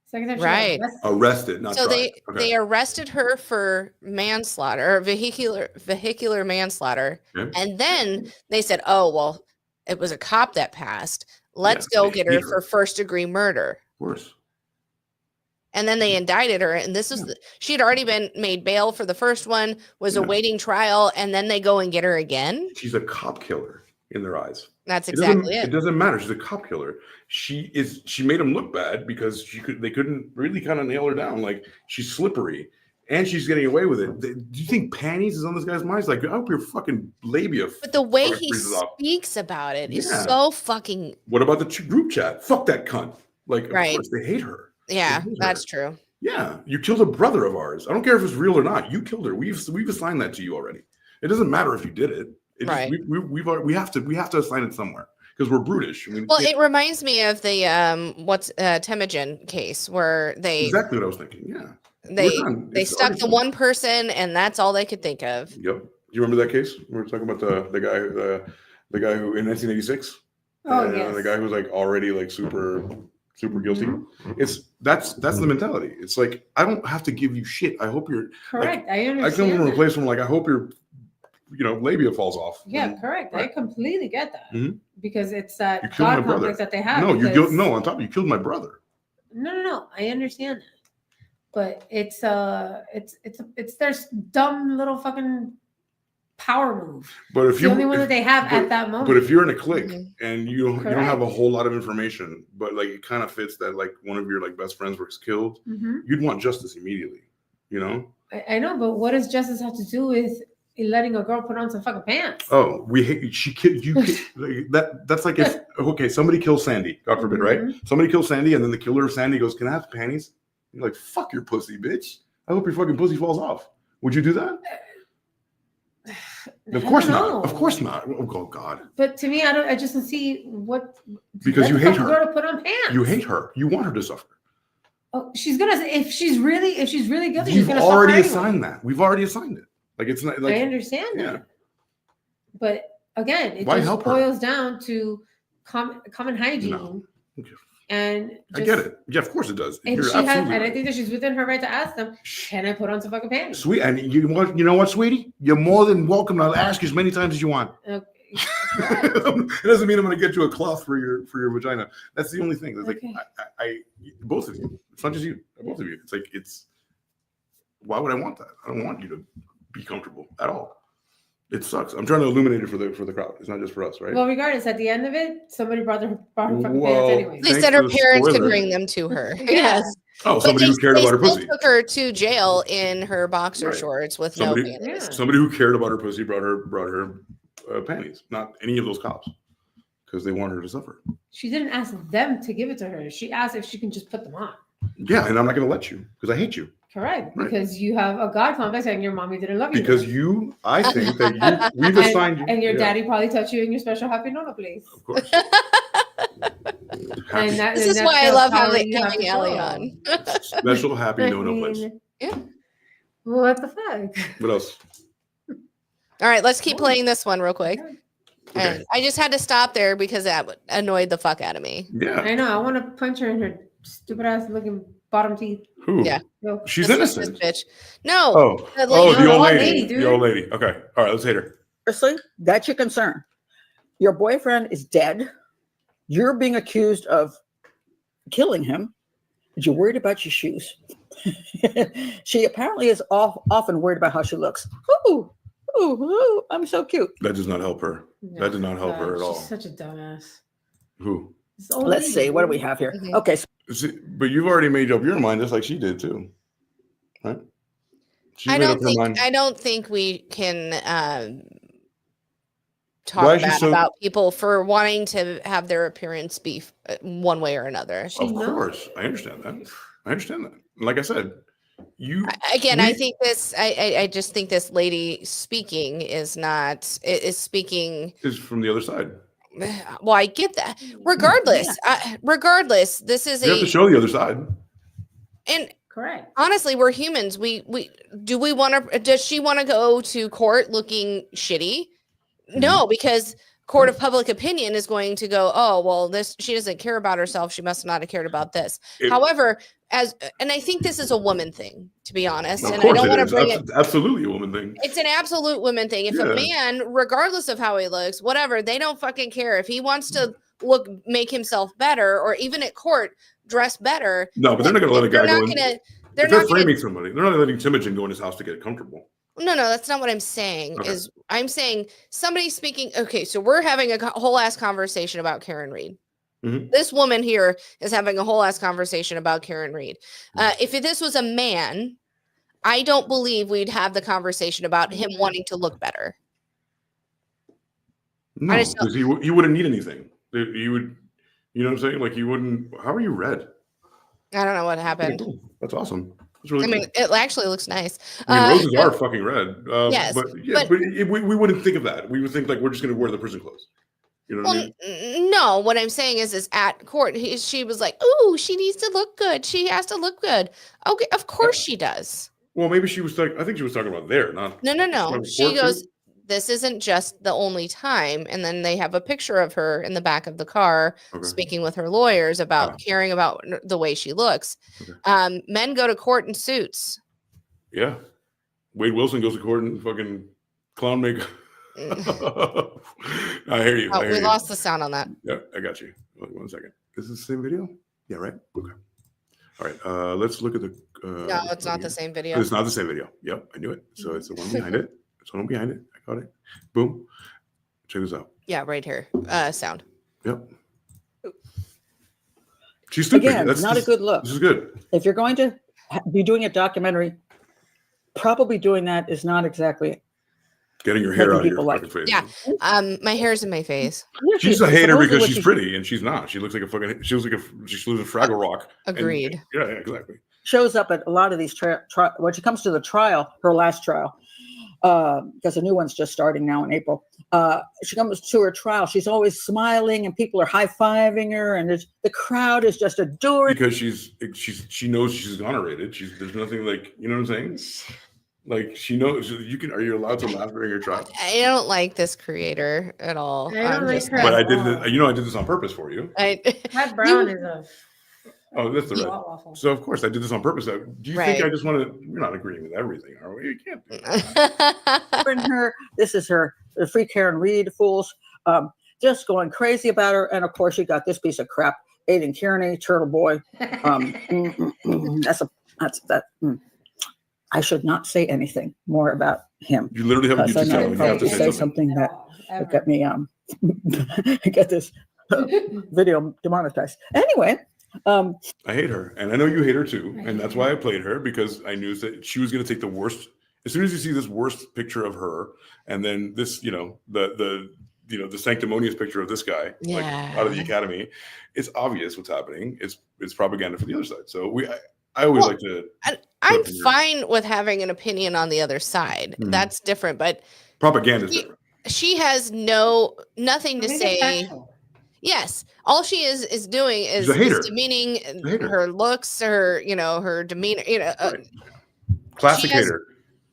Speaker 3: Second time she
Speaker 1: Right.
Speaker 3: was arrested.
Speaker 2: Arrested, not
Speaker 1: So
Speaker 2: tried.
Speaker 1: they arrested her for manslaughter or vehicular manslaughter,
Speaker 2: Okay.
Speaker 1: and then they said, "Oh well, it was a cop that passed. Let's
Speaker 2: Yeah,
Speaker 1: go
Speaker 2: they
Speaker 1: get her
Speaker 2: hate
Speaker 1: for first degree murder."
Speaker 2: Worse.
Speaker 1: And then they indicted her, and this was she had already been made bail for the first one, was
Speaker 2: Yeah.
Speaker 1: awaiting trial, and then they go and get her again.
Speaker 2: She's a cop killer in their eyes.
Speaker 1: That's
Speaker 2: It doesn't-
Speaker 1: exactly it.
Speaker 2: It doesn't matter. She's a cop killer. She made him look bad because they couldn't really kind of nail her down. Like she's slippery and she's getting away with it. Do you think panties is on this guy's mind? He's like, I hope your fucking labia.
Speaker 1: But the way
Speaker 2: fucking
Speaker 1: he
Speaker 2: freezes off.
Speaker 1: speaks about it is
Speaker 2: Yeah.
Speaker 1: so fucking
Speaker 2: What about the group chat? Fuck that cunt. Like, of
Speaker 1: Right.
Speaker 2: course they hate her.
Speaker 1: yeah,
Speaker 2: hate her.
Speaker 1: that's true.
Speaker 2: Yeah, you killed a brother of ours. I don't care if it's real or not. You killed her. We've assigned that to you already. It doesn't matter if you did it.
Speaker 1: Right.
Speaker 2: We have to assign it somewhere because we're brutish. I mean,
Speaker 1: Well, it reminds me of the Temujin case where they
Speaker 2: exactly what I was thinking. Yeah.
Speaker 1: they
Speaker 2: We're done.
Speaker 1: they
Speaker 2: It's
Speaker 1: stuck
Speaker 2: already
Speaker 1: to
Speaker 2: done.
Speaker 1: one person and that's all they could think of.
Speaker 2: Yep. You remember that case? We were talking about the guy who in 1986.
Speaker 3: Oh, yes.
Speaker 2: The guy who was like already like super guilty. That's the mentality. It's like I don't have to give you shit. I hope you're
Speaker 3: Correct. I
Speaker 2: I come
Speaker 3: understand.
Speaker 2: from a
Speaker 3: that.
Speaker 2: place from like I hope your labia falls off.
Speaker 3: Yeah, correct. I completely get that
Speaker 2: Mhm.
Speaker 3: because it's
Speaker 2: You
Speaker 3: that
Speaker 2: killed
Speaker 3: God
Speaker 2: my brother.
Speaker 3: complex that they have.
Speaker 2: No,
Speaker 3: because-
Speaker 2: no. On top, you killed my brother.
Speaker 3: No. I understand that, but it's their dumb little fucking power move.
Speaker 2: But if
Speaker 3: It's
Speaker 2: you
Speaker 3: the only one
Speaker 2: if-
Speaker 3: that they have
Speaker 2: but-
Speaker 3: at that moment.
Speaker 2: But if you're in a clique
Speaker 3: Mm-hmm.
Speaker 2: and you don't have a whole lot of information, but like it kind of fits that like one of your like best friends was killed,
Speaker 3: Mhm.
Speaker 2: you'd want justice immediately. You know?
Speaker 3: I know, but what does justice have to do with letting a girl put on some fucking pants?
Speaker 2: Oh, we hate she killed you. Like, that's like if somebody kills Sandy, God forbid, right?
Speaker 3: Mhm.
Speaker 2: Somebody kills Sandy, and then the killer of Sandy goes, "Can I have panties?" You're like, "Fuck your pussy, bitch! I hope your fucking pussy falls off." Would you do that? Of course not.
Speaker 3: know.
Speaker 2: Of course not. Oh God.
Speaker 3: But to me, I just don't see what.
Speaker 2: Because
Speaker 3: let
Speaker 2: you
Speaker 3: the
Speaker 2: hate
Speaker 3: fucking
Speaker 2: her.
Speaker 3: Girl to put on pants.
Speaker 2: You hate her. You want her to suffer.
Speaker 3: Oh, she's gonna if she's really guilty. she's
Speaker 2: You've
Speaker 3: gonna
Speaker 2: already
Speaker 3: suffer anyway.
Speaker 2: assigned that. We've already assigned it. Like it's not like
Speaker 3: I understand
Speaker 2: yeah.
Speaker 3: that, but again, it
Speaker 2: Why
Speaker 3: just
Speaker 2: help her?
Speaker 3: boils down to common hygiene.
Speaker 2: No.
Speaker 3: And
Speaker 2: I get it. Yeah, of course it does.
Speaker 3: And
Speaker 2: You're
Speaker 3: she has,
Speaker 2: absolutely
Speaker 3: and I
Speaker 2: right.
Speaker 3: think that she's within her right to ask them, can I put on some fucking panties?
Speaker 2: Sweet, and you know what, sweetie? You're more than welcome to ask as many times as you want.
Speaker 3: Okay.
Speaker 2: It doesn't mean I'm going to get you a cloth for your vagina. That's the only thing. It's like
Speaker 3: Okay.
Speaker 2: I both of you. It's not just you. Both of you. It's like why would I want that? I don't want you to be comfortable at all. It sucks. I'm trying to illuminate it for the crowd. It's not just for us, right?
Speaker 3: Well, regardless, at the end of it, somebody brought her fucking pants
Speaker 2: Well,
Speaker 3: anyway.
Speaker 1: They said her parents could bring them to her. Yes.
Speaker 2: Oh,
Speaker 1: But
Speaker 2: somebody who cared about her
Speaker 1: still
Speaker 2: pussy.
Speaker 1: took her to jail in her boxer
Speaker 2: Right.
Speaker 1: shorts with
Speaker 2: Somebody,
Speaker 1: no panties.
Speaker 2: somebody who cared about her pussy brought her panties. Not any of those cops, because they want her to suffer.
Speaker 3: She didn't ask them to give it to her. She asked if she can just put them on.
Speaker 2: Yeah, and I'm not going to let you because I hate you.
Speaker 3: Correct.
Speaker 2: Right.
Speaker 3: Because you have a God complex and your mommy didn't love you.
Speaker 2: Because I think that we've assigned you.
Speaker 3: And your
Speaker 2: yeah,
Speaker 3: daddy probably touched you in your special happy nono place.
Speaker 2: Of course.
Speaker 3: And
Speaker 1: This is why I love having Alli on.
Speaker 2: Special happy no place.
Speaker 1: Yeah.
Speaker 3: What the fuck?
Speaker 2: What else?
Speaker 1: All right, let's keep playing this one real quick. And I just had to stop there because that annoyed the fuck out of me.
Speaker 2: Yeah.
Speaker 3: I know. I want to punch her in her stupid ass looking bottom teeth.
Speaker 2: Who?
Speaker 1: Yeah.
Speaker 3: No.
Speaker 2: She's
Speaker 1: This
Speaker 2: innocent.
Speaker 1: bitch. No.
Speaker 2: Oh,
Speaker 1: the
Speaker 2: the old
Speaker 3: lady,
Speaker 2: lady.
Speaker 3: dude.
Speaker 2: The old lady. Okay. All right. Let's hit her.
Speaker 16: Seriously, that's your concern. Your boyfriend is dead. You're being accused of killing him. But you're worried about your shoes. She apparently is often worried about how she looks. Ooh, ooh, I'm so cute.
Speaker 2: That does not help her. That did not help her at all.
Speaker 3: She's such a dumbass.
Speaker 2: Who?
Speaker 16: Let's see. What do we have here? Okay. So
Speaker 2: See, but you've already made up your mind, just like she did too, right? She
Speaker 1: I
Speaker 2: made up her
Speaker 1: don't
Speaker 2: mind.
Speaker 1: think we can
Speaker 2: Why
Speaker 1: talk
Speaker 2: is she
Speaker 1: bad
Speaker 2: so-
Speaker 1: about people for wanting to have their appearance be one way or another.
Speaker 2: Of course, I understand that. I understand that. Like I said,
Speaker 1: I think this. I just think this lady speaking is speaking.
Speaker 2: is from the other side.
Speaker 1: Well, I get that. Regardless, this is
Speaker 2: You have to show the other side.
Speaker 1: And
Speaker 3: correct.
Speaker 1: Honestly, we're humans. Does she want to go to court looking shitty? No, because court of public opinion is going to go, oh, well, she doesn't care about herself. She must not have cared about this. However, and I think this is a woman thing, to be honest.
Speaker 2: Of
Speaker 1: And
Speaker 2: course
Speaker 1: I don't want to
Speaker 2: is.
Speaker 1: bring it.
Speaker 2: Absolutely a woman thing.
Speaker 1: It's an absolute woman thing. If a man, regardless of how he looks, whatever, they don't fucking care. If he wants to make himself better, or even at court, dress better.
Speaker 2: No, but they're not going to let a guy go in.
Speaker 1: They're
Speaker 2: framing somebody. They're not letting Timogen go in his house to get comfortable.
Speaker 1: No, that's not what I'm saying.
Speaker 2: Okay.
Speaker 1: I'm saying somebody speaking. Okay, so we're having a whole ass conversation about Karen Reed.
Speaker 2: Mm-hmm.
Speaker 1: This woman here is having a whole ass conversation about Karen Reed. If this was a man, I don't believe we'd have the conversation about him wanting to look better.
Speaker 2: No, because he wouldn't need anything. He would, you know what I'm saying? Like he wouldn't. How are you red?
Speaker 1: I don't know what happened.
Speaker 2: Okay, cool. That's awesome. That's really
Speaker 1: I mean, it actually looks nice.
Speaker 2: I mean, roses are fucking red.
Speaker 1: Yes,
Speaker 2: but we wouldn't think of that. We would think like we're just going to wear the prison clothes. You know what I mean?
Speaker 1: No, what I'm saying is at court, she was like, "Ooh, she needs to look good. She has to look good." Okay, of course she does.
Speaker 2: Well, maybe she was. I think she was talking about there, not.
Speaker 1: No. She goes, "This isn't just the only time." And then they have a picture of her in the back of the car speaking with her lawyers about caring about the way she looks. Okay. Men go to court in suits.
Speaker 2: Yeah, Wade Wilson goes to court in fucking clown makeup. I hear you.
Speaker 1: We lost the sound on that.
Speaker 2: Yeah, I got you. Wait 1 second. Is this the same video? Yeah, right. Okay. All right. Let's look at the.
Speaker 1: No, it's not the same video.
Speaker 2: It's not the same video. Yep, I knew it. So it's the one behind it. It's the one behind it. I got it. Boom. Check this out.
Speaker 1: Yeah, right here. Sound.
Speaker 2: Yep. She's stupid.
Speaker 16: Again, not a good look.
Speaker 2: This is good.
Speaker 16: If you're going to be doing a documentary, probably doing that is not exactly
Speaker 2: getting your hair out of your fucking face.
Speaker 1: Yeah. My hair's in my face.
Speaker 2: She's a hater because she's pretty, and she's not. She looks like a fucking. She looks like a Fraggle Rock.
Speaker 1: Agreed.
Speaker 2: Yeah, exactly.
Speaker 16: Shows up at a lot of these when she comes to the trial, her last trial, because a new one's just starting now in April. She comes to her trial. She's always smiling, and people are high-fiving her, and the crowd is just adoring.
Speaker 2: Because she knows she's exonerated. There's nothing like, you know what I'm saying? Like she knows you can. Are you allowed to laugh during your trial?
Speaker 1: I don't like this creator at all.
Speaker 3: I don't like her.
Speaker 2: But I did this. You know, I did this on purpose for you.
Speaker 3: Pat Brown is a.
Speaker 2: Oh, that's the red.
Speaker 3: Awful.
Speaker 2: So of course I did this on purpose. Do you think I just want to? We're not agreeing with everything, are we? You can't do that.
Speaker 16: This is her, the free Karen Reed fools, just going crazy about her. And of course, you got this piece of crap, Aiden Kearney, Turtle Boy. I should not say anything more about him.
Speaker 2: You literally have a
Speaker 16: because
Speaker 2: YouTube
Speaker 16: I know
Speaker 2: channel. You have to
Speaker 16: say something that got me get this video demonetized. Anyway.
Speaker 2: I hate her, and I know you hate her too, and that's why I played her, because I knew that she was going to take the worst. As soon as you see this worst picture of her, and then this, the sanctimonious picture of this guy, like out of the academy, it's obvious what's happening. It's propaganda for the other side. So I always like to.
Speaker 1: I'm fine with having an opinion on the other side. Mm-hmm. That's different, but
Speaker 2: propaganda is different.
Speaker 1: She has nothing to say. Yes, all she is doing is demeaning her looks, her demeanor.
Speaker 2: Right. Classic hater.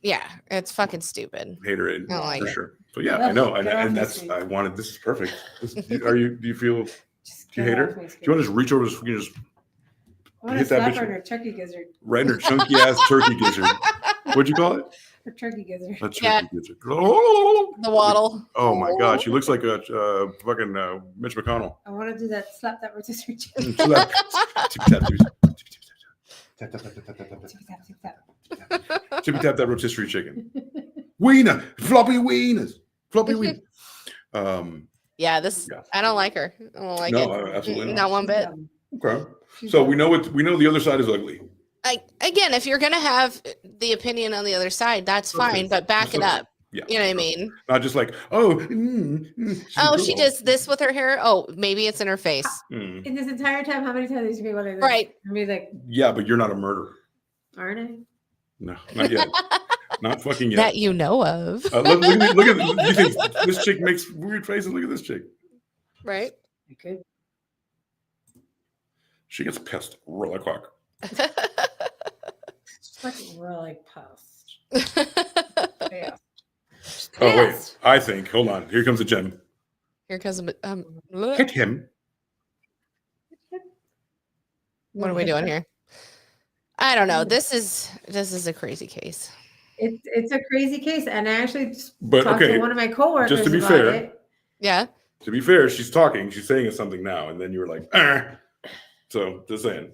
Speaker 1: Yeah, it's fucking stupid.
Speaker 2: Hater, for sure. So yeah, I know, and that's I wanted. This is perfect. Do you feel? Do you hate her? Do you want to just reach over? You just
Speaker 3: hit that bitch in her turkey gizzard.
Speaker 2: Right in her chunky ass turkey gizzard. What'd you call it?
Speaker 3: Her turkey gizzard.
Speaker 2: A turkey gizzard.
Speaker 1: The waddle.
Speaker 2: Oh my god, she looks like a fucking Mitch McConnell.
Speaker 3: I want to do that. Slap that rotisserie chicken.
Speaker 2: Tippy tap that rotisserie chicken. Wiener, floppy wieners, floppy wiener.
Speaker 1: I don't like her. I don't like it.
Speaker 2: Absolutely
Speaker 1: not one bit.
Speaker 2: Okay, so we know the other side is ugly.
Speaker 1: Again, if you're gonna have the opinion on the other side, that's fine, but back it up.
Speaker 2: Yeah,
Speaker 1: you know what I mean.
Speaker 2: Not just like
Speaker 1: she does this with her hair. Oh, maybe it's in her face.
Speaker 3: In this entire time, how many times these people like this?
Speaker 1: Right?
Speaker 3: I mean, like.
Speaker 2: Yeah, but you're not a murderer.
Speaker 3: Aren't I?
Speaker 2: No, not yet. Not fucking yet.
Speaker 1: That you know of.
Speaker 2: Look at you think this chick makes weird faces? Look at this chick.
Speaker 1: Right.
Speaker 3: Okay.
Speaker 2: She gets pissed really quick.
Speaker 3: It's like really pissed. Yeah.
Speaker 2: Oh wait, I think. Hold on. Here comes the gem.
Speaker 1: Here comes
Speaker 2: hit him.
Speaker 1: What are we doing here? I don't know. This is a crazy case.
Speaker 3: It's a crazy case, and I actually talked to one of my coworkers.
Speaker 2: Just to be
Speaker 3: about
Speaker 2: fair,
Speaker 3: it.
Speaker 1: Yeah.
Speaker 2: To be fair, she's talking. She's saying something now, and then you were like, So just saying.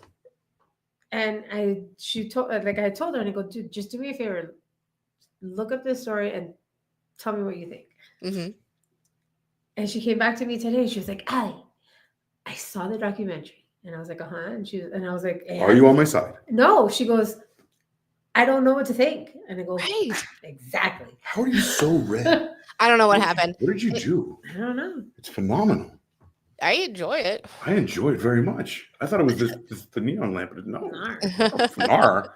Speaker 3: And I told her, and I go, dude, just do me a favor, look up this story and tell me what you think.
Speaker 1: Mm-hmm.
Speaker 3: And she came back to me today. She was like, Alli, I saw the documentary. And I was like, and I was like,
Speaker 2: are you on my side?
Speaker 3: No. She goes, I don't know what to think. And I go, right. Exactly.
Speaker 2: How are you so red?
Speaker 1: I don't know what happened.
Speaker 2: What did you do?
Speaker 3: I don't know.
Speaker 2: It's phenomenal.
Speaker 1: I enjoy it.
Speaker 2: I enjoy it very much. I thought it was the neon lamp, but no. Nar,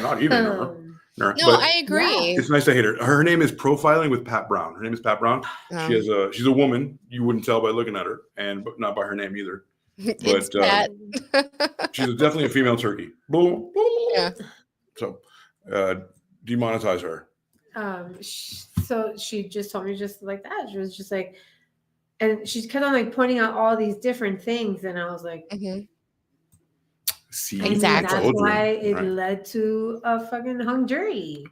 Speaker 2: not even nar.
Speaker 1: No, I agree.
Speaker 2: It's nice to hate her. Her name is Profiling with Pat Brown. Her name is Pat Brown. She's a woman. You wouldn't tell by looking at her, but not by her name either. But she's definitely a female turkey.
Speaker 1: Yeah.
Speaker 2: So demonetize her.
Speaker 3: So she just told me just like that. She was just like, and she kept on like pointing out all these different things, and I was like,
Speaker 2: See,
Speaker 3: exactly. That's why it led to a fucking hung jury.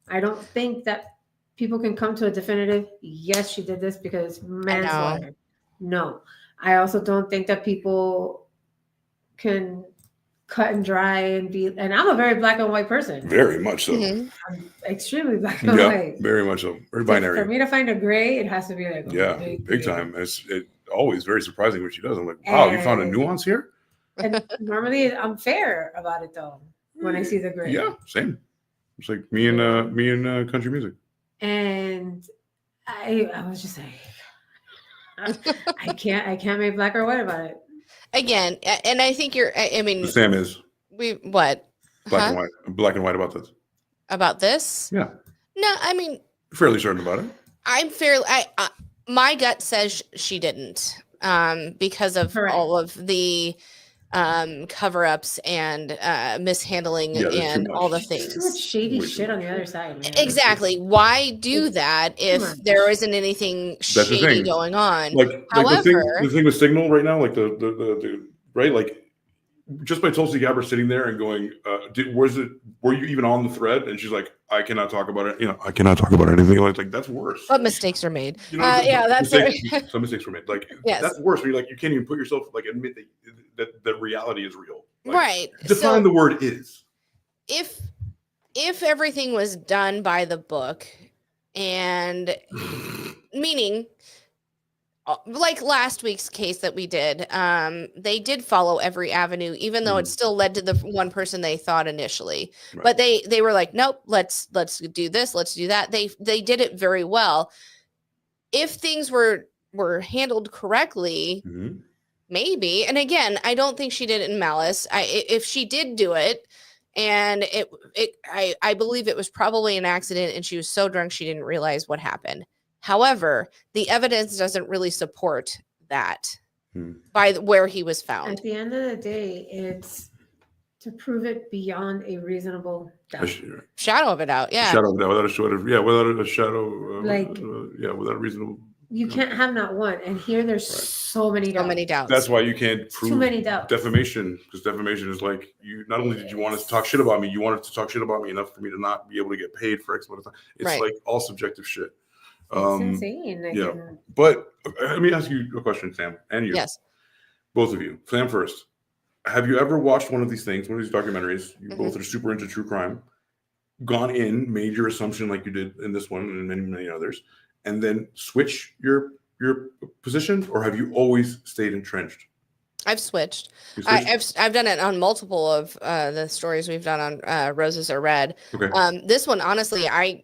Speaker 3: I don't think that people can come to a definitive. Yes, she did this because manslaughter. No, I also don't think that people can cut and dry and be. And I'm a very black and white person.
Speaker 2: Very much so.
Speaker 3: I'm extremely black and white.
Speaker 2: Very much so. Very binary.
Speaker 3: For me to find a gray, it has to be like
Speaker 2: big time. It's always very surprising what she does. I'm like, wow, you found a nuance here.
Speaker 3: And normally I'm fair about it though when I see the gray.
Speaker 2: Yeah, same. It's like me and country music.
Speaker 3: And I was just like, I can't make black or white about it.
Speaker 1: Again, and I think I mean,
Speaker 2: Sam is.
Speaker 1: What?
Speaker 2: Black and white. Black and white about this.
Speaker 1: About this?
Speaker 2: Yeah.
Speaker 1: No, I mean.
Speaker 2: Fairly certain about it.
Speaker 1: I'm fairly. My gut says she didn't, because of all of the cover-ups and mishandling and all the things.
Speaker 3: Too much shady shit on the other side, man.
Speaker 1: Exactly. Why do that if there isn't anything
Speaker 2: That's the
Speaker 1: shady
Speaker 2: thing.
Speaker 1: going on?
Speaker 2: Like
Speaker 1: However,
Speaker 2: the thing with Signal right now, like the right, like just by Tulsi Gabbard sitting there and going, were you even on the thread? And she's like, I cannot talk about it. I cannot talk about anything. Like that's worse.
Speaker 1: but mistakes are made.
Speaker 2: That's some mistakes were made. Like
Speaker 1: yes.
Speaker 2: That's worse. Where you can't even put yourself admit that reality is real.
Speaker 1: Right.
Speaker 2: Define the word is.
Speaker 1: If everything was done by the book, and meaning like last week's case that we did, they did follow every avenue, even though it still led to the one person they thought initially. Right. But they were like, nope, let's do this, let's do that. They did it very well. If things were handled correctly, maybe. And again, I don't think she did it in malice. If she did do it, and I believe it was probably an accident, and she was so drunk she didn't realize what happened. However, the evidence doesn't really support that by where he was found.
Speaker 3: At the end of the day, it's to prove it beyond a reasonable doubt.
Speaker 1: Shadow of a doubt, yeah.
Speaker 2: Shadow of a doubt, without a shadow, without a reasonable.
Speaker 3: You can't have not one, and here there's so many doubts.
Speaker 2: That's why you can't prove
Speaker 3: too many doubts.
Speaker 2: Defamation, because defamation is like you. Not only did you want us to talk shit about me, you wanted to talk shit about me enough for me to not be able to get paid for X amount of time. It's like all subjective shit.
Speaker 3: It's insane.
Speaker 2: But let me ask you a question, Sam, and you.
Speaker 1: Yes.
Speaker 2: Both of you. Sam first. Have you ever watched one of these things, one of these documentaries? You both are super into true crime. Gone in, made your assumption like you did in this one and many, many others, and then switch your position, or have you always stayed entrenched?
Speaker 1: I've switched. I've done it on multiple of the stories we've done on Roses Are Red.
Speaker 2: Okay.
Speaker 1: This one, honestly, I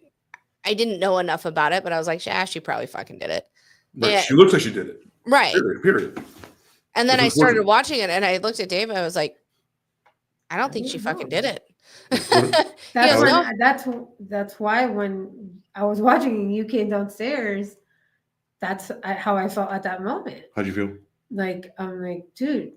Speaker 1: didn't know enough about it, but I was like, she probably fucking did it.
Speaker 2: Right.
Speaker 1: Yeah.
Speaker 2: She looks like she did it.
Speaker 1: Right.
Speaker 2: Period.
Speaker 1: And then I started watching it, and I looked at Dave, and I was like, I don't think she fucking did it.
Speaker 3: That's why when I was watching and you came downstairs, that's how I felt at that moment.
Speaker 2: How'd you feel?
Speaker 3: Like, I'm like, dude,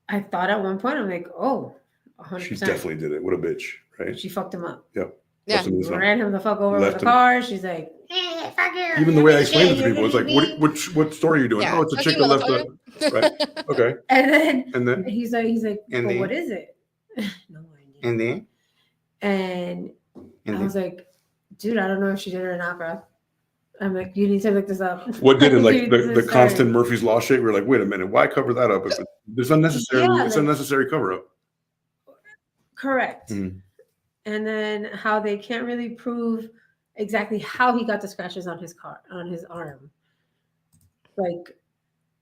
Speaker 3: I thought at one point, I'm like, oh, 100%.
Speaker 2: She definitely did it. What a bitch, right?
Speaker 3: She fucked him up.
Speaker 2: Yep.
Speaker 1: Yeah.
Speaker 3: Ran him the fuck over with the car. She's like, hey, fuck you.
Speaker 2: Even the way I explained it to people, it's like, what story are you doing?
Speaker 1: Yeah.
Speaker 2: Oh, it's a chick that left the right. Okay.
Speaker 3: And then he's like, well, what is it? No idea. And I was like, dude, I don't know if she did it or not, bro. I'm like, you need to look this up.
Speaker 2: What did it? Like the constant Murphy's Law shit? We're like, wait a minute, why cover that up? It's unnecessary. It's unnecessary cover up.
Speaker 3: Correct.
Speaker 2: Mm-hmm.
Speaker 3: And then how they can't really prove exactly how he got the scratches on his arm. Like,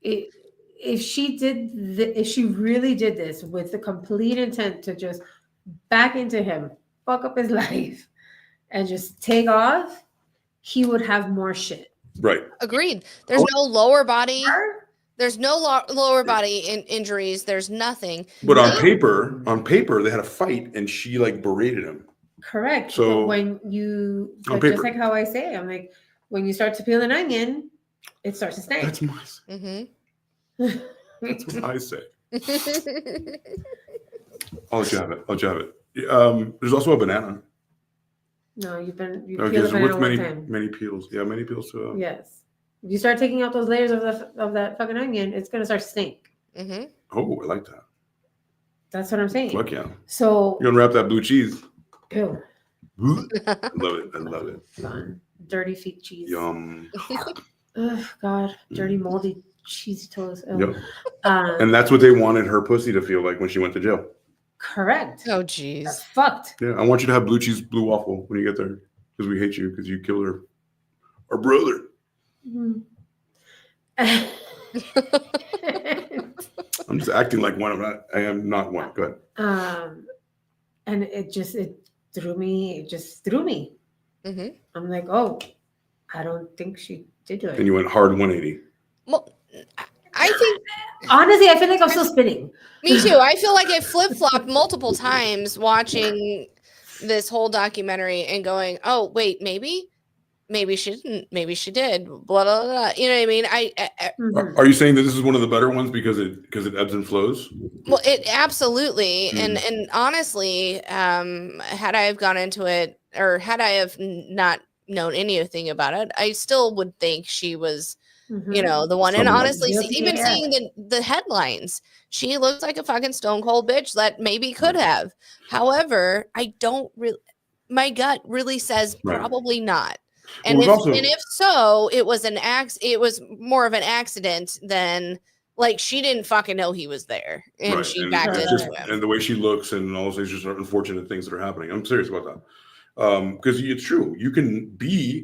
Speaker 3: if she really did this with the complete intent to just back into him, fuck up his life, and just take off, he would have more shit.
Speaker 2: Right.
Speaker 1: Agreed. There's no lower body. There's no lower body injuries. There's nothing.
Speaker 2: But on paper, they had a fight, and she berated him.
Speaker 3: Correct.
Speaker 2: So
Speaker 3: but when you, just like how I say, I'm like, when you start to peel an onion, it starts to stink.
Speaker 2: That's my.
Speaker 1: Mm-hmm.
Speaker 2: That's what I say. I'll let you have it. There's also a banana.
Speaker 3: No, you peel
Speaker 2: Okay, so with
Speaker 3: time.
Speaker 2: many peels. Yeah, many peels too.
Speaker 3: Yes. If you start taking out those layers of that fucking onion, it's gonna start to stink.
Speaker 1: Mm-hmm.
Speaker 2: Oh, I like that.
Speaker 3: That's what I'm saying.
Speaker 2: Fuck yeah.
Speaker 3: So
Speaker 2: you're gonna wrap that blue cheese.
Speaker 3: Ew.
Speaker 2: I love it.
Speaker 3: Fun. Dirty feet cheese.
Speaker 2: Yum.
Speaker 3: Oh God, dirty moldy cheesy toes.
Speaker 2: Yep. And that's what they wanted her pussy to feel like when she went to jail.
Speaker 3: Correct.
Speaker 1: Oh jeez.
Speaker 3: That's fucked.
Speaker 2: Yeah, I want you to have blue cheese, blue waffle when you get there, because we hate you because you killed our brother.
Speaker 3: Mm-hmm.
Speaker 2: I'm just acting like one. I am not one. Go ahead.
Speaker 3: And it threw me. It just threw me.
Speaker 1: Mm-hmm.
Speaker 3: I'm like, oh, I don't think she did do it.
Speaker 2: And you went hard 180.
Speaker 1: Well, I think
Speaker 3: honestly, I feel like I'm still spinning.
Speaker 1: Me too. I feel like I flip-flopped multiple times watching this whole documentary and going, oh, wait, maybe maybe she didn't, maybe she did, blah, blah, blah. You know what I mean?
Speaker 2: Are you saying that this is one of the better ones because it ebbs and flows?
Speaker 1: Well, it absolutely, and honestly, had I have gone into it, or had I have not known anything about it, I still would think she was, you know, the one. And honestly, even seeing the headlines, she looks like a fucking stone cold bitch that maybe could have. However, I don't really, my gut really says probably not. And if so, it was it was more of an accident than like she didn't fucking know he was there, and she backed into him.
Speaker 2: And the way she looks and all those things, just are unfortunate things that are happening. I'm serious about that. Because it's true. You can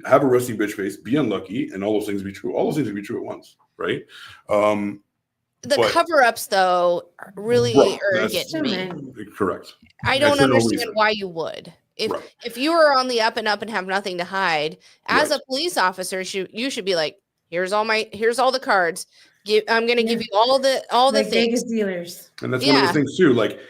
Speaker 2: have a resting bitch face, be unlucky, and all those things be true. All those things can be true at once, right?
Speaker 1: The cover-ups, though, really get to me.
Speaker 2: Correct.
Speaker 1: I don't understand why you would. If you are on the up and up and have nothing to hide, as a police officer, you should be like, here's all the cards. I'm going to give you all the things.
Speaker 3: Vegas dealers.
Speaker 2: And that's one of the things too. Like,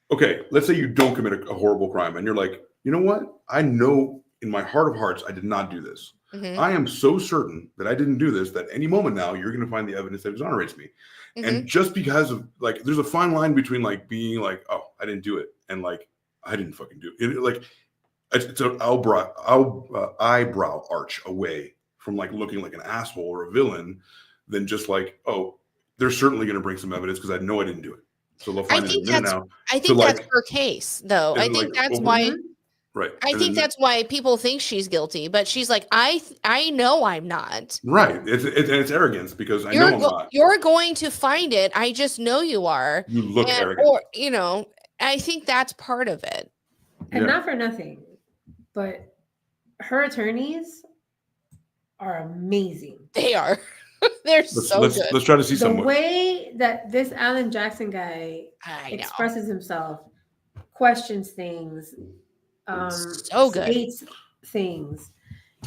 Speaker 2: okay, let's say you don't commit a horrible crime, and you're like, you know what? I know in my heart of hearts I did not do this. I am so certain that I didn't do this that any moment now you're going to find the evidence that exonerates me. And just because of like, there's a fine line between like being like, oh, I didn't do it, and like, I didn't fucking do it. Like, it's an eyebrow arch away from like looking like an asshole or a villain than just like, oh, they're certainly going to bring some evidence because I know I didn't do it. So they'll find it in a minute now.
Speaker 1: I think that's her case, though. I think that's why.
Speaker 2: Right.
Speaker 1: I think that's why people think she's guilty, but she's like, I know I'm not.
Speaker 2: Right. It's arrogance because I know I'm not.
Speaker 1: You're going to find it. I just know you are.
Speaker 2: You look arrogant.
Speaker 1: Or, you know, I think that's part of it.
Speaker 3: And not for nothing, but her attorneys are amazing.
Speaker 1: They are. They're so good.
Speaker 2: Let's try to see some.
Speaker 3: The way that this Alan Jackson guy expresses himself, questions things,
Speaker 1: so good.
Speaker 3: States things.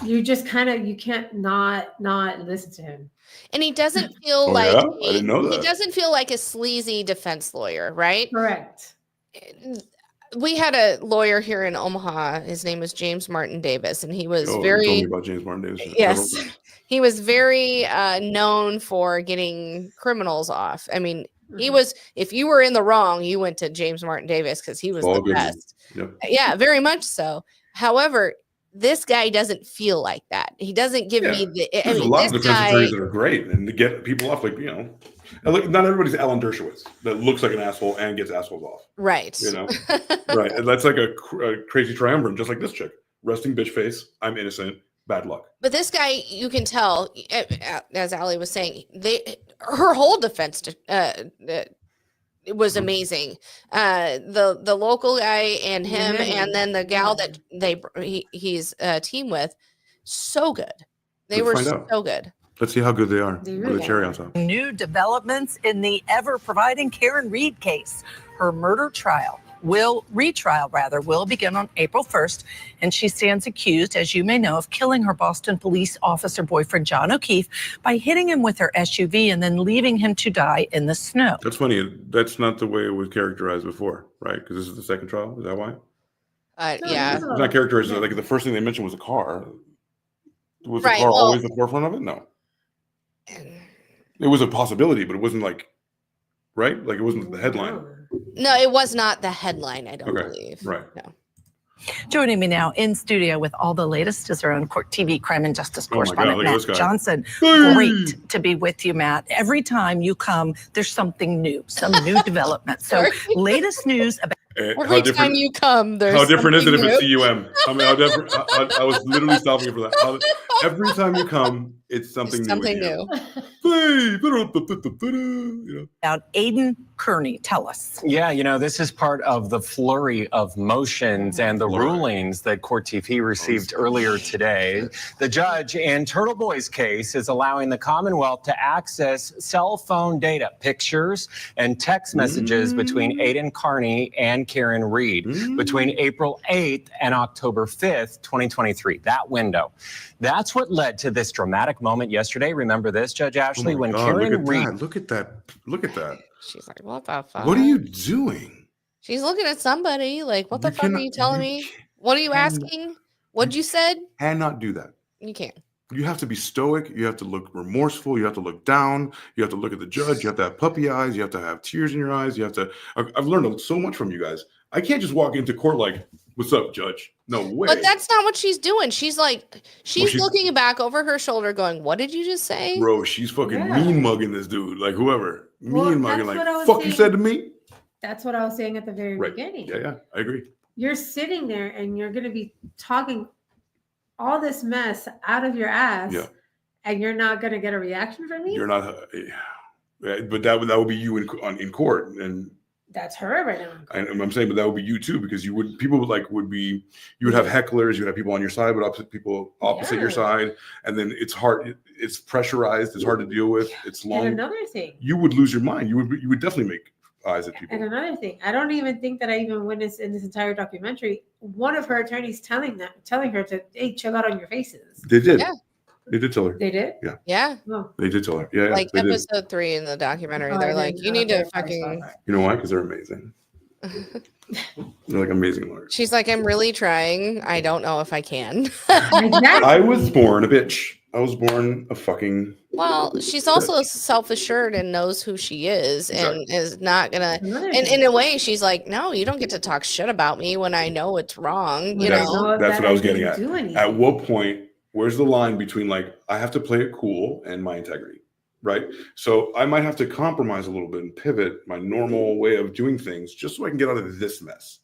Speaker 3: You just kind of you can't not listen to him.
Speaker 1: And he doesn't feel
Speaker 2: I didn't know that.
Speaker 1: He doesn't feel like a sleazy defense lawyer, right?
Speaker 3: Correct.
Speaker 1: We had a lawyer here in Omaha. His name was James Martin Davis, and he was
Speaker 2: You told me about James Martin Davis.
Speaker 1: Yes, he was very known for getting criminals off. I mean, he was. If you were in the wrong, you went to James Martin Davis because he was the best.
Speaker 2: Yep.
Speaker 1: Yeah, very much so. However, this guy doesn't feel like that. He doesn't give me the.
Speaker 2: There's a lot of defense attorneys that are great, and to get people off, like, you know, not everybody's Alan Dershowitz that looks like an asshole and gets assholes off.
Speaker 1: Right.
Speaker 2: You know, right. And that's like a crazy triumvirate, just like this chick. Resting bitch face. I'm innocent. Bad luck.
Speaker 1: But this guy, you can tell, as Alli was saying, her whole defense it was amazing. The local guy and him, and then the gal that he's a team with, so good. They were so good.
Speaker 2: Let's see how good they are. With a cherry on top.
Speaker 17: New developments in the ever-providing Karen Reed case. Her murder retrial will begin on April 1st, and she stands accused, as you may know, of killing her Boston police officer boyfriend, John O'Keefe, by hitting him with her SUV and then leaving him to die in the snow.
Speaker 2: That's funny. That's not the way it was characterized before, right? Because this is the second trial. Is that why?
Speaker 1: Yeah.
Speaker 2: It's not characterized. Like the first thing they mentioned was a car. Was the car always the forefront of it? No. It was a possibility, but it wasn't like, right? Like it wasn't the headline.
Speaker 1: No, it was not the headline, I don't believe.
Speaker 2: Right.
Speaker 1: No.
Speaker 17: Joining me now in studio with all the latest is our own Court TV crime and justice correspondent, Matt Johnson. Great to be with you, Matt. Every time you come, there's something new, some new development. So latest news about
Speaker 1: every time you come, there's
Speaker 2: how different is it if
Speaker 1: new.
Speaker 2: it's CUM? I mean, I was literally stopping you for that. Every time you come, it's something new.
Speaker 1: Something new.
Speaker 17: About Aidan Kearney. Tell us.
Speaker 18: Yeah, you know, this is part of the flurry of motions and the rulings that Court TV received earlier today. The judge in Turtle Boy's case is allowing the Commonwealth to access cell phone data, pictures, and text messages between Aidan Kearney and Karen Reed between April 8th and October 5th, 2023. That window. That's what led to this dramatic moment yesterday. Remember this, Judge Ashley, when Karen Reed.
Speaker 2: Look at that. Look at that.
Speaker 1: She's like, what the fuck?
Speaker 2: What are you doing?
Speaker 1: She's looking at somebody like, what the fuck are you telling me? What are you asking? What'd you said?
Speaker 2: Cannot do that.
Speaker 1: You can't.
Speaker 2: You have to be stoic. You have to look remorseful. You have to look down. You have to look at the judge. You have to have puppy eyes. You have to have tears in your eyes. You have to. I've learned so much from you guys. I can't just walk into court like, "What's up, judge?" No way.
Speaker 1: But that's not what she's doing. She's like, she's looking back over her shoulder, going, "What did you just say,
Speaker 2: bro?" She's fucking mean mugging this dude, like whoever mean mugging, like fuck
Speaker 3: saying.
Speaker 2: You said to me.
Speaker 3: That's what I was saying at the very beginning.
Speaker 2: Yeah, I agree.
Speaker 3: You're sitting there and you're going to be talking all this mess out of your ass.
Speaker 2: Yeah.
Speaker 3: And you're not going to get a reaction from me?
Speaker 2: You're not, but that would be you in court, and
Speaker 3: that's her right now.
Speaker 2: I'm saying, but that would be you too, because you would have hecklers, you would have people on your side, but people opposite your side, and then it's hard, it's pressurized, it's hard to deal with, it's long.
Speaker 3: And another thing,
Speaker 2: you would lose your mind. You would definitely make eyes at people.
Speaker 3: And another thing, I don't even think that I even witnessed in this entire documentary one of her attorneys telling her to, hey, chill out on your faces.
Speaker 2: They did.
Speaker 1: Yeah.
Speaker 2: They did tell her.
Speaker 3: They did?
Speaker 2: Yeah.
Speaker 1: Yeah.
Speaker 3: Oh.
Speaker 2: They did tell her. Yeah.
Speaker 1: Like
Speaker 2: they
Speaker 1: episode 3 in the documentary. They're like, you need to fucking.
Speaker 2: You know why? Because they're amazing. They're like amazing lawyers.
Speaker 1: She's like, I'm really trying. I don't know if I can.
Speaker 2: I was born a bitch. I was born a fucking.
Speaker 1: Well, she's also self-assured and knows who she is and is not gonna. And in a way, she's like, no, you don't get to talk shit about me when I know it's wrong. You know.
Speaker 2: That's what I was getting at. At what point? Where's the line between like I have to play it cool and my integrity, right? So I might have to compromise a little bit and pivot my normal way of doing things just so I can get out of this mess,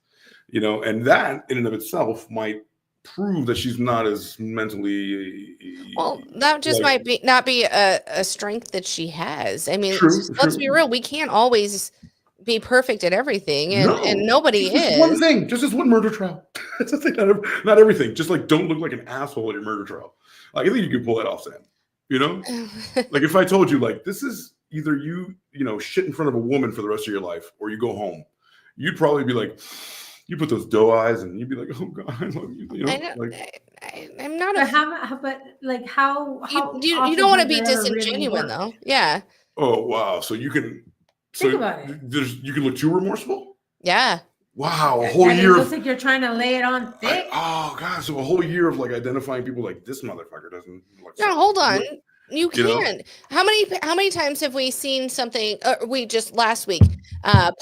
Speaker 2: you know. And that in and of itself might prove that she's not as mentally.
Speaker 1: Well, that just might be not be a strength that she has. I mean, let's be real. We can't always be perfect at everything, and nobody is.
Speaker 2: One thing, just this one murder trial. That's the thing. Not everything. Just like don't look like an asshole at your murder trial. Like I think you can pull that off, Sam. You know, like if I told you like this is either you shit in front of a woman for the rest of your life, or you go home, you'd probably be like, you put those doe eyes, and you'd be like, oh God, I love you. You know,
Speaker 1: I'm not.
Speaker 3: But how
Speaker 1: you don't want to be disingenuous though. Yeah.
Speaker 2: Oh wow! So you can.
Speaker 3: Think about it.
Speaker 2: You can look too remorseful.
Speaker 1: Yeah.
Speaker 2: Wow, a whole year.
Speaker 3: It looks like you're trying to lay it on thick.
Speaker 2: Oh God! So a whole year of like identifying people like this motherfucker doesn't.
Speaker 1: No, hold on. You can. How many times have we seen something? We just last week,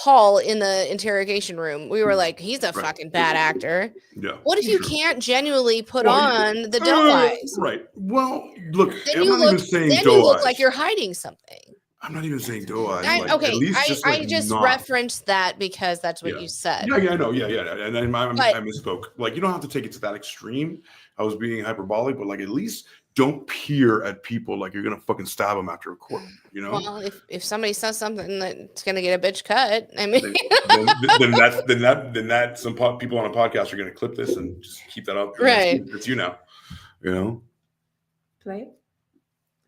Speaker 1: Paul in the interrogation room. We were like, he's a fucking bad actor.
Speaker 2: Yeah.
Speaker 1: What if you can't genuinely put on the doe eyes?
Speaker 2: Right. Well, look.
Speaker 1: Then you look like you're hiding something.
Speaker 2: I'm not even saying doe eyes.
Speaker 1: I just referenced that because that's what you said.
Speaker 2: Yeah, I know. Yeah. And then I misspoke. Like, you don't have to take it to that extreme. I was being hyperbolic, but like, at least don't peer at people like you're gonna fucking stab them after a court. You know. Well,
Speaker 1: if somebody says something that's gonna get a bitch cut, I mean,
Speaker 2: then that some people on a podcast are gonna clip this and just keep that up.
Speaker 1: Right.
Speaker 2: It's you now. You know.
Speaker 3: Play.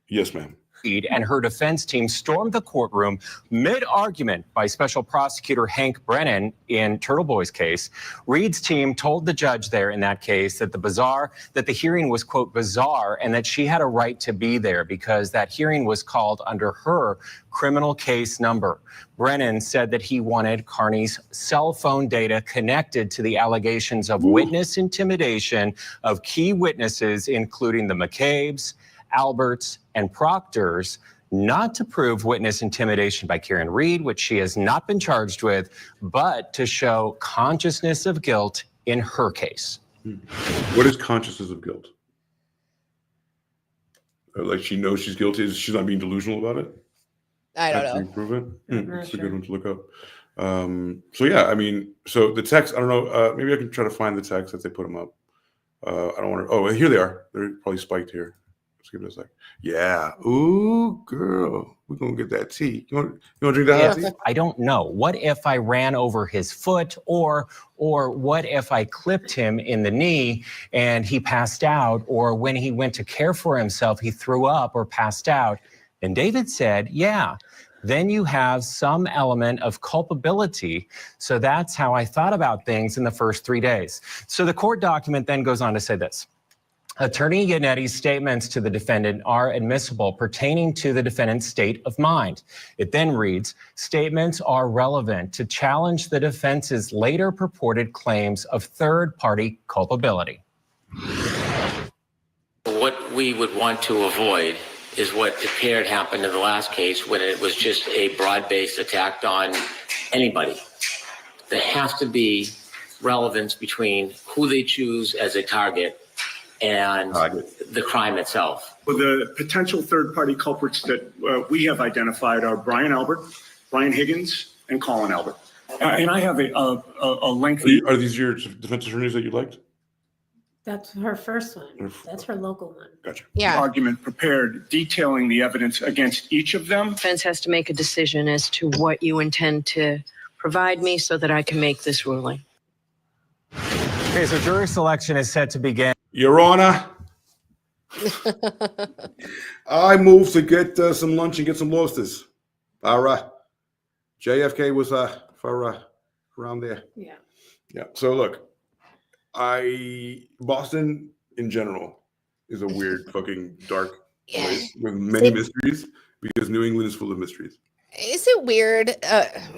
Speaker 2: Yes, ma'am.
Speaker 18: And her defense team stormed the courtroom mid-argument by Special Prosecutor Hank Brennan in Turtle Boy's case. Reed's team told the judge there in that case that the hearing was, quote, bizarre, and that she had a right to be there because that hearing was called under her criminal case number. Brennan said that he wanted Carney's cell phone data connected to the allegations of witness intimidation of key witnesses, including the McCabe's, Alberts, and Proctors, not to prove witness intimidation by Karen Reed, which she has not been charged with, but to show consciousness of guilt in her case.
Speaker 2: What is consciousness of guilt? Like she knows she's guilty. She's not being delusional about it?
Speaker 1: I don't know.
Speaker 2: Prove it? That's a good one to look up. So yeah, I mean, so the text, I don't know, maybe I can try to find the text that they put them up. I don't want to, oh, here they are. They're probably spiked here. Let's give it a sec. Yeah. Ooh, girl. We're going to get that tea. You want to drink that hot tea?
Speaker 18: I don't know. What if I ran over his foot or what if I clipped him in the knee and he passed out, or when he went to care for himself, he threw up or passed out? And David said, yeah. Then you have some element of culpability. So that's how I thought about things in the first 3 days. So the court document then goes on to say this. Attorney Yannetti's statements to the defendant are admissible pertaining to the defendant's state of mind. It then reads, statements are relevant to challenge the defense's later purported claims of third-party culpability.
Speaker 19: What
Speaker 7: what we would want to avoid is what appeared happened in the last case when it was just a broad-based attack on anybody. There has to be relevance between who they choose as a target and the crime itself.
Speaker 19: Well, the potential third-party culprits that we have identified are Brian Albert, Brian Higgins, and Colin Albert. And I have a lengthy...
Speaker 2: Are these your defense attorneys that you liked?
Speaker 3: That's her first one. That's her local one.
Speaker 2: Gotcha.
Speaker 19: Argument prepared detailing the evidence against each of them.
Speaker 20: Defense has to make a decision as to what you intend to provide me so that I can make this ruling.
Speaker 18: Okay, so jury selection is set to begin.
Speaker 2: Your Honor, I move to get some lunch and get some lobsters. JFK was for around there.
Speaker 3: Yeah.
Speaker 2: Yeah. So look, Boston in general is a weird fucking dark place with many mysteries because New England is full of mysteries.
Speaker 1: Is it weird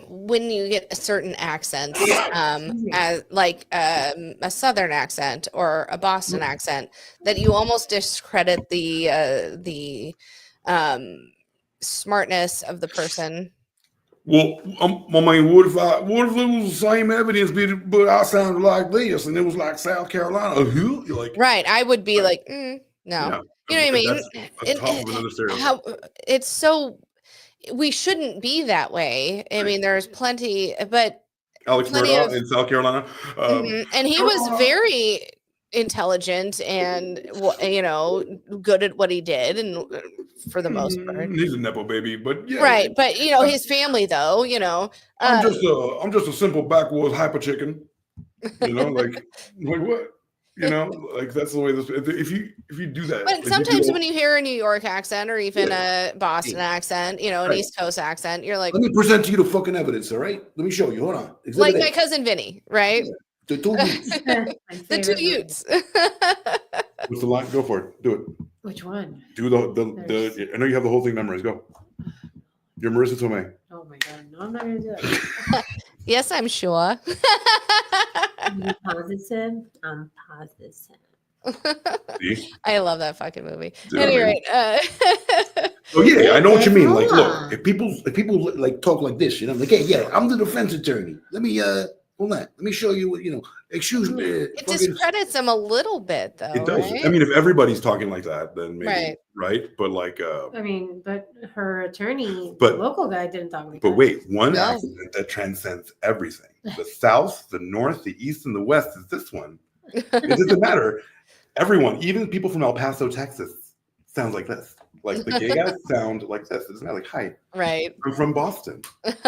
Speaker 1: when you get a certain accent, as like a Southern accent or a Boston accent, that you almost discredit the smartness of the person?
Speaker 2: Well, I mean, what if it was the same evidence, but I sounded like this, and it was like South Carolina? You're like,
Speaker 1: Right. I would be like, no.
Speaker 2: Yeah.
Speaker 1: You know what I mean?
Speaker 2: That's top of another stereotype.
Speaker 1: It's so, we shouldn't be that way. I mean, there's plenty, but
Speaker 2: Alex Murdaugh in South Carolina.
Speaker 1: And he was very intelligent and, good at what he did, and for the most part.
Speaker 2: He's a nepo baby, but yeah.
Speaker 1: Right, but his family though,
Speaker 2: I'm just a simple backwoods hyper chicken. Like what? Like that's the way this. If you do that,
Speaker 1: but sometimes when you hear a New York accent or even a Boston accent, an East Coast accent, you're like,
Speaker 2: let me present to you the fucking evidence, all right? Let me show you. Hold on.
Speaker 1: Like my cousin Vinny, right?
Speaker 2: The two Utes.
Speaker 1: The two Utes.
Speaker 2: What's the line? Go for it. Do it.
Speaker 3: Which one?
Speaker 2: Do the. I know you have the whole thing memorized. Go. You're Marissa Tomei.
Speaker 3: Oh my God. No, I'm not going to do it.
Speaker 1: Yes, I'm sure.
Speaker 3: I'm positive.
Speaker 2: See?
Speaker 1: I love that fucking movie. Anyway.
Speaker 2: Oh yeah, I know what you mean. Like, look, if people like talk like this, like, hey, yeah, I'm the defense attorney. Let me hold on. Let me show you what Excuse me.
Speaker 1: It discredits them a little bit, though.
Speaker 2: It does.
Speaker 1: Right?
Speaker 2: I mean, if everybody's talking like that, then maybe right. But like,
Speaker 3: but her attorney, the local guy, didn't talk like that.
Speaker 2: But wait, one accident that transcends everything. The South, the North, the East, and the West is this one. It doesn't matter. Everyone, even people from El Paso, Texas, sounds like this. Like the gay guys sound like this. It's not like, hi,
Speaker 1: right?
Speaker 2: I'm from Boston. It's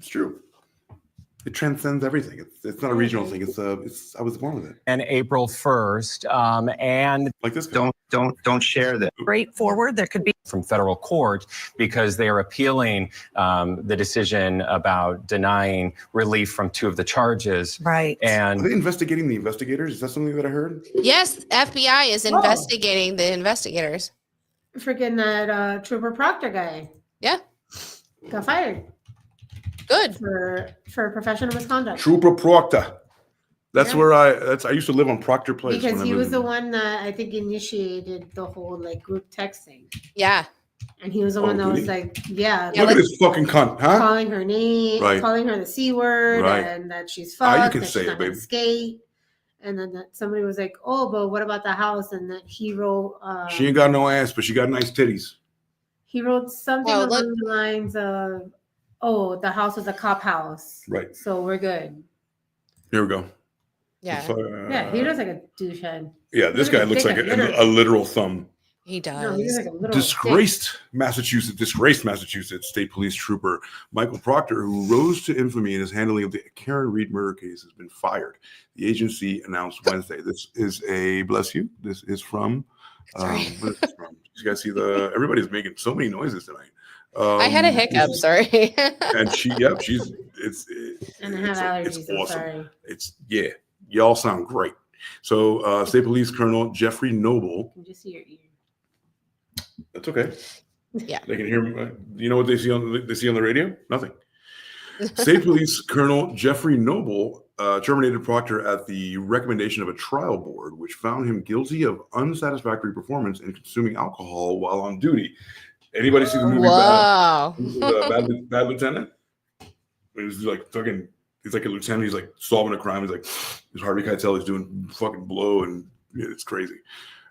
Speaker 2: true. It transcends everything. It's not a regional thing. It's I was born with it.
Speaker 18: And April 1st, and
Speaker 2: like this.
Speaker 18: Don't share that.
Speaker 17: Straightforward. There could be
Speaker 18: from federal court because they are appealing the decision about denying relief from two of the charges.
Speaker 17: Right.
Speaker 18: And
Speaker 2: are they investigating the investigators? Is that something that I heard?
Speaker 1: Yes, FBI is investigating the investigators.
Speaker 3: Freaking that Trooper Proctor guy.
Speaker 1: Yeah.
Speaker 3: Got fired.
Speaker 1: Good.
Speaker 3: For professional misconduct.
Speaker 2: Trooper Proctor. That's where I used to live on Proctor Place.
Speaker 3: Because he was the one that I think initiated the whole like group texting.
Speaker 1: Yeah.
Speaker 3: And he was the one that was like,
Speaker 2: look at this fucking cunt, huh?
Speaker 3: Calling her name, calling her the C word, and that she's fucked.
Speaker 2: You can say it, baby.
Speaker 3: Skate. And then somebody was like, oh, but what about the house? And that he wrote.
Speaker 2: She ain't got no ass, but she got nice titties.
Speaker 3: He wrote something along the lines of, oh, the house was a cop house.
Speaker 2: Right.
Speaker 3: So we're good.
Speaker 2: Here we go.
Speaker 3: Yeah. Yeah, he looks like a douchehead.
Speaker 2: Yeah, this guy looks like a literal thumb.
Speaker 1: He does.
Speaker 3: No, he looks like a literal
Speaker 2: Disgraced Massachusetts State Police Trooper Michael Proctor, who rose to infamy in his handling of the Karen Reed murder case, has been fired. The agency announced Wednesday. This is bless you. This is from. You guys see everybody's making so many noises tonight.
Speaker 1: I had a hiccup. Sorry.
Speaker 2: And she's
Speaker 3: and I have allergies.
Speaker 2: It's awesome.
Speaker 3: Sorry.
Speaker 2: Y'all sound great. So, State Police Colonel Jeffrey Noble.
Speaker 3: Can you see your ear?
Speaker 2: That's okay.
Speaker 1: Yeah.
Speaker 2: They can hear. You know what they see on the radio? Nothing. State Police Colonel Jeffrey Noble terminated Proctor at the recommendation of a trial board, which found him guilty of unsatisfactory performance in consuming alcohol while on duty. Anybody see the movie
Speaker 1: Wow.
Speaker 2: Bad Lieutenant? He's like fucking. He's like a lieutenant. He's like solving a crime. He's like, his Harvey Keitel. He's doing fucking blow, and it's crazy.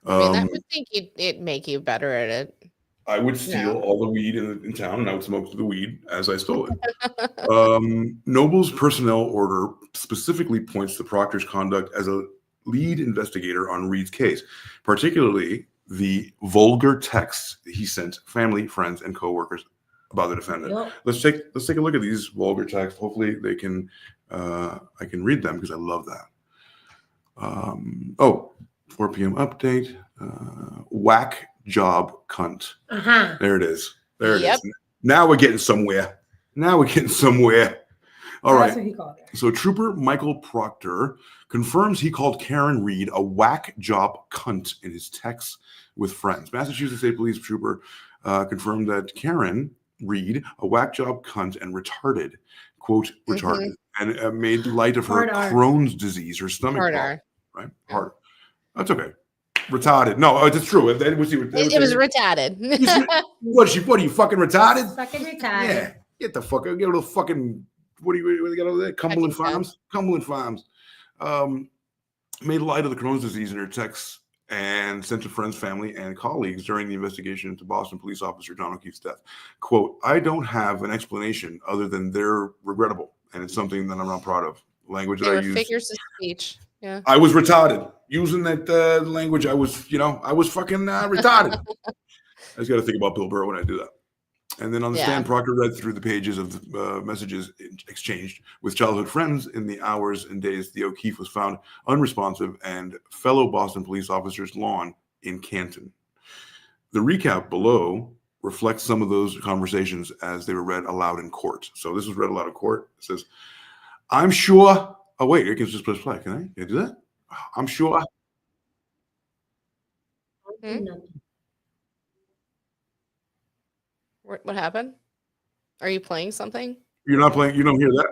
Speaker 1: I mean, that would think it'd make you better at it.
Speaker 2: I would steal all the weed in town, and I would smoke the weed as I stole it. Noble's personnel order specifically points to Proctor's conduct as a lead investigator on Reed's case, particularly the vulgar texts he sent family, friends, and coworkers about the defendant.
Speaker 3: Yep.
Speaker 2: Let's take a look at these vulgar texts. Hopefully, they can I can read them because I love that. 4 p.m. update. Whack job cunt. There it is. There it is. Now we're getting somewhere. All right.
Speaker 3: That's what he called it.
Speaker 2: So Trooper Michael Proctor confirms he called Karen Reed a whack job cunt in his texts with friends. Massachusetts State Police Trooper confirmed that Karen Reed, a whack job cunt and retarded, quote, retarded, and made light of her Crohn's disease, her stomach problem, right? Hard. That's okay. Retarded. No, it's true. It was
Speaker 1: retarded.
Speaker 2: What are you fucking retarded?
Speaker 3: Fucking retarded.
Speaker 2: Yeah. Get the fuck out. Get a little fucking, what do you got over there? Cumberland Farms? Cumberland Farms. Made light of the Crohn's disease in her texts and sent to friends, family, and colleagues during the investigation into Boston police officer John O'Keefe's death. Quote, I don't have an explanation other than they're regrettable, and it's something that I'm not proud of. Language that I use.
Speaker 1: Figures of speech. Yeah.
Speaker 2: I was retarded. Using that language, I was fucking retarded. I just got to think about Bill Burr when I do that. And then on the stand, Proctor read through the pages of messages exchanged with childhood friends in the hours and days the O'Keefe was found unresponsive and fellow Boston police officers' lawn in Canton. The recap below reflects some of those conversations as they were read aloud in court. So this was read aloud in court. It says, I'm sure. Oh, wait, I can just press play. Can I do that? I'm sure.
Speaker 1: What happened? Are you playing something?
Speaker 2: You're not playing. You don't hear that?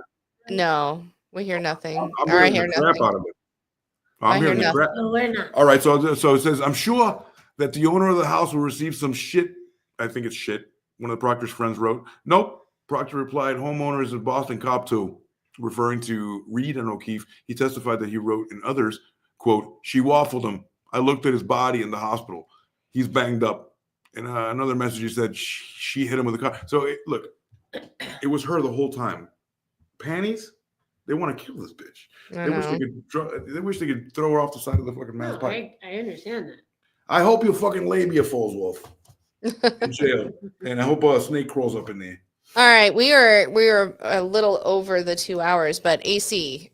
Speaker 1: No, we hear nothing.
Speaker 2: I hear nothing. Out of it. I'm hearing the crap.
Speaker 3: No, we're not.
Speaker 2: All right, so it says, I'm sure that the owner of the house will receive some shit. I think it's shit. One of the Proctor's friends wrote, nope. Proctor replied, homeowners of Boston cop too. Referring to Reed and O'Keefe, he testified that he wrote in others, quote, she waffled him. I looked at his body in the hospital. He's banged up. And another message, he said she hit him with a car. So look, it was her the whole time. Panties, they want to kill this bitch. They wish they could throw her off the side of the fucking man's pipe.
Speaker 3: I understand that.
Speaker 2: I hope your fucking labia falls off in jail. And I hope a snake crawls up in there.
Speaker 1: All right, we are a little over the 2 hours, but AC,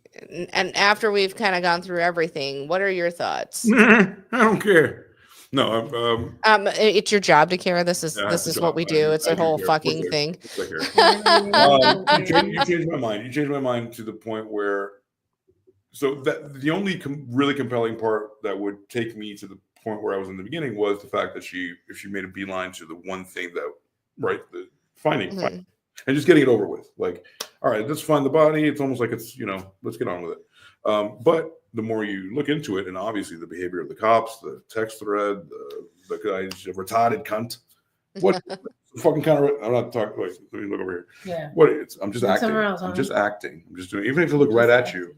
Speaker 1: and after we've kind of gone through everything, what are your thoughts?
Speaker 2: I don't care. No,
Speaker 1: it's your job to care. This is what we do. It's a whole fucking thing.
Speaker 2: You changed my mind. You changed my mind to the point where, so that the only really compelling part that would take me to the point where I was in the beginning was the fact that if she made a beeline to the one thing that, right, the finding, and just getting it over with. Like, all right, let's find the body. It's almost like it's, let's get on with it. But the more you look into it, and obviously the behavior of the cops, the text thread, the guy's a retarded cunt. What fucking kind of? I'm not talking. Wait, let me look over here.
Speaker 3: Yeah.
Speaker 2: What? I'm just
Speaker 3: Look
Speaker 2: acting.
Speaker 3: somewhere else,
Speaker 2: I'm
Speaker 3: huh?
Speaker 2: just acting. I'm just doing. Even if I look right at you,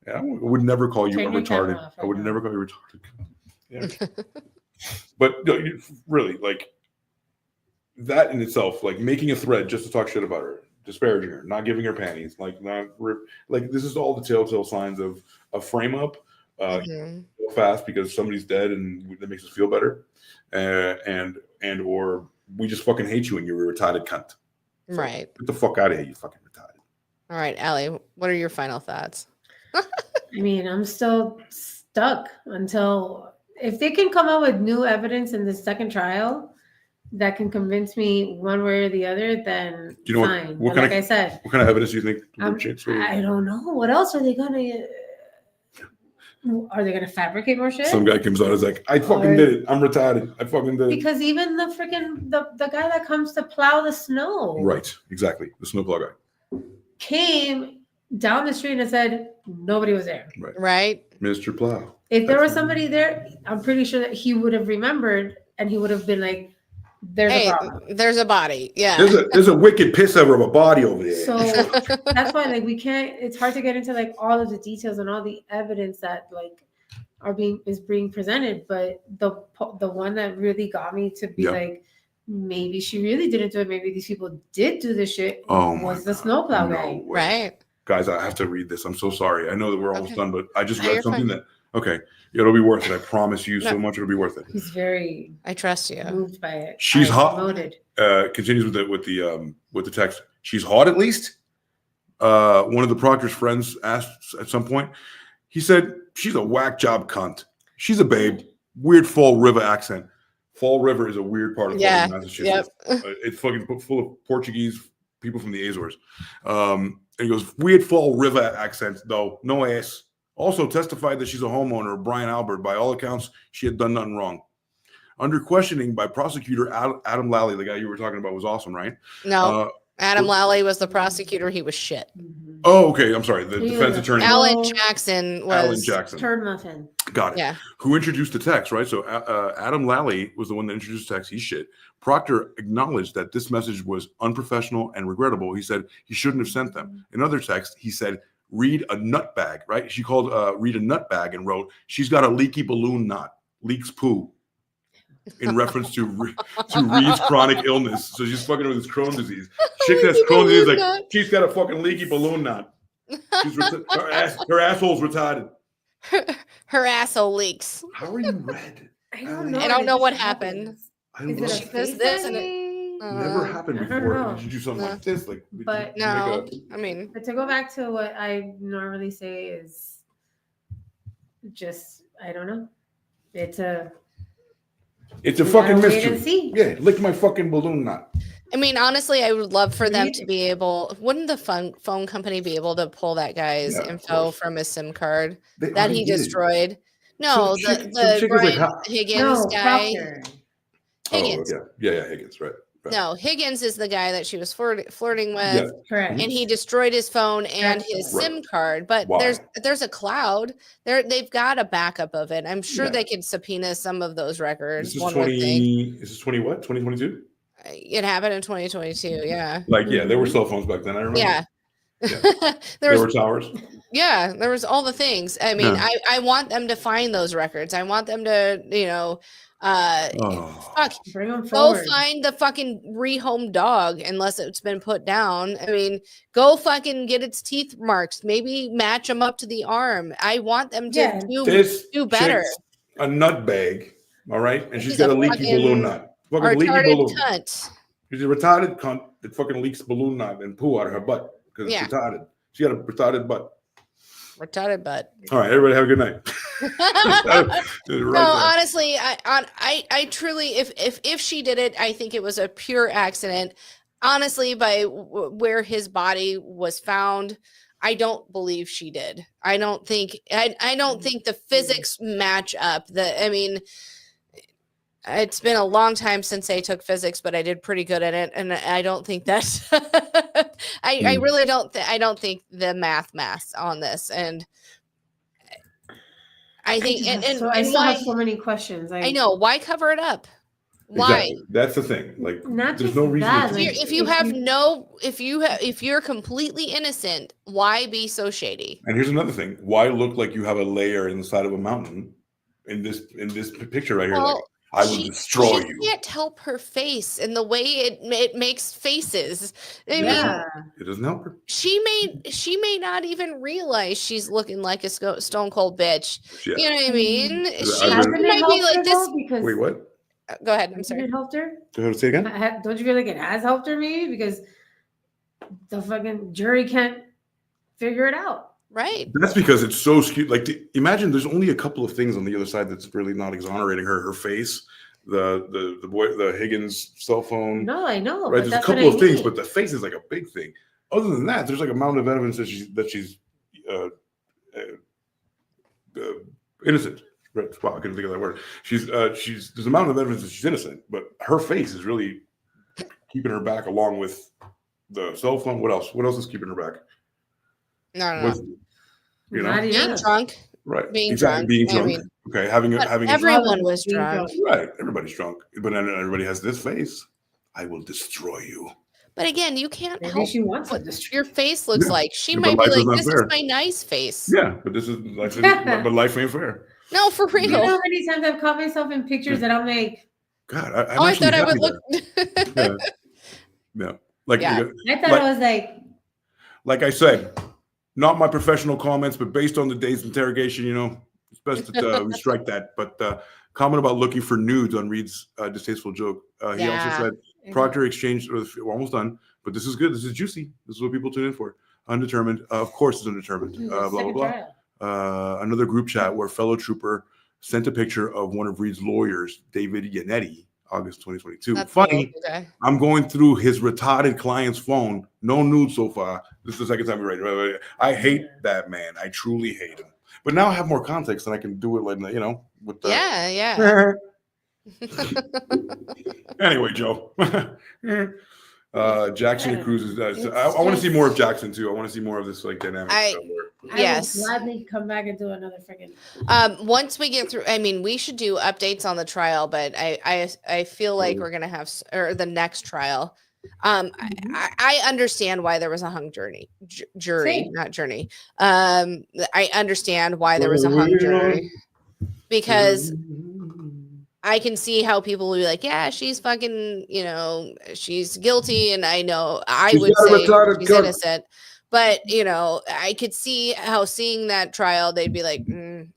Speaker 2: yeah, I would never call you
Speaker 3: Turn
Speaker 2: a
Speaker 3: your camera
Speaker 2: retarded.
Speaker 3: off
Speaker 2: I would
Speaker 3: right
Speaker 2: never call you retarded. Yeah. But no, really, like that in itself, like making a thread just to talk shit about her, disparaging her, not giving her panties, like this is all the telltale signs of a frame up fast because somebody's dead and that makes us feel better, and or we just fucking hate you and you're a retarded cunt. So
Speaker 1: right.
Speaker 2: Get the fuck out of here, you fucking retarded.
Speaker 1: All right, Alli, what are your final thoughts?
Speaker 3: I mean, I'm still stuck until if they can come up with new evidence in the second trial that can convince me one way or the other, then
Speaker 2: Do you know
Speaker 3: fine.
Speaker 2: what
Speaker 3: But
Speaker 2: kind
Speaker 3: like
Speaker 2: of,
Speaker 3: I said,
Speaker 2: what kind of evidence do you think would change?
Speaker 3: I don't know. What else are they gonna? Are they going to fabricate more shit?
Speaker 2: Some guy comes out and is like, I fucking did it. I'm retarded. I fucking did it.
Speaker 3: Because even the freaking the guy that comes to plow the snow,
Speaker 2: Right, exactly. The snowplow guy
Speaker 3: came down the street and said nobody was there.
Speaker 1: Right.
Speaker 2: Mr. Plow.
Speaker 3: If there was somebody there, I'm pretty sure that he would have remembered and he would have been like, "There's a problem.
Speaker 1: There's a body." Yeah.
Speaker 2: There's a wicked piss over of a body over there.
Speaker 3: So that's why like we can't. It's hard to get into like all of the details and all the evidence that like is being presented. But the one that really got me to be like, maybe she really didn't do it. Maybe these people did do this shit. Was the snowplow guy?
Speaker 1: Right.
Speaker 2: Guys, I have to read this. I'm so sorry. I know that we're almost done, but I just read something that. Okay, it'll be worth it. I promise you so much. It'll be worth it.
Speaker 3: He's very.
Speaker 1: I trust you.
Speaker 3: Moved by it.
Speaker 2: She's hot.
Speaker 3: Promoted.
Speaker 2: Continues with the text. She's hot at least. One of the proctor's friends asked at some point. He said she's a whack job cunt. She's a babe. Weird Fall River accent. Fall River is a weird part of Massachusetts. It's fucking full of Portuguese people from the Azores. And he goes, weird Fall River accent though. No ass. Also testified that she's a homeowner of Brian Albert. By all accounts, she had done nothing wrong. Under questioning by prosecutor Adam Lally, the guy you were talking about was awesome, right?
Speaker 1: No, Adam Lally was the prosecutor. He was shit.
Speaker 2: Oh, okay. I'm sorry. The defense attorney.
Speaker 1: Alan Jackson was.
Speaker 2: Alan Jackson.
Speaker 3: Turd muffin.
Speaker 2: Got it.
Speaker 1: Yeah.
Speaker 2: Who introduced the text, right? So Adam Lally was the one that introduced the text. He's shit. Proctor acknowledged that this message was unprofessional and regrettable. He said he shouldn't have sent them. In other texts, he said, read a nut bag, right? She called read a nut bag and wrote, she's got a leaky balloon knot, leaks poo, in reference to Reed's chronic illness. So she's fucking with his Crohn's disease. Chick has Crohn's disease, like, she's got a fucking leaky balloon knot. Her asshole's retarded.
Speaker 1: Her asshole leaks.
Speaker 2: How are you red?
Speaker 3: I don't know.
Speaker 1: I don't know what happened.
Speaker 2: I love
Speaker 1: She does this and it
Speaker 2: never happened before. Did you do something like this? Like,
Speaker 3: but
Speaker 1: no, I mean,
Speaker 3: but to go back to what I normally say is just, I don't know. It's a
Speaker 2: fucking
Speaker 3: wait
Speaker 2: mystery.
Speaker 3: and see.
Speaker 2: Yeah, lick my fucking balloon knot.
Speaker 1: I mean, honestly, I would love for them to be able. Wouldn't the phone company be able to pull that guy's info from his SIM card that he destroyed? No, the Brian Higgins guy. Higgins.
Speaker 2: Oh, yeah, Higgins, right.
Speaker 1: No, Higgins is the guy that she was flirting with,
Speaker 3: correct?
Speaker 1: And he destroyed his phone and his SIM card. But there's a cloud. They've got a backup of it. I'm sure they could subpoena some of those records.
Speaker 2: This is 2022?
Speaker 1: It happened in 2022. Yeah.
Speaker 2: Like, there were cell phones back then. I remember.
Speaker 1: Yeah.
Speaker 2: There were towers.
Speaker 1: Yeah, there was all the things. I mean, I want them to find those records. I want them to,
Speaker 3: bring them
Speaker 1: go
Speaker 3: forward.
Speaker 1: find the fucking rehomed dog unless it's been put down. I mean, go fucking get its teeth marks. Maybe match them up to the arm. I want them to do better.
Speaker 2: A nut bag, all right, and she's got a leaky balloon knot. Fucking leaky balloon.
Speaker 1: Cunt.
Speaker 2: She's a retarded cunt that fucking leaks balloon knot and poo out of her butt because it's retarded. She got a retarded butt.
Speaker 1: Retarded butt.
Speaker 2: All right, everybody have a good night.
Speaker 1: Honestly, I truly, if she did it, I think it was a pure accident. Honestly, by where his body was found, I don't believe she did. I don't think the physics match up. It's been a long time since I took physics, but I did pretty good at it, and I don't think that's. I really don't. I don't think the math on this, and I think, and
Speaker 3: I still have so many questions.
Speaker 1: I know, why cover it up? Why?
Speaker 2: Exactly. That's the thing. Like,
Speaker 3: not
Speaker 2: there's
Speaker 3: just
Speaker 2: no reason.
Speaker 3: that,
Speaker 1: if you're completely innocent, why be so shady?
Speaker 2: And here's another thing: why look like you have a layer inside of a mountain? In this picture right here, like, I will destroy you.
Speaker 1: She can't help her face and the way it makes faces. I mean,
Speaker 2: it doesn't help her.
Speaker 1: She may not even realize she's looking like a stone cold bitch.
Speaker 2: Yeah.
Speaker 1: You know what I mean? She
Speaker 3: Hasn't it
Speaker 1: might be
Speaker 3: helped
Speaker 1: like
Speaker 3: her,
Speaker 1: this.
Speaker 3: though? Because
Speaker 2: Wait, what?
Speaker 1: Go ahead. I'm sorry.
Speaker 3: It helped her.
Speaker 2: Say again.
Speaker 3: Don't you feel like it has helped her, maybe because the fucking jury can't figure it out?
Speaker 1: Right.
Speaker 2: That's because it's so skewed. Like, imagine there's only a couple of things on the other side that's really not exonerating her. Her face, the Higgins cell phone.
Speaker 3: No, I know.
Speaker 2: Right. There's a couple of things, but the face is like a big thing. Other than that, there's like a mountain of evidence that she's innocent. Wow, I couldn't think of that word. She's there's a mountain of evidence that she's innocent, but her face is really keeping her back, along with the cell phone. What else? What else is keeping her back?
Speaker 1: No.
Speaker 2: You know,
Speaker 1: being drunk.
Speaker 2: Right.
Speaker 1: Being
Speaker 2: exactly.
Speaker 1: drunk.
Speaker 2: Being drunk.
Speaker 1: I mean,
Speaker 2: Okay. Having
Speaker 1: everyone was
Speaker 3: Being
Speaker 1: drunk.
Speaker 2: Right. Everybody's drunk, but then everybody has this face. I will destroy you.
Speaker 1: But again, you can't
Speaker 3: Maybe
Speaker 1: help
Speaker 3: she wants
Speaker 1: what
Speaker 3: it.
Speaker 1: your face looks
Speaker 2: Yeah.
Speaker 1: like. She
Speaker 2: Yeah,
Speaker 1: might
Speaker 2: but
Speaker 1: be
Speaker 2: life is
Speaker 1: like,
Speaker 2: not
Speaker 1: "This
Speaker 2: fair."
Speaker 1: is my nice face."
Speaker 2: Yeah, but this is life. But life ain't fair.
Speaker 1: No, for
Speaker 3: You know
Speaker 1: real.
Speaker 3: how many times I've caught myself in pictures that I'm like,
Speaker 2: God, I'm
Speaker 1: Oh, I
Speaker 2: actually
Speaker 1: thought I
Speaker 2: happy
Speaker 1: would look.
Speaker 2: there. Yeah. Like,
Speaker 1: Yeah.
Speaker 3: I thought I was
Speaker 2: like I said, not my professional comments, but based on the day's interrogation, it's best that we strike that. But comment about looking for nudes on Reed's distasteful joke. He also said Proctor exchanged. We're almost done, but this is good. This is juicy. This is what people tune in for. Undetermined, of course, it's undetermined. Blah blah blah. Another group chat where fellow trooper sent a picture of one of Reed's lawyers, David Yannetti, August 2022.
Speaker 1: That's
Speaker 2: Funny.
Speaker 1: okay.
Speaker 2: I'm going through his retarded client's phone. No nudes so far. This is the second time we read it. I hate that man. I truly hate him. But now I have more context and I can do it like, with the...
Speaker 1: Yeah.
Speaker 2: Anyway, Joe. Jackson and Cruz is... I want to see more of Jackson, too. I want to see more of this dynamic.
Speaker 3: I will gladly come back and do another freaking.
Speaker 1: Once we get through, I mean, we should do updates on the trial, but I feel like we're gonna have the next trial. I understand why there was a hung jury, not journey. I understand why there was a hung jury because I can see how people will be like, yeah, she's fucking, she's guilty, and I know I would say she's innocent. But, I could see how seeing that trial, they'd be like,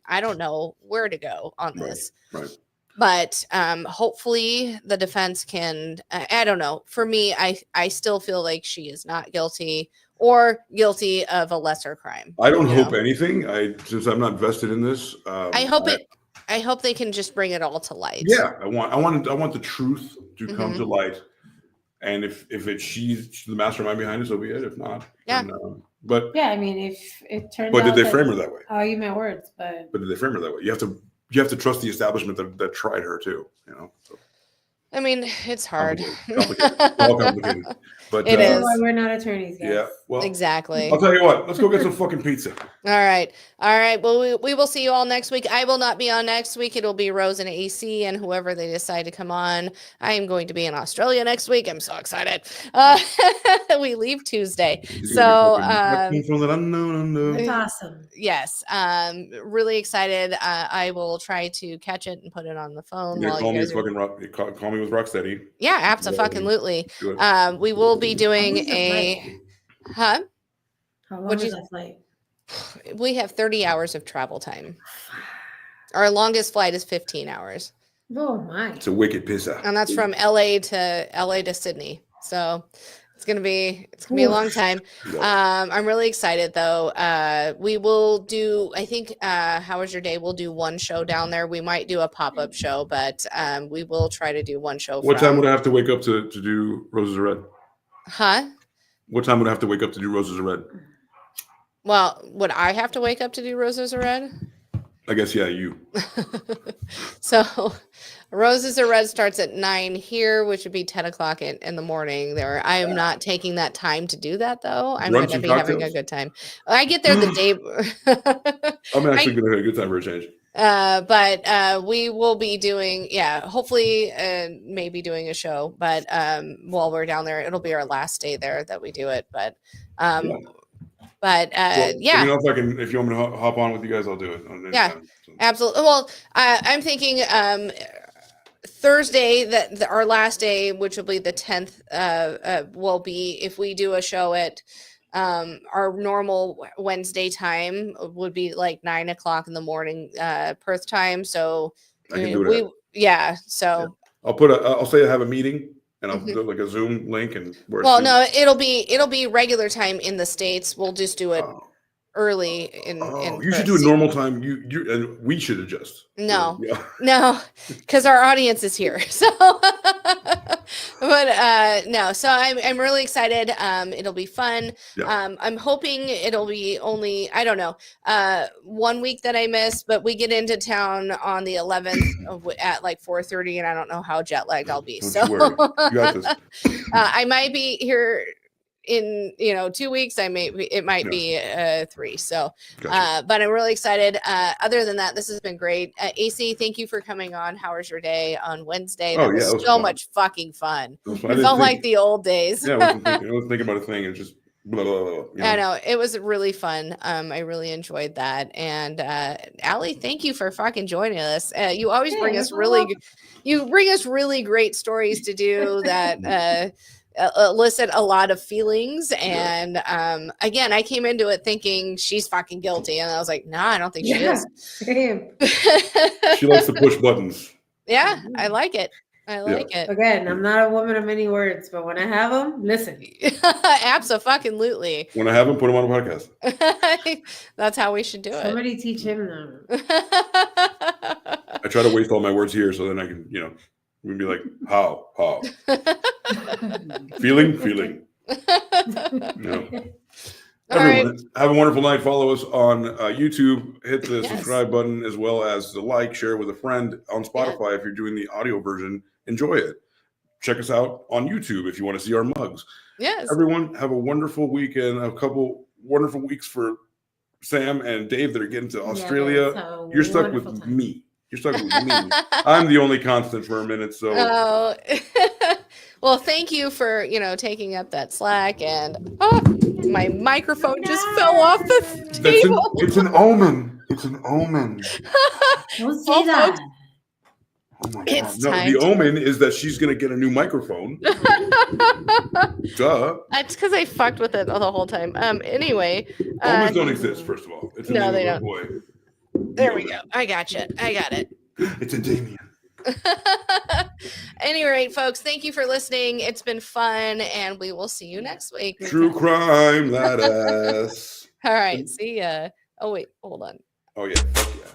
Speaker 1: I don't know where to go on this.
Speaker 2: Right.
Speaker 1: But hopefully the defense can, I don't know. For me, I still feel like she is not guilty or guilty of a lesser crime.
Speaker 2: I don't hope anything. Since I'm not vested in this.
Speaker 1: I hope they can just bring it all to light.
Speaker 2: Yeah, I want the truth to come to light. And if she's the mastermind behind it, so be it. If not, then, but
Speaker 3: yeah, I mean, if it turns
Speaker 2: but
Speaker 3: out
Speaker 2: did they frame her that way?
Speaker 3: Oh, you meant words, but
Speaker 2: did they frame her that way? You have to trust the establishment that tried her too. So.
Speaker 1: I mean, it's hard.
Speaker 2: All complicated. But
Speaker 1: it is.
Speaker 3: Why we're not attorneys, guys.
Speaker 2: Yeah, well,
Speaker 1: exactly.
Speaker 2: I'll tell you what. Let's go get some fucking pizza.
Speaker 1: All right. Well, we will see you all next week. I will not be on next week. It'll be Rose and AC and whoever they decide to come on. I am going to be in Australia next week. I'm so excited. We leave Tuesday, so
Speaker 2: from the unknown.
Speaker 3: It's awesome.
Speaker 1: Yes, really excited. I will try to catch it and put it on the phone.
Speaker 2: Yeah,
Speaker 1: while
Speaker 2: call
Speaker 1: you
Speaker 2: me
Speaker 1: guys
Speaker 2: call me with Rocksteady.
Speaker 1: Yeah, absolutely. We will be doing a
Speaker 3: How long is that flight?
Speaker 1: We have 30 hours of travel time. Our longest flight is 15 hours.
Speaker 3: Oh my!
Speaker 2: It's a wicked pizza,
Speaker 1: and that's from LA to Sydney. So it's gonna be a long time. I'm really excited though. We will do. I think. How was your day? We'll do one show down there. We might do a pop-up show, but we will try to do one show.
Speaker 2: What time would I have to wake up to do Roses Are Red?
Speaker 1: Huh?
Speaker 2: What time would I have to wake up to do Roses Are Red?
Speaker 1: Well, would I have to wake up to do Roses Are Red?
Speaker 2: I guess, yeah, you.
Speaker 1: So Roses Are Red starts at 9 here, which would be 10 o'clock in the morning there. I am not taking that time to do that, though. I'm going to be having a good time. I get there the day.
Speaker 2: I'm actually going to have a good time for a change.
Speaker 1: But we will be doing, hopefully maybe doing a show. But while we're down there, it'll be our last day there that we do it. But But
Speaker 2: Let me know if you want me to hop on with you guys, I'll do it.
Speaker 1: Absolutely. Well, I'm thinking Thursday, our last day, which will be the 10th, will be if we do a show at our normal Wednesday time would be like 9 o'clock in the morning Perth time. So
Speaker 2: I can do it.
Speaker 1: So
Speaker 2: I'll say I have a meeting. And I'll do like a Zoom link and.
Speaker 1: Well, no, it'll be regular time in the States. We'll just do it early in
Speaker 2: you should do a normal time. You and we should adjust.
Speaker 1: No,
Speaker 2: Yeah.
Speaker 1: no, because our audience is here. So, but no. So I'm really excited. It'll be fun.
Speaker 2: Yeah.
Speaker 1: I'm hoping it'll be only, I don't know, 1 week that I missed, but we get into town on the 11th at like 4:30, and I don't know how jet lagged I'll be.
Speaker 2: Don't you worry. You got this.
Speaker 1: I might be here in 2 weeks. It might be 3. So
Speaker 2: Gotcha.
Speaker 1: but I'm really excited. Other than that, this has been great. AC, thank you for coming on. How was your day on Wednesday? That was so much fucking fun. It felt like the old days.
Speaker 2: Yeah, I wasn't thinking about a thing. It's just blah, blah, blah, you know?
Speaker 1: I know, it was really fun. I really enjoyed that. And Alli, thank you for fucking joining us. You always bring us really great stories to do that elicit a lot of feelings. And again, I came into it thinking she's fucking guilty, and I was like, nah, I don't think she is.
Speaker 3: Same.
Speaker 2: She likes to push buttons.
Speaker 1: Yeah, I like it. I like it.
Speaker 3: Again, I'm not a woman of many words, but when I have them, listen.
Speaker 1: Absolutely.
Speaker 2: When I have them, put them on a podcast.
Speaker 1: That's how we should do it.
Speaker 3: Somebody teach him them.
Speaker 2: I try to waste all my words here so then I can, we can be like, how, feeling. Everyone, have a wonderful night. Follow us on YouTube. Hit the subscribe button, as well as the like, share with a friend. On Spotify, if you're doing the audio version, enjoy it. Check us out on YouTube if you want to see our mugs.
Speaker 1: Yes.
Speaker 2: Everyone, have a wonderful weekend. A couple wonderful weeks for Sam and Dave that are getting to Australia. You're stuck with me. You're stuck with me. I'm the only constant for a minute. So.
Speaker 1: Oh. Well, thank you for taking up that slack. And my microphone just fell off the table.
Speaker 2: It's an omen. It's an omen.
Speaker 3: Don't say that.
Speaker 2: Oh my God. No, the omen is that she's going to get a new microphone. Duh.
Speaker 1: That's because I fucked with it the whole time. Anyway.
Speaker 2: Omens don't exist, first of all. It's a
Speaker 1: no, they
Speaker 2: name of a
Speaker 1: don't.
Speaker 2: boy.
Speaker 1: There we go. I gotcha. I got it.
Speaker 2: It's a Damien.
Speaker 1: Any rate, folks, thank you for listening. It's been fun, and we will see you next week.
Speaker 2: True crime, that ass.
Speaker 1: All right. See ya. Oh, wait. Hold on.
Speaker 2: Oh, yeah. Fuck yeah.